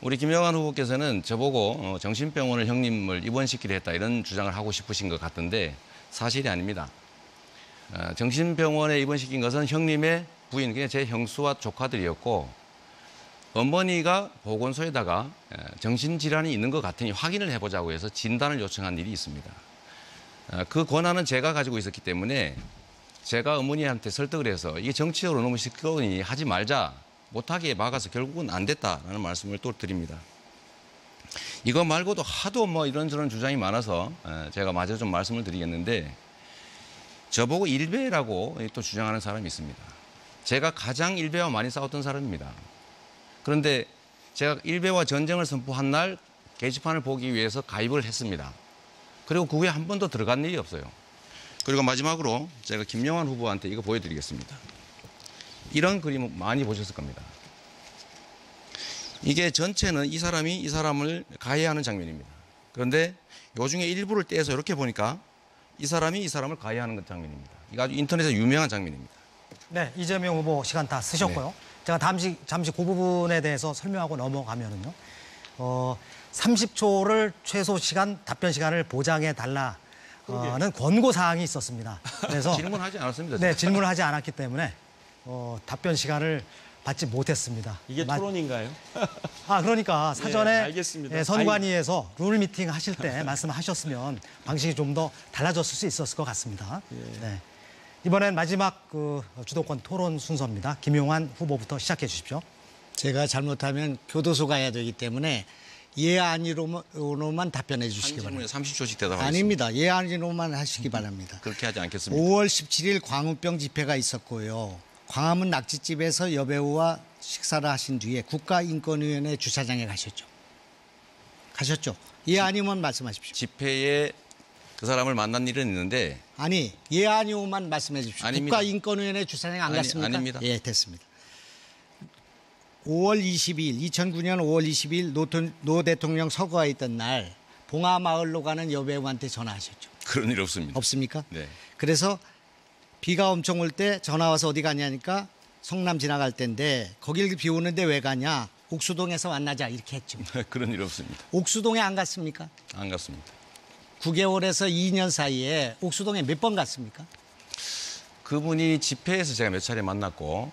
우리 김영환 후보께서는 저보고 정신병원을 형님을 입원시키려 했다 이런 주장을 하고 싶으신 것 같은데 사실이 아닙니다. 정신병원에 입원시킨 것은 형님의 부인, 그냥 제 형수와 조카들이었고 어머니가 보건소에다가 정신질환이 있는 것 같으니 확인을 해보자고 해서 진단을 요청한 일이 있습니다. 그 권한은 제가 가지고 있었기 때문에 제가 어머니한테 설득을 해서 이게 정치적으로 너무 시끄러우니 하지 말자. 못하게 막아서 결국은 안 됐다라는 말씀을 또 드립니다. 이거 말고도 하도 뭐 이런저런 주장이 많아서 제가 마저 좀 말씀을 드리겠는데 저보고 일베라고 또 주장하는 사람이 있습니다. 제가 가장 일베와 많이 싸웠던 사람입니다. 그런데 제가 일베와 전쟁을 선포한 날 게시판을 보기 위해서 가입을 했습니다. 그리고 그 후에 한 번도 들어간 일이 없어요. 그리고 마지막으로 제가 김영환 후보한테 이거 보여드리겠습니다. 이런 그림 많이 보셨을 겁니다. 이게 전체는 이 사람이 이 사람을 가해하는 장면입니다. 그런데 요 중에 일부를 떼서 이렇게 보니까 이 사람이 이 사람을 가해하는 장면입니다. 이거 아주 인터넷에 유명한 장면입니다. 네, 이재명 후보 시간 다 쓰셨고요. 제가 잠시 그 부분에 대해서 설명하고 넘어가면은요. 30초를 최소 시간 답변 시간을 보장해 달라는 권고 사항이 있었습니다. 그래서 질문하지 않았습니다. 네, 질문을 하지 않았기 때문에 답변 시간을 받지 못했습니다. 이게 토론인가요? 그러니까 사전에 알겠습니다. 선관위에서 룰 미팅 하실 때 말씀하셨으면 방식이 좀 더 달라졌을 수 있었을 것 같습니다. 네. 이번엔 마지막 그 주도권 토론 순서입니다. 김용환 후보부터 시작해 주십시오. 제가 잘못하면 교도소 가야 되기 때문에 예 아니로만 답변해 주시기 한 질문에 바랍니다. 30초씩 대답하겠습니다. 아닙니다. 예 아니로만 하시기 바랍니다. 그렇게 하지 않겠습니다. 5월 17일 광우병 집회가 있었고요. 광화문 낙지집에서 여배우와 식사를 하신 뒤에 국가인권위원회 주차장에 가셨죠. 가셨죠. 예 아니면 말씀하십시오. 집회에 그 사람을 만난 일은 있는데 아니 예 아니오만 말씀해 주십시오. 아닙니다. 국가인권위원회 주차장에 안 갔습니까? 아닙니다. 예, 됐습니다. 5월 22일, 2009년 5월 22일 노 대통령 서거에 있던 날 봉하마을로 가는 여배우한테 전화하셨죠. 그런 일 없습니다. 없습니까? 네. 그래서 비가 엄청 올 때 전화 와서 어디 가냐니까 성남 지나갈 때인데 거길 비 오는데 왜 가냐? 옥수동에서 만나자 이렇게 했죠. 그런 일 없습니다. 옥수동에 안 갔습니까? 안 갔습니다. 9개월에서 2년 사이에 옥수동에 몇 번 갔습니까? 그분이 집회에서 제가 몇 차례 만났고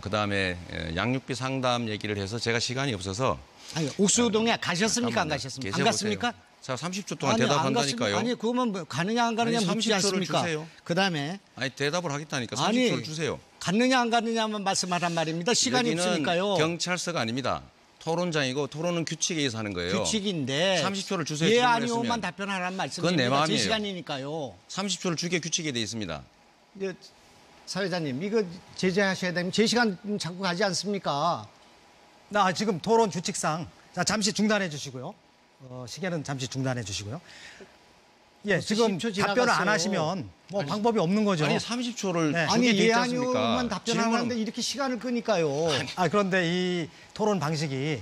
그다음에 양육비 상담 얘기를 해서 제가 시간이 없어서 아니 옥수동에 가셨습니까? 안 잠깐만요. 가셨습니까? 안 계세요, 갔습니까? 보세요. 자, 30초 동안 아니, 안 대답한다니까요. 갔으면- 아니 그러면 뭐 가느냐 안 가느냐 아니, 묻지 30초를 않습니까? 주세요. 그다음에 아니 대답을 하겠다니까 30초를 아니, 주세요. 갔느냐 안 갔느냐만 말씀하란 말입니다. 시간이 여기는 없으니까요. 경찰서가 아닙니다. 토론장이고 토론은 규칙에 의해서 하는 거예요. 규칙인데 30초를 주세요. 예 질문했으면. 아니오만 답변하라는 그건 내 말씀입니다. 제 마음이에요. 시간이니까요. 30초를 주게 규칙에 돼 있습니다. 이제 사회자님 이거 제재하셔야 되면 제 시간 자꾸 가지 않습니까? 지금 토론 규칙상 잠시 중단해 주시고요. 시계는 잠시 중단해 주시고요. 예, 벌써 지금 10초 답변을 안 지나갔어요. 하시면 뭐 방법이 없는 거죠. 아니 30초를 네. 주게 아니 돼 예 있지 않습니까? 아니오만 답변하는데 이렇게 시간을 끄니까요. 그런데 이 토론 방식이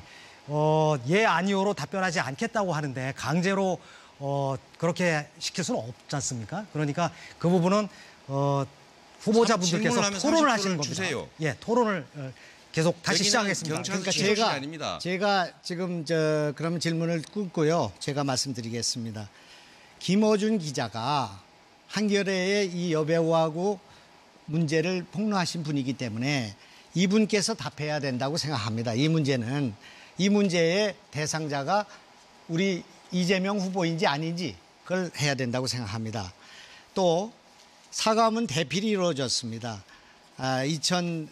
예 아니오로 답변하지 않겠다고 하는데 강제로 그렇게 시킬 수는 없지 않습니까? 그러니까 그 부분은 후보자분들께서 질문을 하면 토론을 30초를 하시는 겁니다. 주세요. 예, 토론을 계속 다시 여기는 시작하겠습니다. 경찰서 그러니까 취재실이 제가 아닙니다. 제가 지금 그럼 질문을 끊고요. 제가 말씀드리겠습니다. 김어준 기자가 한겨레에 이 여배우하고 문제를 폭로하신 분이기 때문에 이분께서 답해야 된다고 생각합니다. 이 문제의 대상자가 우리 이재명 후보인지 아닌지 그걸 해야 된다고 생각합니다. 또 사과문 대필이 이루어졌습니다.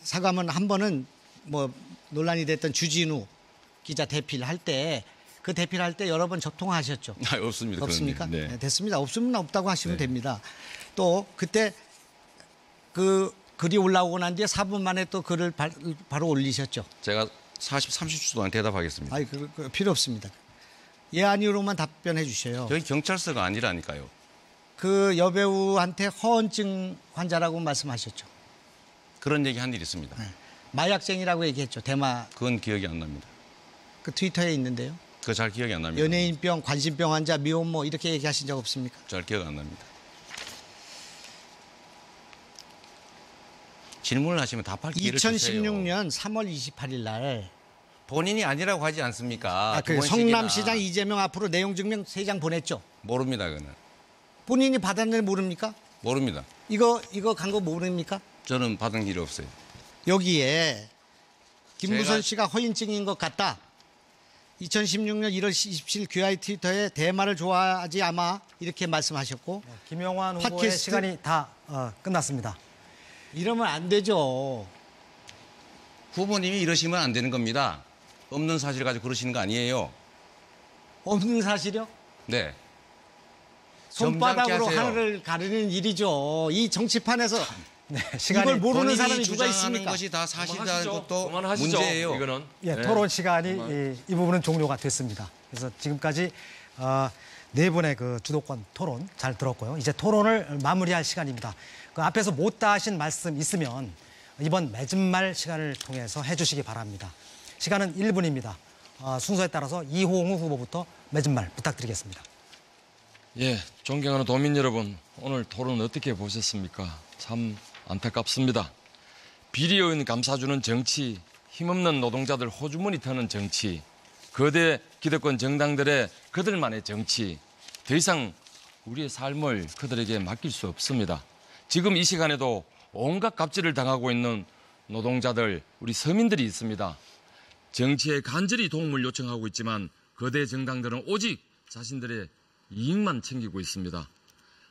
사과문 한 번은 뭐 논란이 됐던 주진우 기자 대필할 때 그 대필할 때 여러 번 접통하셨죠. 없습니다. 그런 없습니까? 일. 네. 네, 됐습니다. 없으면 없다고 하시면 네. 됩니다. 또 그때 그 글이 올라오고 난 뒤에 4분 만에 또 글을 바로 올리셨죠. 제가 30초 동안 대답하겠습니다. 아니 그 필요 없습니다. 예 아니로만 답변해 주셔요. 여기 경찰서가 아니라니까요. 그 여배우한테 허언증 환자라고 말씀하셨죠. 그런 얘기 한 일 있습니다. 마약쟁이라고 얘기했죠. 대마 그건 기억이 안 납니다. 그 트위터에 있는데요. 그거 잘 기억이 안 납니다. 연예인병, 관심병 환자, 미혼모 이렇게 얘기하신 적 없습니까? 잘 기억 안 납니다. 질문을 하시면 답할 기회를 주세요. 2016년 3월 28일 날 본인이 아니라고 하지 않습니까? 그 성남시장 이재명 앞으로 내용 증명 3장 보냈죠. 모릅니다. 그거는. 본인이 받았는데 모릅니까? 모릅니다. 이거 간 거 모릅니까? 저는 받은 일이 없어요. 여기에 김무선 제가- 씨가 허인증인 것 같다. 2016년 1월 27일 QI 트위터에 대마를 좋아하지 아마 이렇게 말씀하셨고 김용환 후보의 팟캐스트- 시간이 다 끝났습니다. 이러면 안 되죠. 후보님이 이러시면 안 되는 겁니다. 없는 사실 가지고 그러시는 거 아니에요. 없는 사실이요? 네. 손바닥으로 점잖게 하세요. 하늘을 가르는 일이죠. 이 정치판에서 네, 이걸 시간이 모르는 본인이 사람이 누가 주장하는 있습니까? 것이 다 사실이라는 그만하시죠. 것도 그만하시죠. 문제예요. 이거는. 네. 토론 시간이 이 부분은 종료가 됐습니다. 그래서 지금까지 네 분의 그 주도권 토론 잘 들었고요. 이제 토론을 마무리할 시간입니다. 그 앞에서 못다 하신 말씀 있으면 이번 맺은 말 시간을 통해서 해주시기 바랍니다. 시간은 1분입니다. 순서에 따라서 이홍우 후보부터 맺은 말 부탁드리겠습니다. 예, 존경하는 도민 여러분, 오늘 토론 어떻게 보셨습니까? 참 안타깝습니다. 비리의원 감싸주는 정치, 힘없는 노동자들 호주머니 터는 정치, 거대 기득권 정당들의 그들만의 정치, 더 이상 우리의 삶을 그들에게 맡길 수 없습니다. 지금 이 시간에도 온갖 갑질을 당하고 있는 노동자들, 우리 서민들이 있습니다. 정치에 간절히 도움을 요청하고 있지만 거대 정당들은 오직 자신들의 이익만 챙기고 있습니다.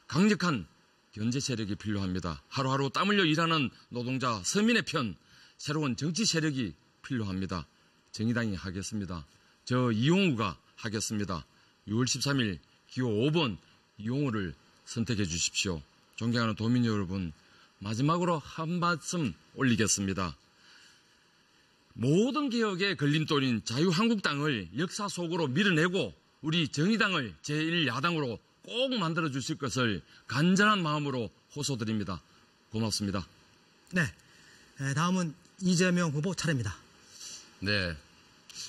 강력한 견제 세력이 필요합니다. 하루하루 땀 흘려 일하는 노동자, 서민의 편, 새로운 정치 세력이 필요합니다. 정의당이 하겠습니다. 저 이용우가 하겠습니다. 6월 13일 기호 5번 이용우를 선택해 주십시오. 존경하는 도민 여러분, 마지막으로 한 말씀 올리겠습니다. 모든 개혁의 걸림돌인 자유한국당을 역사 속으로 밀어내고 우리 정의당을 제1야당으로 꼭 만들어 주실 것을 간절한 마음으로 호소드립니다. 고맙습니다. 네, 다음은 이재명 후보 차례입니다. 네.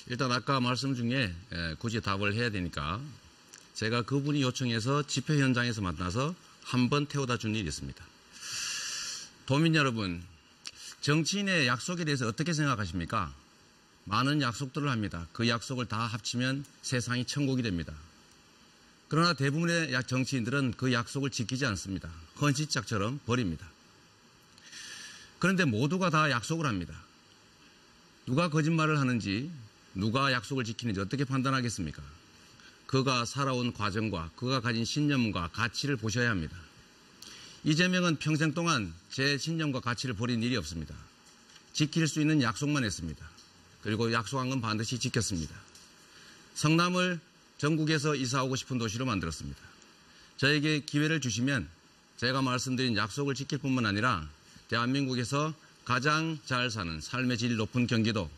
일단 아까 말씀 중에 굳이 답을 해야 되니까 제가 그분이 요청해서 집회 현장에서 만나서 한 번 태워다 준 일이 있습니다. 도민 여러분, 정치인의 약속에 대해서 어떻게 생각하십니까? 많은 약속들을 합니다. 그 약속을 다 합치면 세상이 천국이 됩니다. 그러나 대부분의 정치인들은 그 약속을 지키지 않습니다. 헌시짝처럼 버립니다. 그런데 모두가 다 약속을 합니다. 누가 거짓말을 하는지, 누가 약속을 지키는지 어떻게 판단하겠습니까? 그가 살아온 과정과 그가 가진 신념과 가치를 보셔야 합니다. 이재명은 평생 동안 제 신념과 가치를 버린 일이 없습니다. 지킬 수 있는 약속만 했습니다. 그리고 약속한 건 반드시 지켰습니다. 성남을 전국에서 이사 오고 싶은 도시로 만들었습니다. 저에게 기회를 주시면 제가 말씀드린 약속을 지킬 뿐만 아니라 대한민국에서 가장 잘 사는 삶의 질 높은 경기도,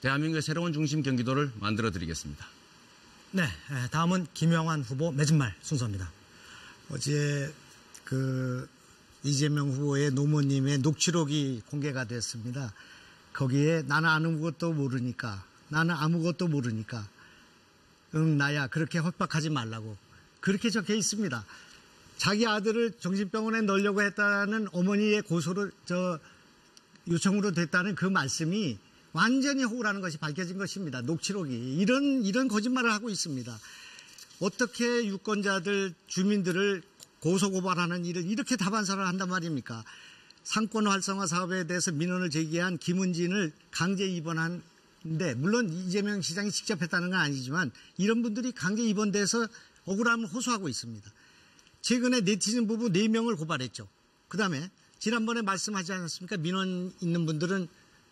대한민국의 새로운 중심 경기도를 만들어 드리겠습니다. 네, 다음은 김영환 후보 맺은말 순서입니다. 어제 이재명 후보의 노모님의 녹취록이 공개가 됐습니다. 거기에 나는 아무것도 모르니까, 응 나야 그렇게 협박하지 말라고 그렇게 적혀 있습니다. 자기 아들을 정신병원에 넣으려고 했다는 어머니의 고소로 요청으로 됐다는 그 말씀이 완전히 호구라는 것이 밝혀진 것입니다. 녹취록이 이런 거짓말을 하고 있습니다. 어떻게 유권자들, 주민들을 고소고발하는 일을 이렇게 다반사를 한단 말입니까? 상권 활성화 사업에 대해서 민원을 제기한 김은진을 강제 입원한데, 물론 이재명 시장이 직접 했다는 건 아니지만 이런 분들이 강제 입원돼서 억울함을 호소하고 있습니다. 최근에 네티즌 부부 4명을 고발했죠. 그 다음에 지난번에 말씀하지 않았습니까? 민원 있는 분들은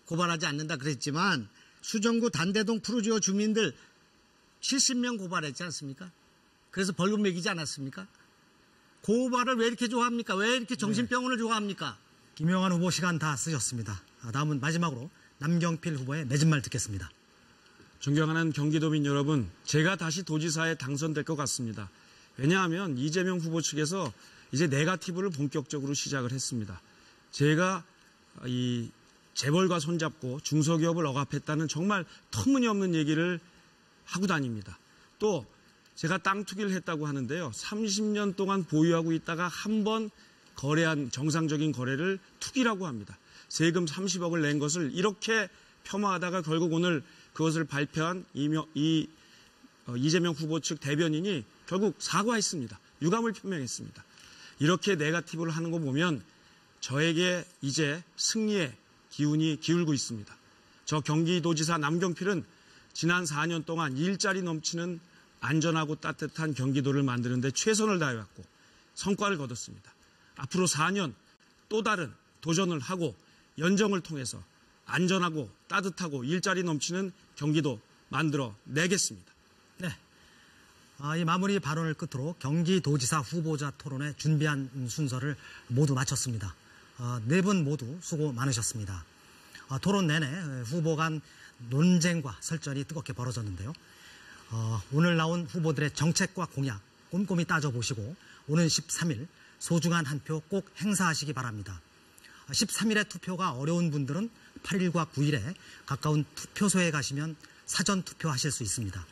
고발하지 않는다 그랬지만 수정구 단대동 푸르지오 주민들 70명 고발했지 않습니까? 그래서 벌금 매기지 않았습니까? 고발을 왜 이렇게 좋아합니까? 왜 이렇게 정신병원을 좋아합니까? 김영환 후보 시간 다 쓰셨습니다. 다음은 마지막으로 남경필 후보의 맺은말 듣겠습니다. 존경하는 경기도민 여러분, 제가 다시 도지사에 당선될 것 같습니다. 왜냐하면 이재명 후보 측에서 이제 네거티브를 본격적으로 시작을 했습니다. 제가 이 재벌과 손잡고 중소기업을 억압했다는 정말 터무니없는 얘기를 하고 다닙니다. 또 제가 땅 투기를 했다고 하는데요. 30년 동안 보유하고 있다가 한 번 거래한 정상적인 거래를 투기라고 합니다. 세금 30억을 낸 것을 이렇게 폄하하다가 결국 오늘 그것을 발표한 이재명 후보 측 대변인이 결국 사과했습니다. 유감을 표명했습니다. 이렇게 네거티브를 하는 거 보면 저에게 이제 승리의 기운이 기울고 있습니다. 저 경기도지사 남경필은 지난 4년 동안 일자리 넘치는 안전하고 따뜻한 경기도를 만드는 데 최선을 다해왔고 성과를 거뒀습니다. 앞으로 4년 또 다른 도전을 하고 연정을 통해서 안전하고 따뜻하고 일자리 넘치는 경기도 만들어 내겠습니다. 네. 이 마무리 발언을 끝으로 경기도지사 후보자 토론에 준비한 순서를 모두 마쳤습니다. 4분 모두 수고 많으셨습니다. 토론 내내 후보 간 논쟁과 설전이 뜨겁게 벌어졌는데요. 오늘 나온 후보들의 정책과 공약 꼼꼼히 따져보시고 오는 13일 소중한 한 표 꼭 행사하시기 바랍니다. 13일에 투표가 어려운 분들은 8일과 9일에 가까운 투표소에 가시면 사전 투표하실 수 있습니다.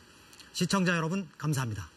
시청자 여러분 감사합니다.